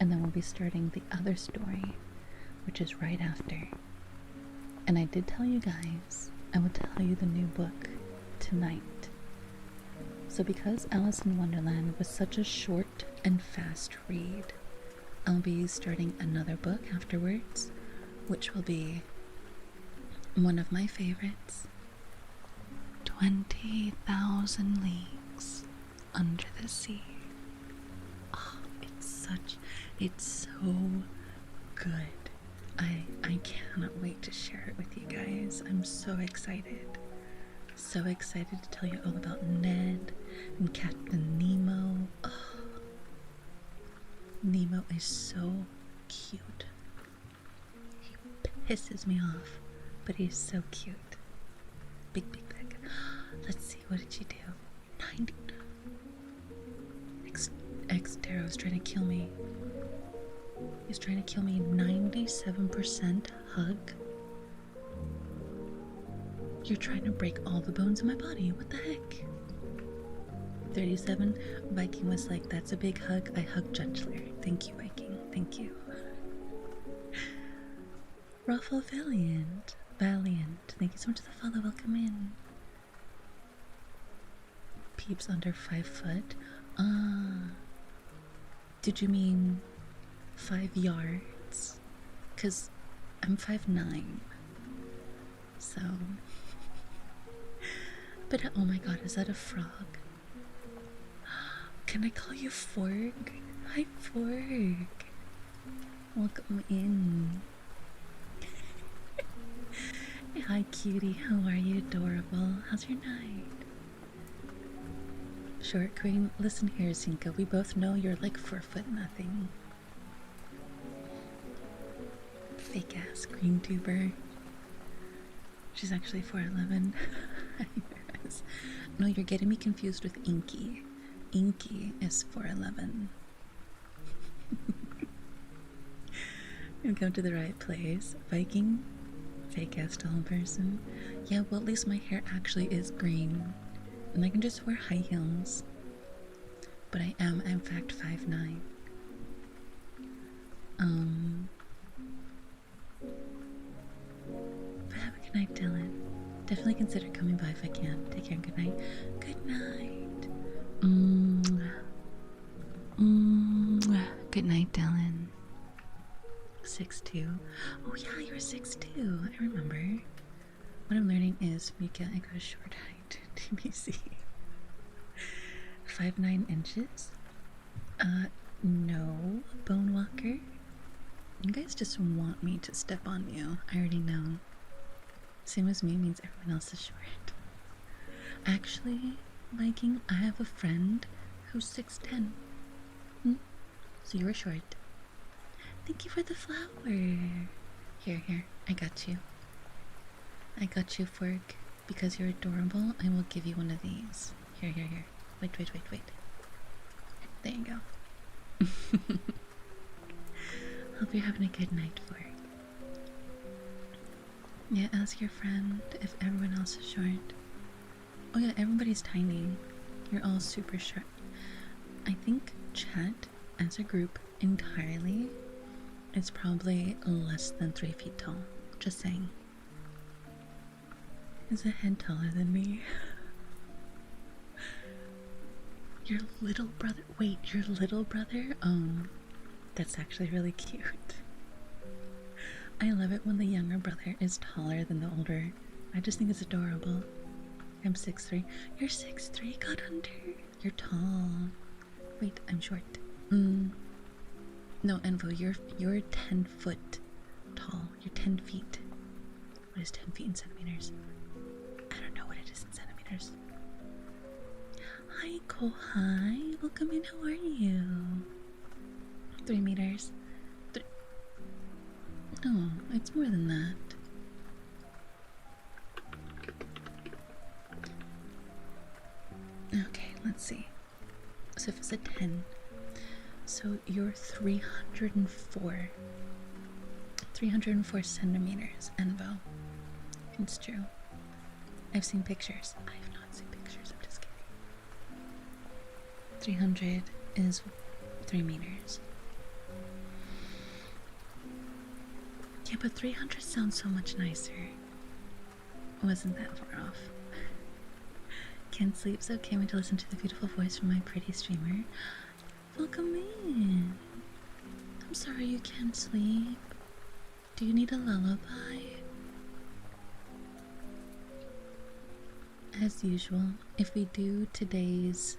Speaker 1: And then we'll be starting the other story, which is right after. And I did tell you guys I will tell you the new book tonight. So because Alice in Wonderland was such a short and fast read, I'll be starting another book afterwards, which will be one of my favorites, 20,000 Leagues Under the Sea. Oh, it's so good. I cannot wait to share it with you guys. I'm so excited. So excited to tell you all about Ned and Captain Nemo. Oh, Nemo is so cute. He pisses me off, but he's so cute. Big. Let's see, what did she do? 90. X-Darrow's trying to kill me. He's trying to kill me. 97% hug. You're trying to break all the bones in my body. What the heck? 37. Viking was like, that's a big hug. I hug gentler. Thank you, Viking. Thank you. Raffle Valiant. Thank you so much for the follow. Welcome in. Peeps under 5 foot. Did you mean 5 yards? 'Cause I'm 5'9". So. But oh my god, is that a frog? Can I call you Fork? Hi, Fork. Welcome in. Hi, cutie. How are you? Adorable. How's your night? Short Queen, listen here, Zinka. We both know you're like 4 foot nothing. Fake ass green tuber. She's actually 4'11". No, you're getting me confused with Inky. Inky is 4'11". You've come to the right place. Viking, fake ass tall person. Yeah, well, at least my hair actually is green. And I can just wear high heels. But I am, in fact, 5'9". But have a good night, Dylan. Definitely consider coming by if I can. Take care and good night. Good night. Good night, Dylan. 6'2". Oh yeah, you're 6'2". I remember. What I'm learning is Mika, I got a short height. TBC. 5'9" inches? No, Bone Walker. You guys just want me to step on you. I already know. Same as me means everyone else is short. Actually, Viking, I have a friend who's 6'10". So you're short. Thank you for the flower. Here, I got you. I got you, Fork. Because you're adorable, I will give you one of these. Here. Wait. There you go. Hope you're having a good night, Fork. Yeah, ask your friend if everyone else is short. Oh yeah, everybody's tiny. You're all super short. I think chat as a group entirely is probably less than 3 feet tall. Just saying. Is a head taller than me? Your little brother. Wait, your little brother? That's actually really cute. I love it when the younger brother is taller than the older. I just think it's adorable. I'm 6'3". You're 6'3", God Hunter. You're tall. Wait, I'm short. No, Envo, you're 10 foot tall. You're 10 feet. What is 10 feet in centimeters? I don't know what it is in centimeters. Hi, Kohai. Welcome in. How are you? 3 meters. No, it's more than that. Okay, let's see. So if it's a 10, so you're 304 centimeters, Envo. It's true. I've seen pictures. I have not seen pictures, I'm just kidding. 300 is 3 meters. Yeah, but 300 sounds so much nicer. Wasn't that far off. Can't sleep, so came in to listen to the beautiful voice from my pretty streamer. Welcome in. I'm sorry you can't sleep. Do you need a lullaby? As usual, if we do today's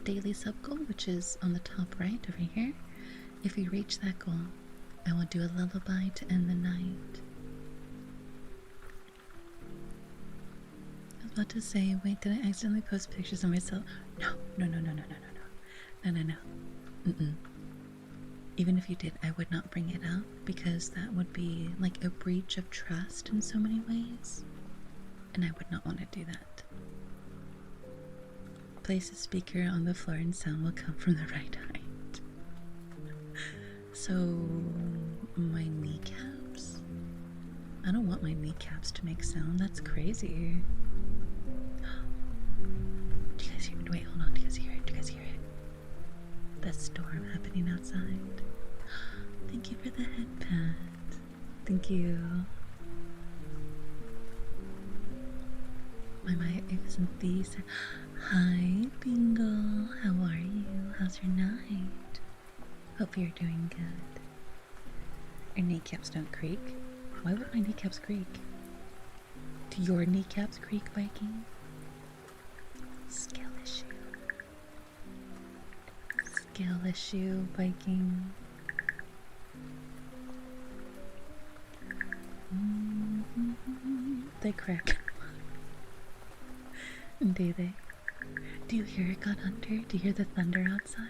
Speaker 1: daily sub goal, which is on the top right over here, if we reach that goal, I will do a lullaby to end the night. I was about to say, wait, did I accidentally post pictures of myself? No. Even if you did, I would not bring it up because that would be like a breach of trust in so many ways. And I would not want to do that. Place a speaker on the floor and sound will come from the right height. So, my kneecaps? I don't want my kneecaps to make sound. That's crazy. Do you guys hear it? Wait, hold on. Do you guys hear it? Do you guys hear it? The storm happening outside. Thank you for the headband. Thank you. My mic isn't these. Hi, Bingo. How are you? How's your night? Hope you're doing good. Your kneecaps don't creak. Why would my kneecaps creak? Do your kneecaps creak, Viking? Skill issue. Skill issue, Viking. They crack. Do they? Do you hear it got under? Do you hear the thunder outside?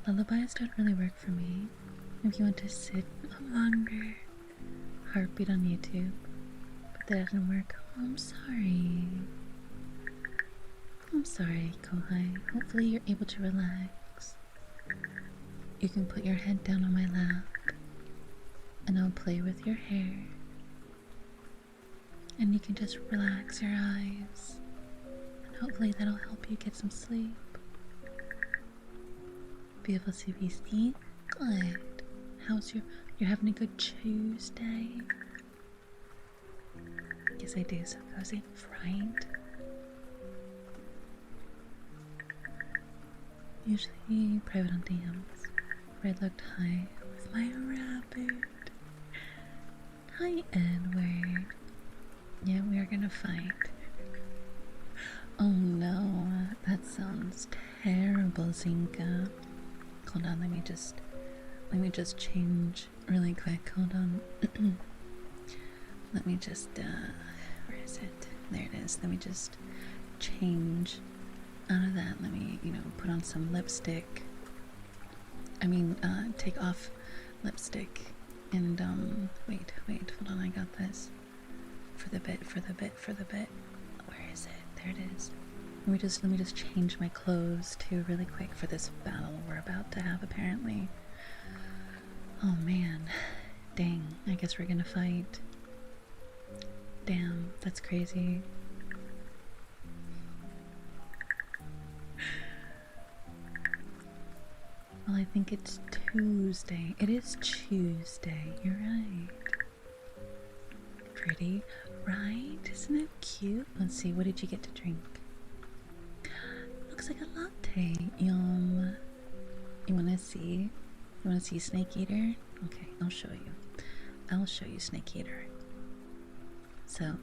Speaker 1: Lullabies don't really work for me. If you want to sit longer, heartbeat on YouTube. But that doesn't work. Oh, I'm sorry. I'm sorry, Kohai. Hopefully you're able to relax. You can put your head down on my lap and I'll play with your hair. And you can just relax your eyes. And hopefully that'll help you get some sleep. Beautiful CBC. Good. How's you're having a good Tuesday? Yes, I do. So cozy. Right? Usually private on DMs. Red looked high with my rabbit. Hi, Edward. Yeah, we are gonna fight. Oh no, that sounds terrible, Zinka. Hold on, let me just change really quick. Hold on. Let me just where is it? There it is. Let me just change out of that. Let me, put on some lipstick. Take off lipstick and wait, hold on, I got this. For the bit. Where is it? There it is. Let me just change my clothes too really quick for this battle we're about to have apparently. Oh man. Dang, I guess we're gonna fight. Damn, that's crazy. Well, I think it's Tuesday. It is Tuesday, you're right. Pretty, right? Isn't it cute? Let's see, what did you get to drink? Looks like a latte. Yum. You wanna see? You wanna see Snake Eater? Okay, I'll show you. I'll show you Snake Eater. So,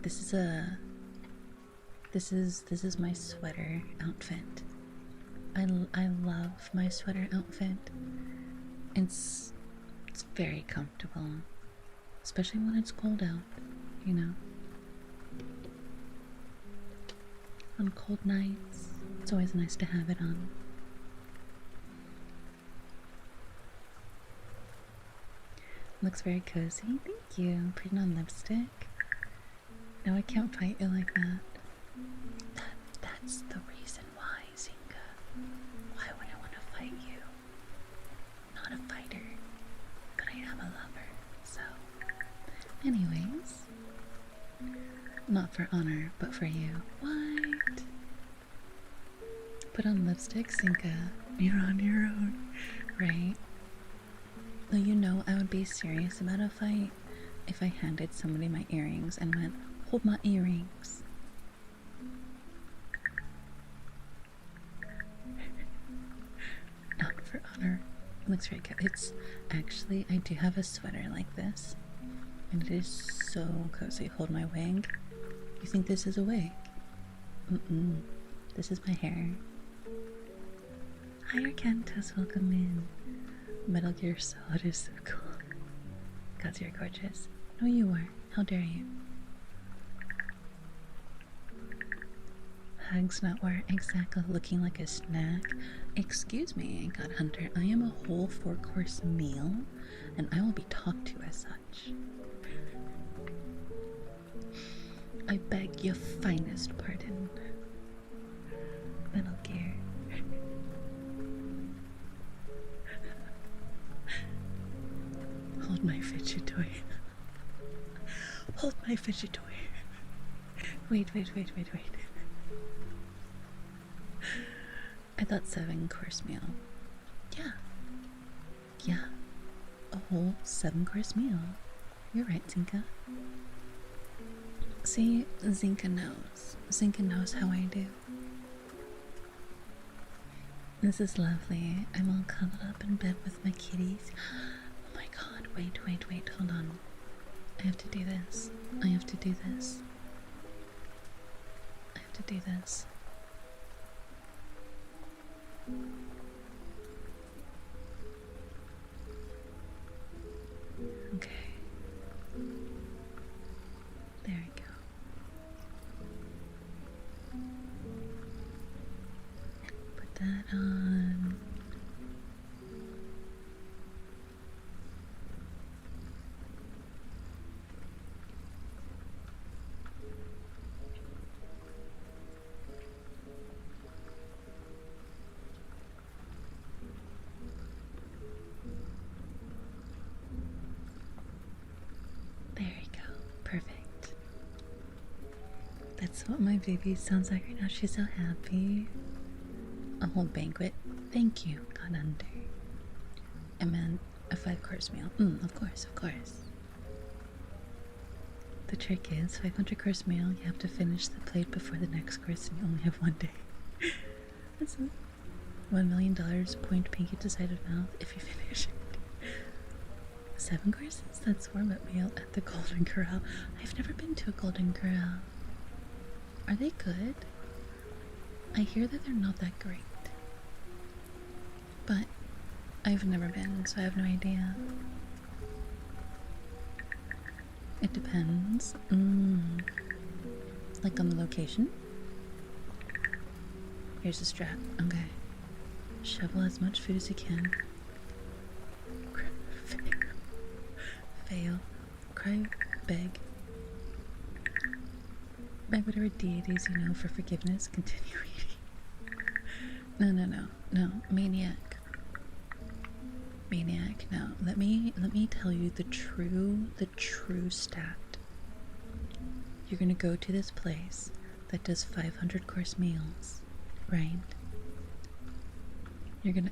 Speaker 1: this is my sweater outfit. I love my sweater outfit. It's very comfortable. Especially when it's cold out, On cold nights, it's always nice to have it on. Looks very cozy. Thank you. Putting on lipstick. No, I can't fight you like that. That's the reason why, Zinga. Why would I want to fight you? Not a fighter, but I am a lover, so. Anyways, not for honor, but for you. What? Put on lipstick, Zinka. You're on your own, right? Though I would be serious about a fight. if I handed somebody my earrings and went, hold my earrings? Not for honor. It looks very good. It's actually, I do have a sweater like this, and it is so cozy. Hold my wig. You think this is a wig? Mm-mm. This is my hair. Hi, Arcantos. Welcome in. Metal Gear Solid is so cool. God, you're gorgeous. No, you are. How dare you? Hugs not where exactly looking like a snack. Excuse me, God Hunter. I am a whole 4-course meal, and I will be talked to as such. I beg your finest pardon. Metal Gear. Hold my fidget toy. Hold my fidget toy. Wait. I thought 7-course meal. Yeah. A whole 7-course meal. You're right, Zinka. See, Zinka knows. Zinka knows how I do. This is lovely. I'm all cuddled up in bed with my kitties. Oh my god, wait, hold on. I have to do this. Okay. There we go. Put that on. There you go. Perfect. That's what my baby sounds like right now. She's so happy. A whole banquet. Thank you, God Under. I meant a 5-course meal. Of course. The trick is 500-course meal. You have to finish the plate before the next course, and you only have 1 day. That's it. $1 million. Point pinky to side of mouth if you finish it. 7 courses? That's warm-up meal at the Golden Corral. I've never been to a Golden Corral. Are they good? I hear that they're not that great. But I've never been, so I have no idea. It depends. Like on the location? Here's the strap. Okay. Shovel as much food as you can. Fail. Cry. Beg. Beg whatever deities you know for forgiveness. Continue eating. No. Maniac. No. Let me tell you the true stat. You're gonna go to this place that does 500-course meals, right? You're gonna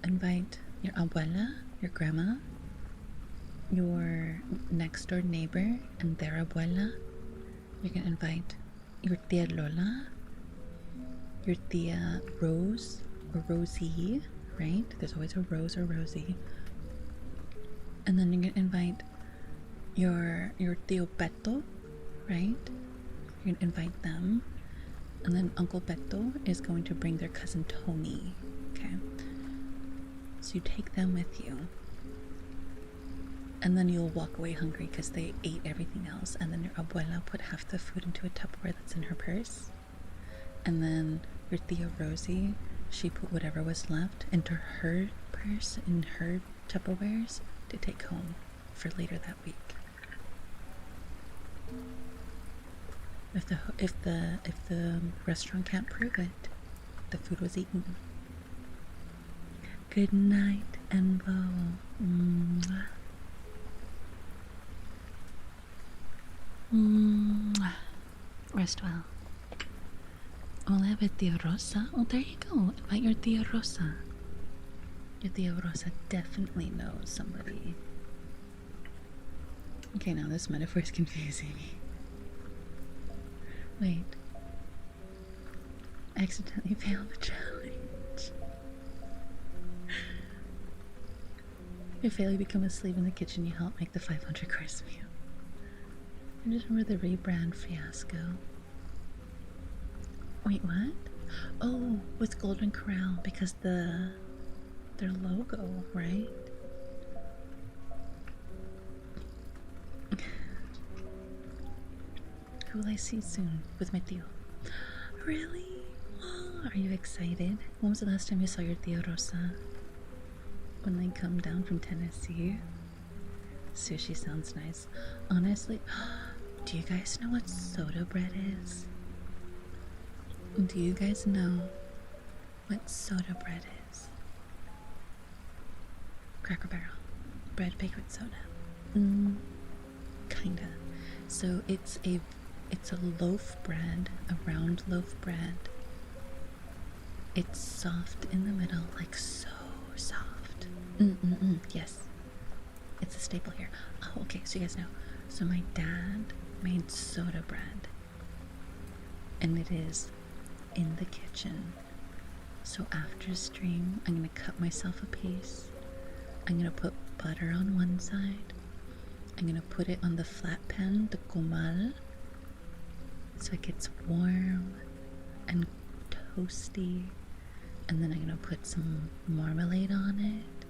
Speaker 1: invite your abuela, your grandma, your next door neighbor and their abuela. You're gonna invite your tia Lola, your tia Rose or Rosie, right? There's always a Rose or Rosie. And then you're gonna invite your Tio Beto, right? You're gonna invite them. And then Uncle Beto is going to bring their cousin Tony. Okay. So you take them with you. And then you'll walk away hungry because they ate everything else. And then your abuela put half the food into a Tupperware that's in her purse. And then your tia Rosie, she put whatever was left into her purse in her Tupperwares to take home for later that week. If the restaurant can't prove it, the food was eaten. Good night and bow. Rest well. Hola with Tia Rosa. Oh, there you go. Invite your Tia Rosa. Your Tia Rosa definitely knows somebody. Okay, now this metaphor is confusing me. Wait. Accidentally failed the challenge. If you fail, you become a slave in the kitchen. You help make the 500 course meal. I just remember the rebrand fiasco. Wait, what? Oh, with Golden Corral because their logo, right? Who will I see soon with my tío? Really? Oh, are you excited? When was the last time you saw your tío Rosa? When they come down from Tennessee? Sushi sounds nice. Honestly, do you guys know what soda bread is? Do you guys know what soda bread is? Cracker Barrel. Bread baked with soda. Kinda. So it's a loaf bread, a round loaf bread. It's soft in the middle, like so soft. Yes. It's a staple here. Oh, okay, so you guys know. So my dad made soda bread. And it is in the kitchen. So after stream, I'm gonna cut myself a piece. I'm gonna put butter on one side. I'm gonna put it on the flat pan, the comal, so it gets warm and toasty. And then I'm gonna put some marmalade on it.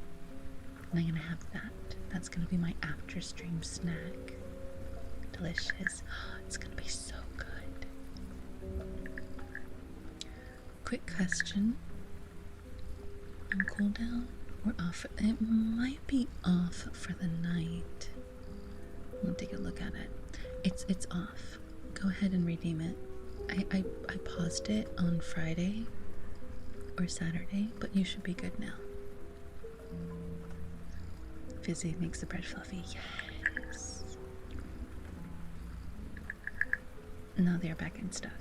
Speaker 1: And I'm gonna have that. That's gonna be my after stream snack. Delicious. It's gonna be so good. Quick question. On cooldown? We're off. It might be off for the night. Let me take a look at it. It's off. Go ahead and redeem it. I paused it on Friday or Saturday, but you should be good now. Fizzy makes the bread fluffy. Yes. Now they're back in stock.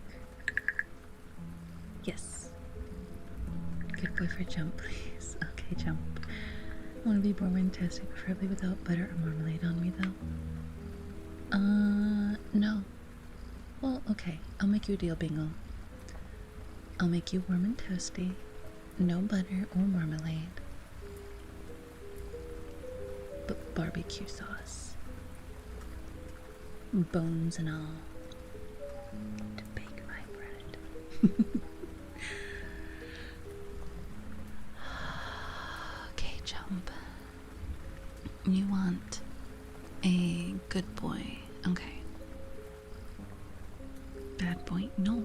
Speaker 1: Yes. Good boy for jump, please. Okay, jump. I want to be Borman toasted, preferably without butter or marmalade on me, though. No. Well, okay. I'll make you a deal, Bingo. I'll make you warm and toasty. No butter or marmalade. But barbecue sauce. Bones and all. To bake my bread. Okay, jump. You want a good boy. Okay. Bad boy. No.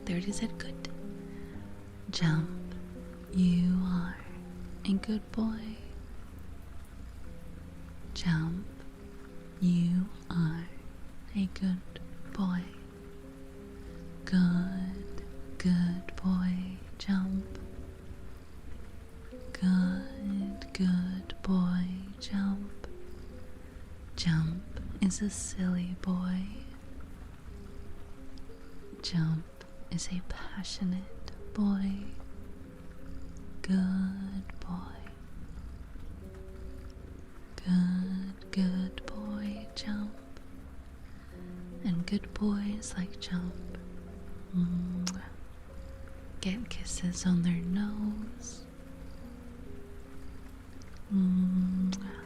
Speaker 1: There it is at good. Jump. You are a good boy. Jump. You are a good boy. Good boy. Jump. Good boy. Jump. Jump is a silly boy. Jump is a passionate boy. Good boy. Good boy, jump. And good boys like jump. Mwah. Get kisses on their nose. Mwah.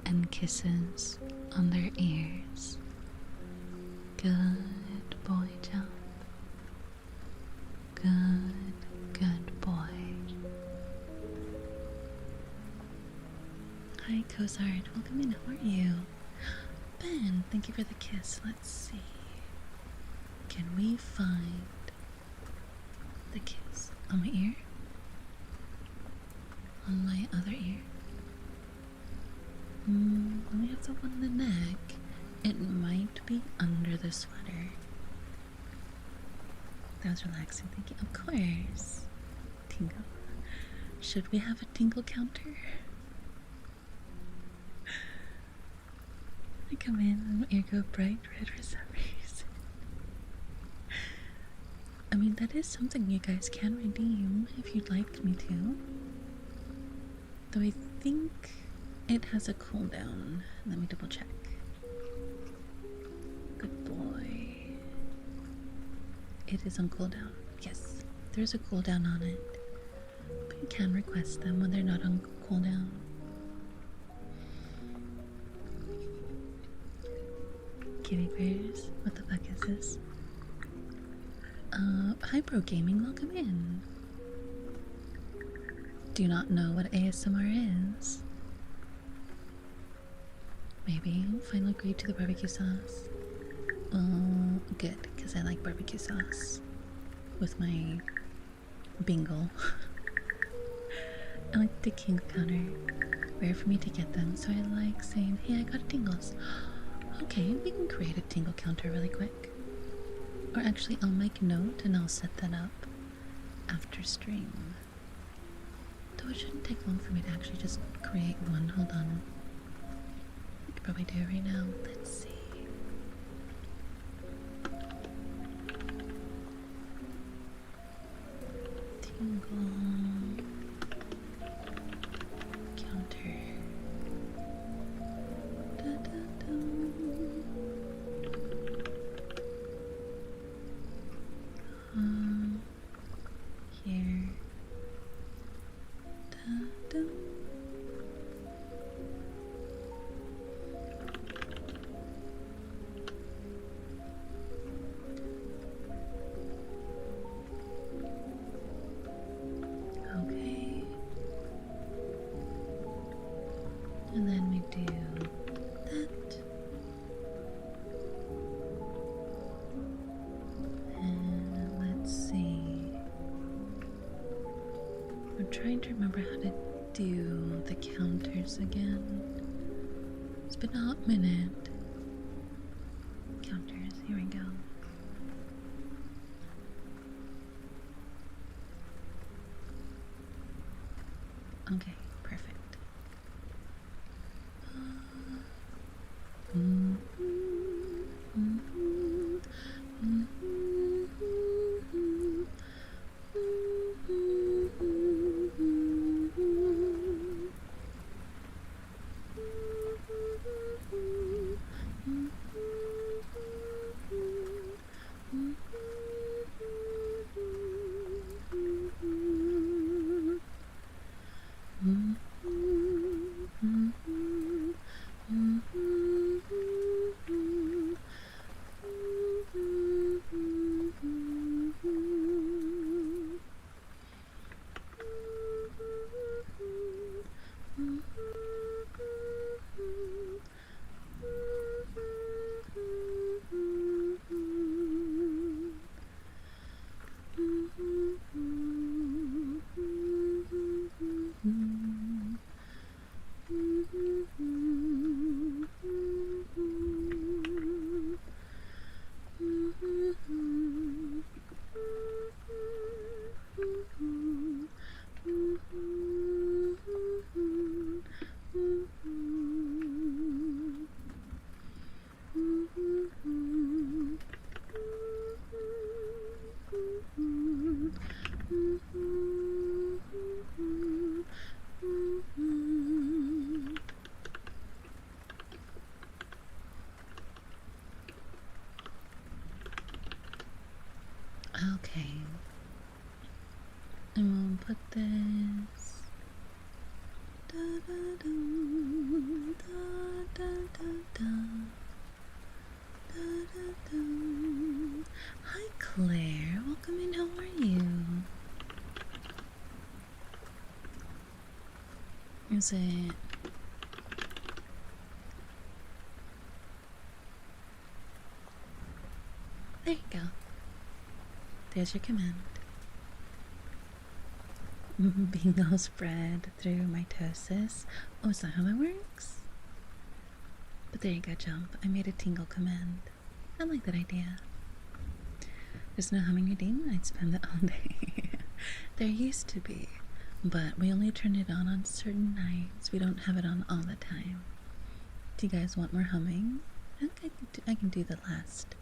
Speaker 1: And kisses on their ears. Good boy, jump. Good boy. Hi, Cozard. Welcome in. How are you? Ben, thank you for the kiss. Let's see. Can we find the kiss on my ear? On my other ear? Let me have the one in the neck. It might be under the sweater. That was relaxing. Thank you. Of course. Tingle. Should we have a tingle counter? I come in and my ear go bright red for some reason. I mean, that is something you guys can redeem if you'd like me to. Though I think It has a cooldown. Let me double check. Good boy. It is on cooldown. Yes, there's a cooldown on it. But you can request them when they're not on cooldown. Kitty bears, what the fuck is this? Hypro Gaming, welcome in. Do you not know what ASMR is? Maybe final agree to the barbecue sauce. Well, good, because I like barbecue sauce with my bingo. I like the king counter. Rare for me to get them, so I like saying, hey, I got tingles. Okay, we can create a tingle counter really quick. Or actually, I'll make note and I'll set that up after stream. Though it shouldn't take long for me to actually just create one. Hold on. I could probably do it right now. Let's see. Tingle counter. Da, da, da. Here. Da, da. Okay. And then we do that. And let's see. I'm trying to remember how to do the counters again. It's been a hot minute. Counters, here we go. Okay, perfect. Okay. And we'll put this. Da, da, dum, da, da, da, da. Da, da, dum. Hi Claire, welcome in, how are you? Is it? There you go. There's your command. Bingo spread through mitosis. Oh, is that how it works? But there you go, Jump. I made a tingle command. I like that idea. There's no humming redeem. I'd spend it all day. There used to be, but we only turn it on certain nights. We don't have it on all the time. Do you guys want more humming? I can do the last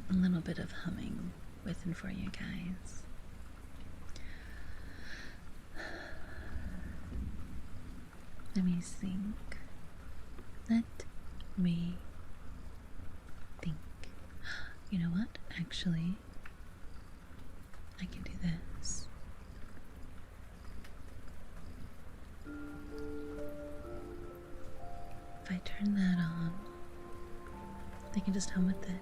Speaker 1: a little bit of humming with and for you guys. Let me think. Let me think. You know what? Actually, I can do this. If I turn that on, they can just hum with it.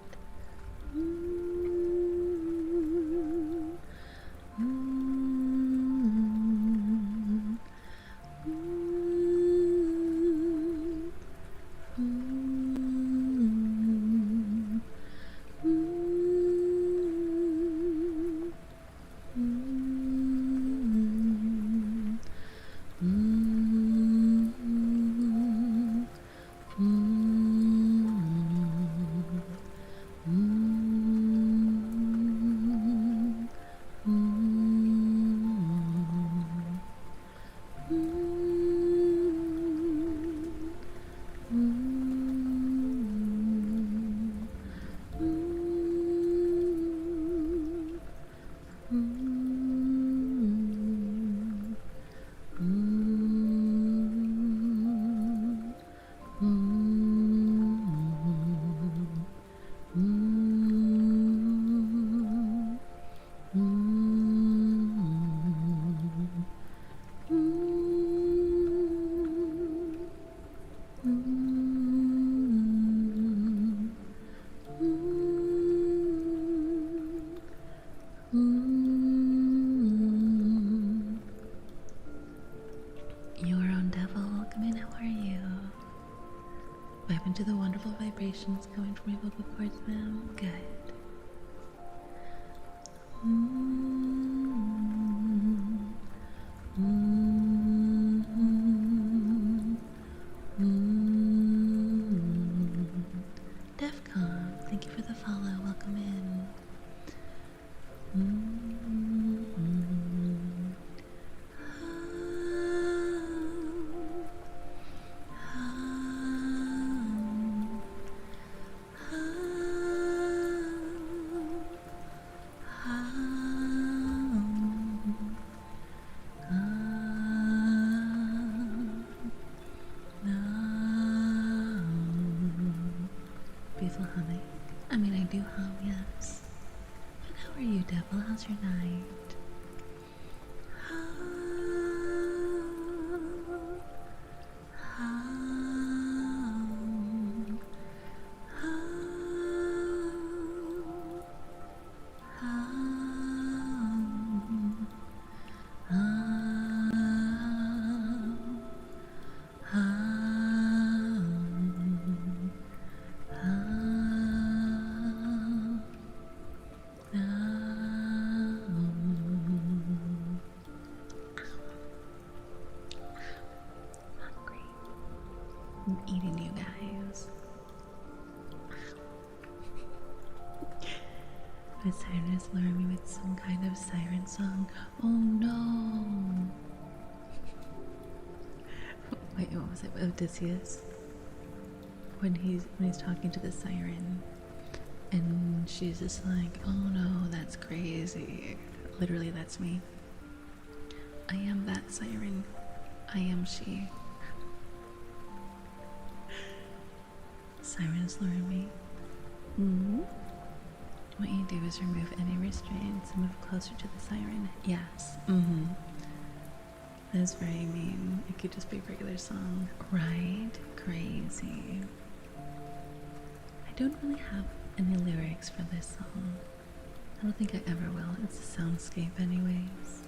Speaker 1: Your own devil, welcome in. How are you? Vibe into the wonderful vibrations coming from my vocal cords, ma'am. Good. Defcon, thank you for the follow. Welcome in. Beautiful humming. I mean, I do hum, yes. But how are you, Devil? How's your night? I'm eating you guys. The siren is luring me with some kind of siren song. Oh no! Wait, what was it? Odysseus? When he's talking to the siren, and she's just like, "Oh no, that's crazy." Literally, that's me. I am that siren. I am she. Sirens lure me. What you do is remove any restraints and move closer to the siren. Yes. That's very mean. It could just be a regular song. Right? Crazy. I don't really have any lyrics for this song. I don't think I ever will. It's a soundscape anyways.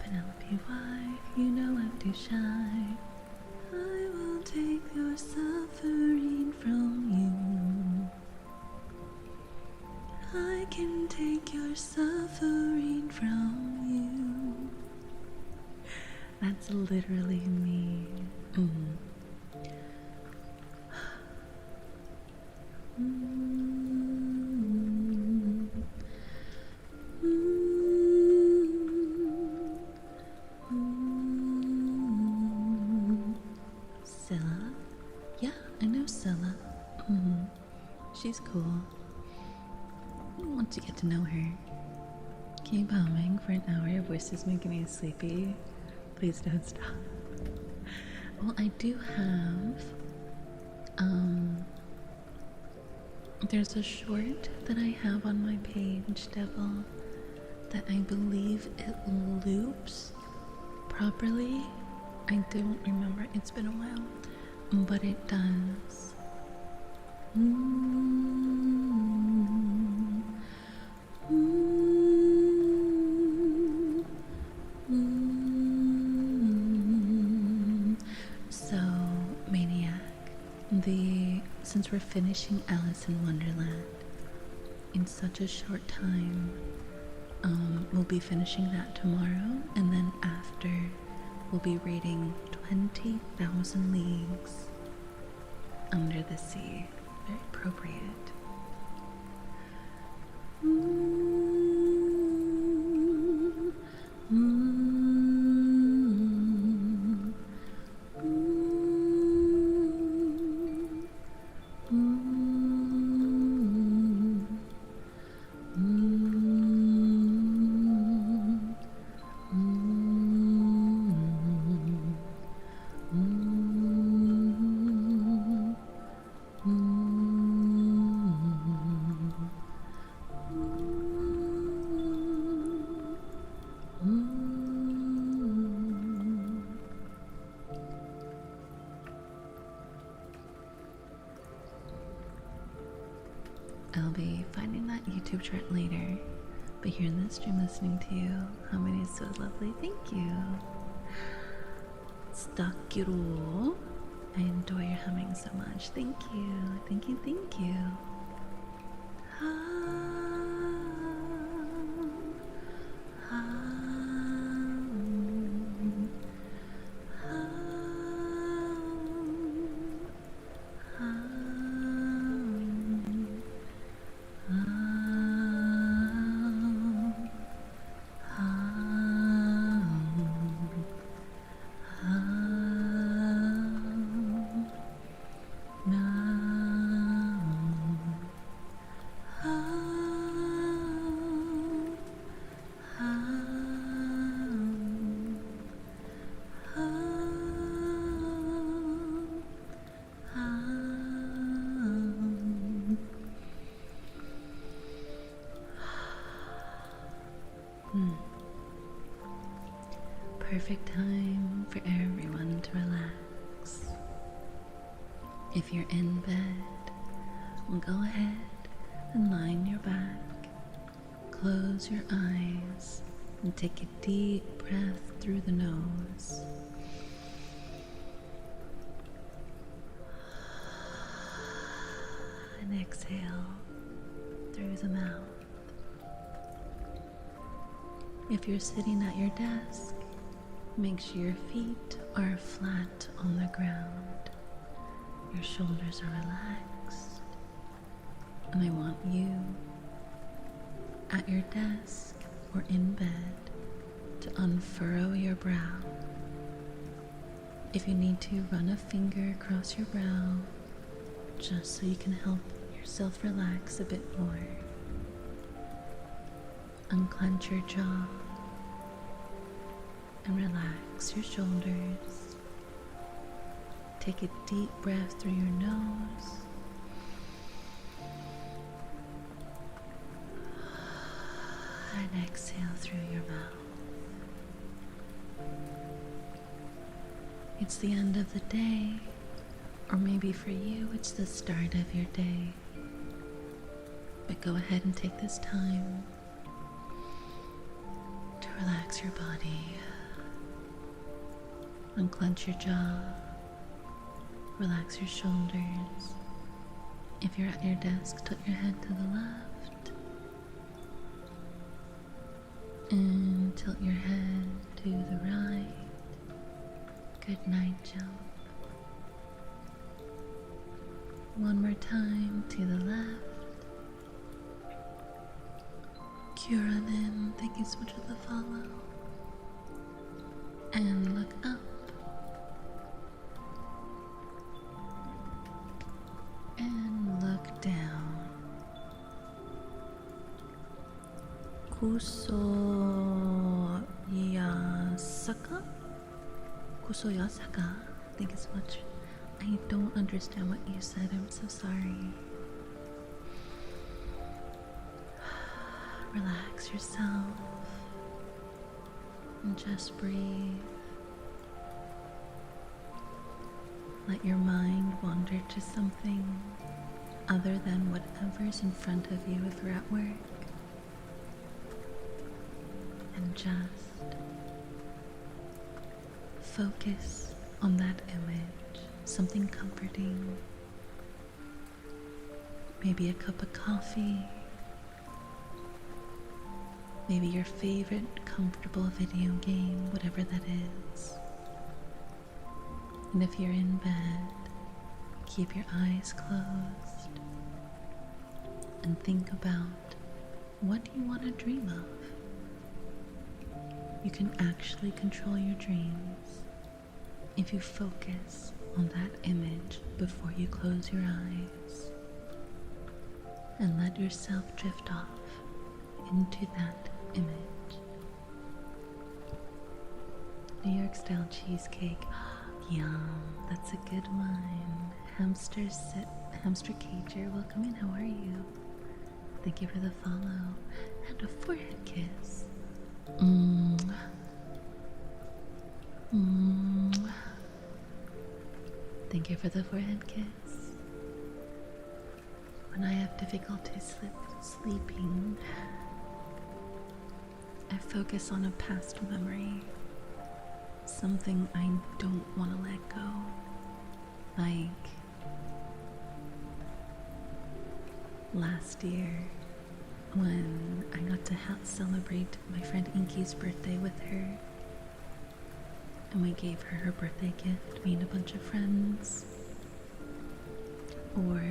Speaker 1: Penelope, why? You know I'm too shy. I will take your suffering from you. I can take your suffering from you. That's literally me. Scylla? Yeah, I know Scylla. She's cool. Once you get to know her. Keep humming for an hour. Your voice is making me sleepy. Please don't stop. Well, I do have, there's a short that I have on my page, Devil, that I believe it loops properly. I don't remember, it's been a while, but it does. So, Maniac, since we're finishing Alice in Wonderland in such a short time, we'll be finishing that tomorrow, and then after, we'll be reading 20,000 Leagues Under the Sea. Very appropriate. I'll be finding that YouTube chart later, but here in this stream listening to you, how many is so lovely, thank you. Stakiro, I enjoy your humming so much, thank you, thank you, thank you. Perfect time for everyone to relax. If you're in bed, well, go ahead and lie on your back. Close your eyes and take a deep breath through the nose. And exhale through the mouth. If you're sitting at your desk, make sure your feet are flat on the ground. Your shoulders are relaxed. And I want you at your desk or in bed to unfurrow your brow. If you need to, run a finger across your brow just so you can help yourself relax a bit more. Unclench your jaw and relax your shoulders. Take a deep breath through your nose. And exhale through your mouth. It's the end of the day, or maybe for you it's the start of your day. But go ahead and take this time to relax your body. Unclench your jaw. Relax your shoulders. If you're at your desk, tilt your head to the left. And tilt your head to the right. Good night, jump. One more time to the left. Kuranin, thank you so much for the follow. And look up. And look down. Kusoyasaka? Kusoyasaka. Thank you so much. I don't understand what you said. I'm so sorry. Relax yourself and just breathe. Let your mind wander to something other than whatever's in front of you if you're at work. And just focus on that image, something comforting. Maybe a cup of coffee. Maybe your favorite comfortable video game, whatever that is. And if you're in bed, keep your eyes closed and think about what you want to dream of. You can actually control your dreams if you focus on that image before you close your eyes and let yourself drift off into that image. New York style cheesecake. Yum, that's a good one. Hamster cager, welcome in, how are you? Thank you for the follow. And a forehead kiss. Thank you for the forehead kiss. When I have difficulty sleeping, I focus on a past memory. Something I don't want to let go. Like last year when I got to celebrate my friend Inky's birthday with her. And we gave her her birthday gift, me and a bunch of friends. Or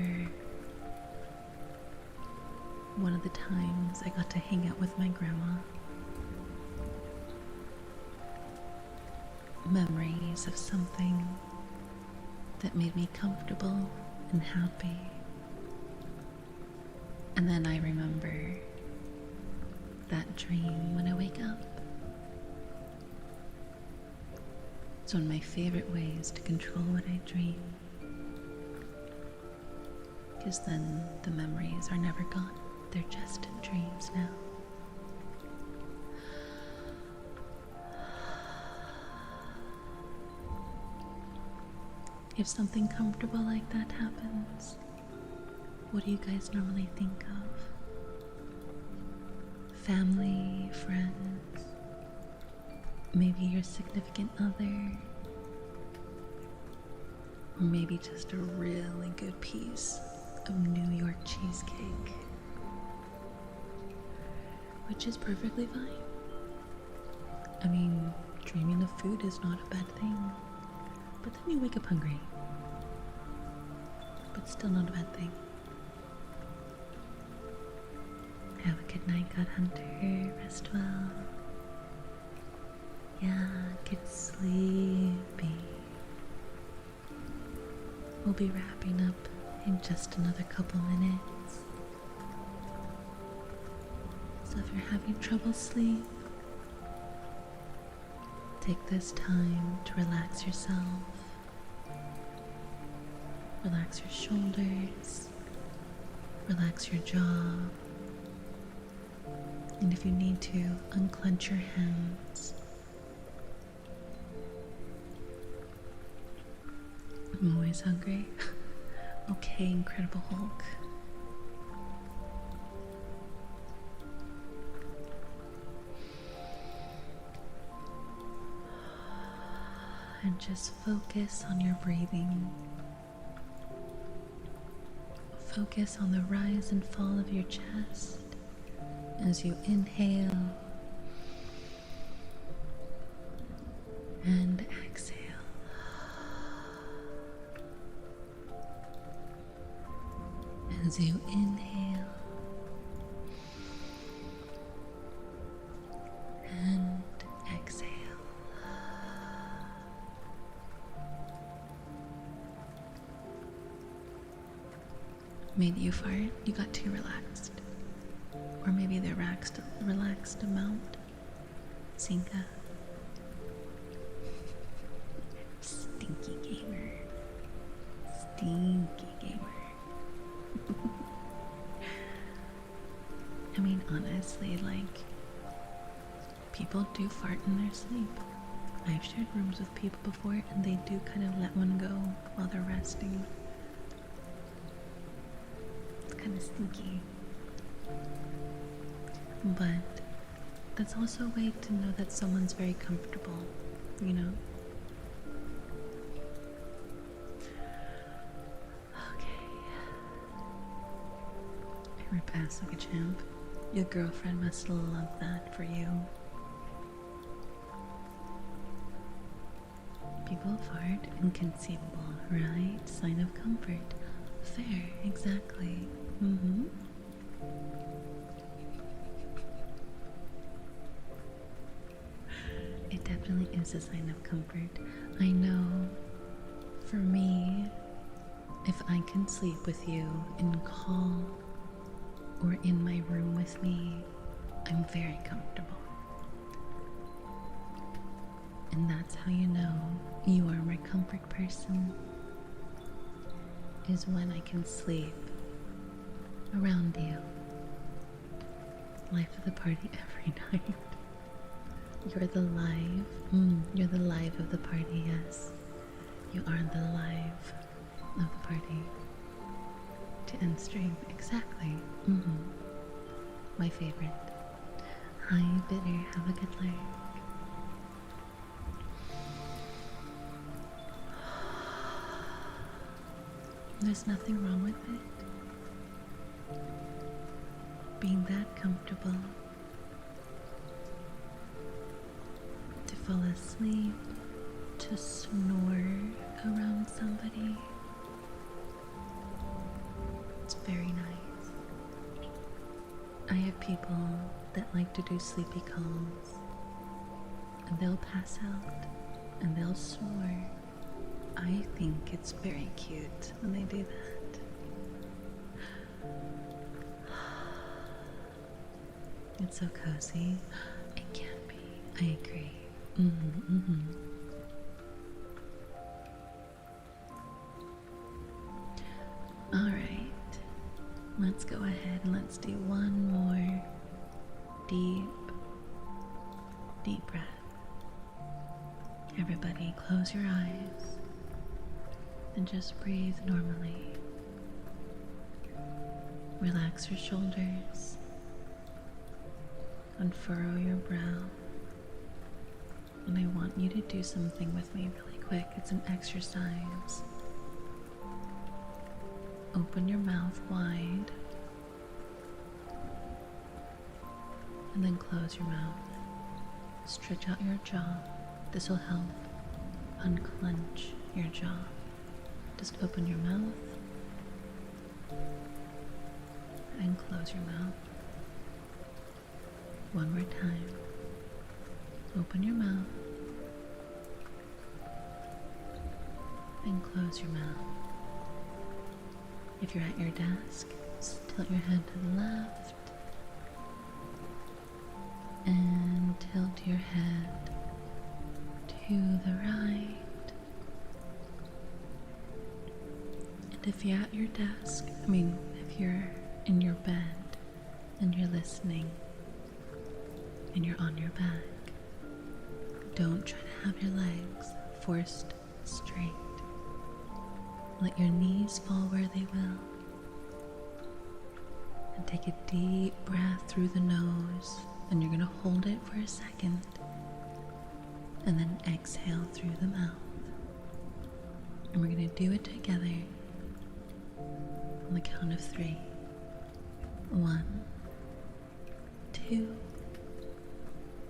Speaker 1: one of the times I got to hang out with my grandma. Memories of something that made me comfortable and happy. And then I remember that dream when I wake up. It's one of my favorite ways to control what I dream, because then the memories are never gone. They're just dreams now. If something comfortable like that happens, what do you guys normally think of? Family, friends, maybe your significant other, or maybe just a really good piece of New York cheesecake, which is perfectly fine. I mean, dreaming of food is not a bad thing. But then you wake up hungry. But still not a bad thing. Have a good night, God Hunter. Rest well. Yeah, get sleepy. We'll be wrapping up in just another couple minutes. So if you're having trouble sleep, take this time to relax yourself. Relax your shoulders, relax your jaw, and if you need to, unclench your hands. I'm always hungry. Okay, Incredible Hulk. And just focus on your breathing. Focus on the rise and fall of your chest as you inhale and exhale. As you inhale and exhale. Made you fart? You got too relaxed. Or maybe the relaxed amount. Sinka. Stinky. stinky gamer. Stinky gamer. I mean, honestly, like, people do fart in their sleep. I've shared rooms with people before, and they do kind of let one go while they're resting. It's kind of stinky. But that's also a way to know that someone's very comfortable, you know? Okay. I repassed like a champ. Your girlfriend must love that for you. People fart, inconceivable, right? Sign of comfort. Fair, exactly. It definitely is a sign of comfort. I know, for me, if I can sleep with you in calm or in my room with me, I'm very comfortable. And that's how you know you are my comfort person, is when I can sleep around you. Life of the party every night. You're the you're the live of the party, yes. You are the live of the party. To end stream, exactly. My favorite. Hi, Bitter, have a good night. There's nothing wrong with it. Being that comfortable to fall asleep, to snore around somebody. It's very nice. I have people that like to do sleepy calls, and they'll pass out and they'll snore. I think it's very cute when they do that. It's so cozy. It can be. I agree. Alright. Let's go ahead and let's do one more deep breath. Everybody, close your eyes and just breathe normally. Relax your shoulders, unfurrow your brow, and I want you to do something with me really quick. It's an exercise. Open your mouth wide and then close your mouth. Stretch out your jaw. This will help unclench your jaw. Just open your mouth and close your mouth. One more time. Open your mouth and close your mouth. If you're at your desk, tilt your head to the left and tilt your head to the right. And if you're at your desk, if you're in your bed and you're listening and you're on your back, don't try to have your legs forced straight. Let your knees fall where they will. And take a deep breath through the nose, and you're going to hold it for a second. And then exhale through the mouth. And we're going to do it together on the count of 3. 1, 2,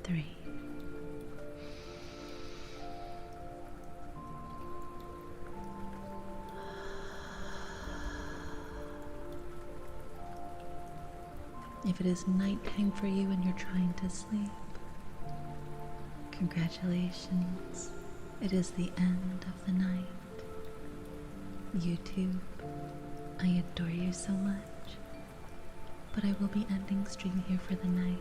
Speaker 1: 3. If it is nighttime for you and you're trying to sleep, congratulations, it is the end of the night. YouTube, I adore you so much, but I will be ending stream here for the night.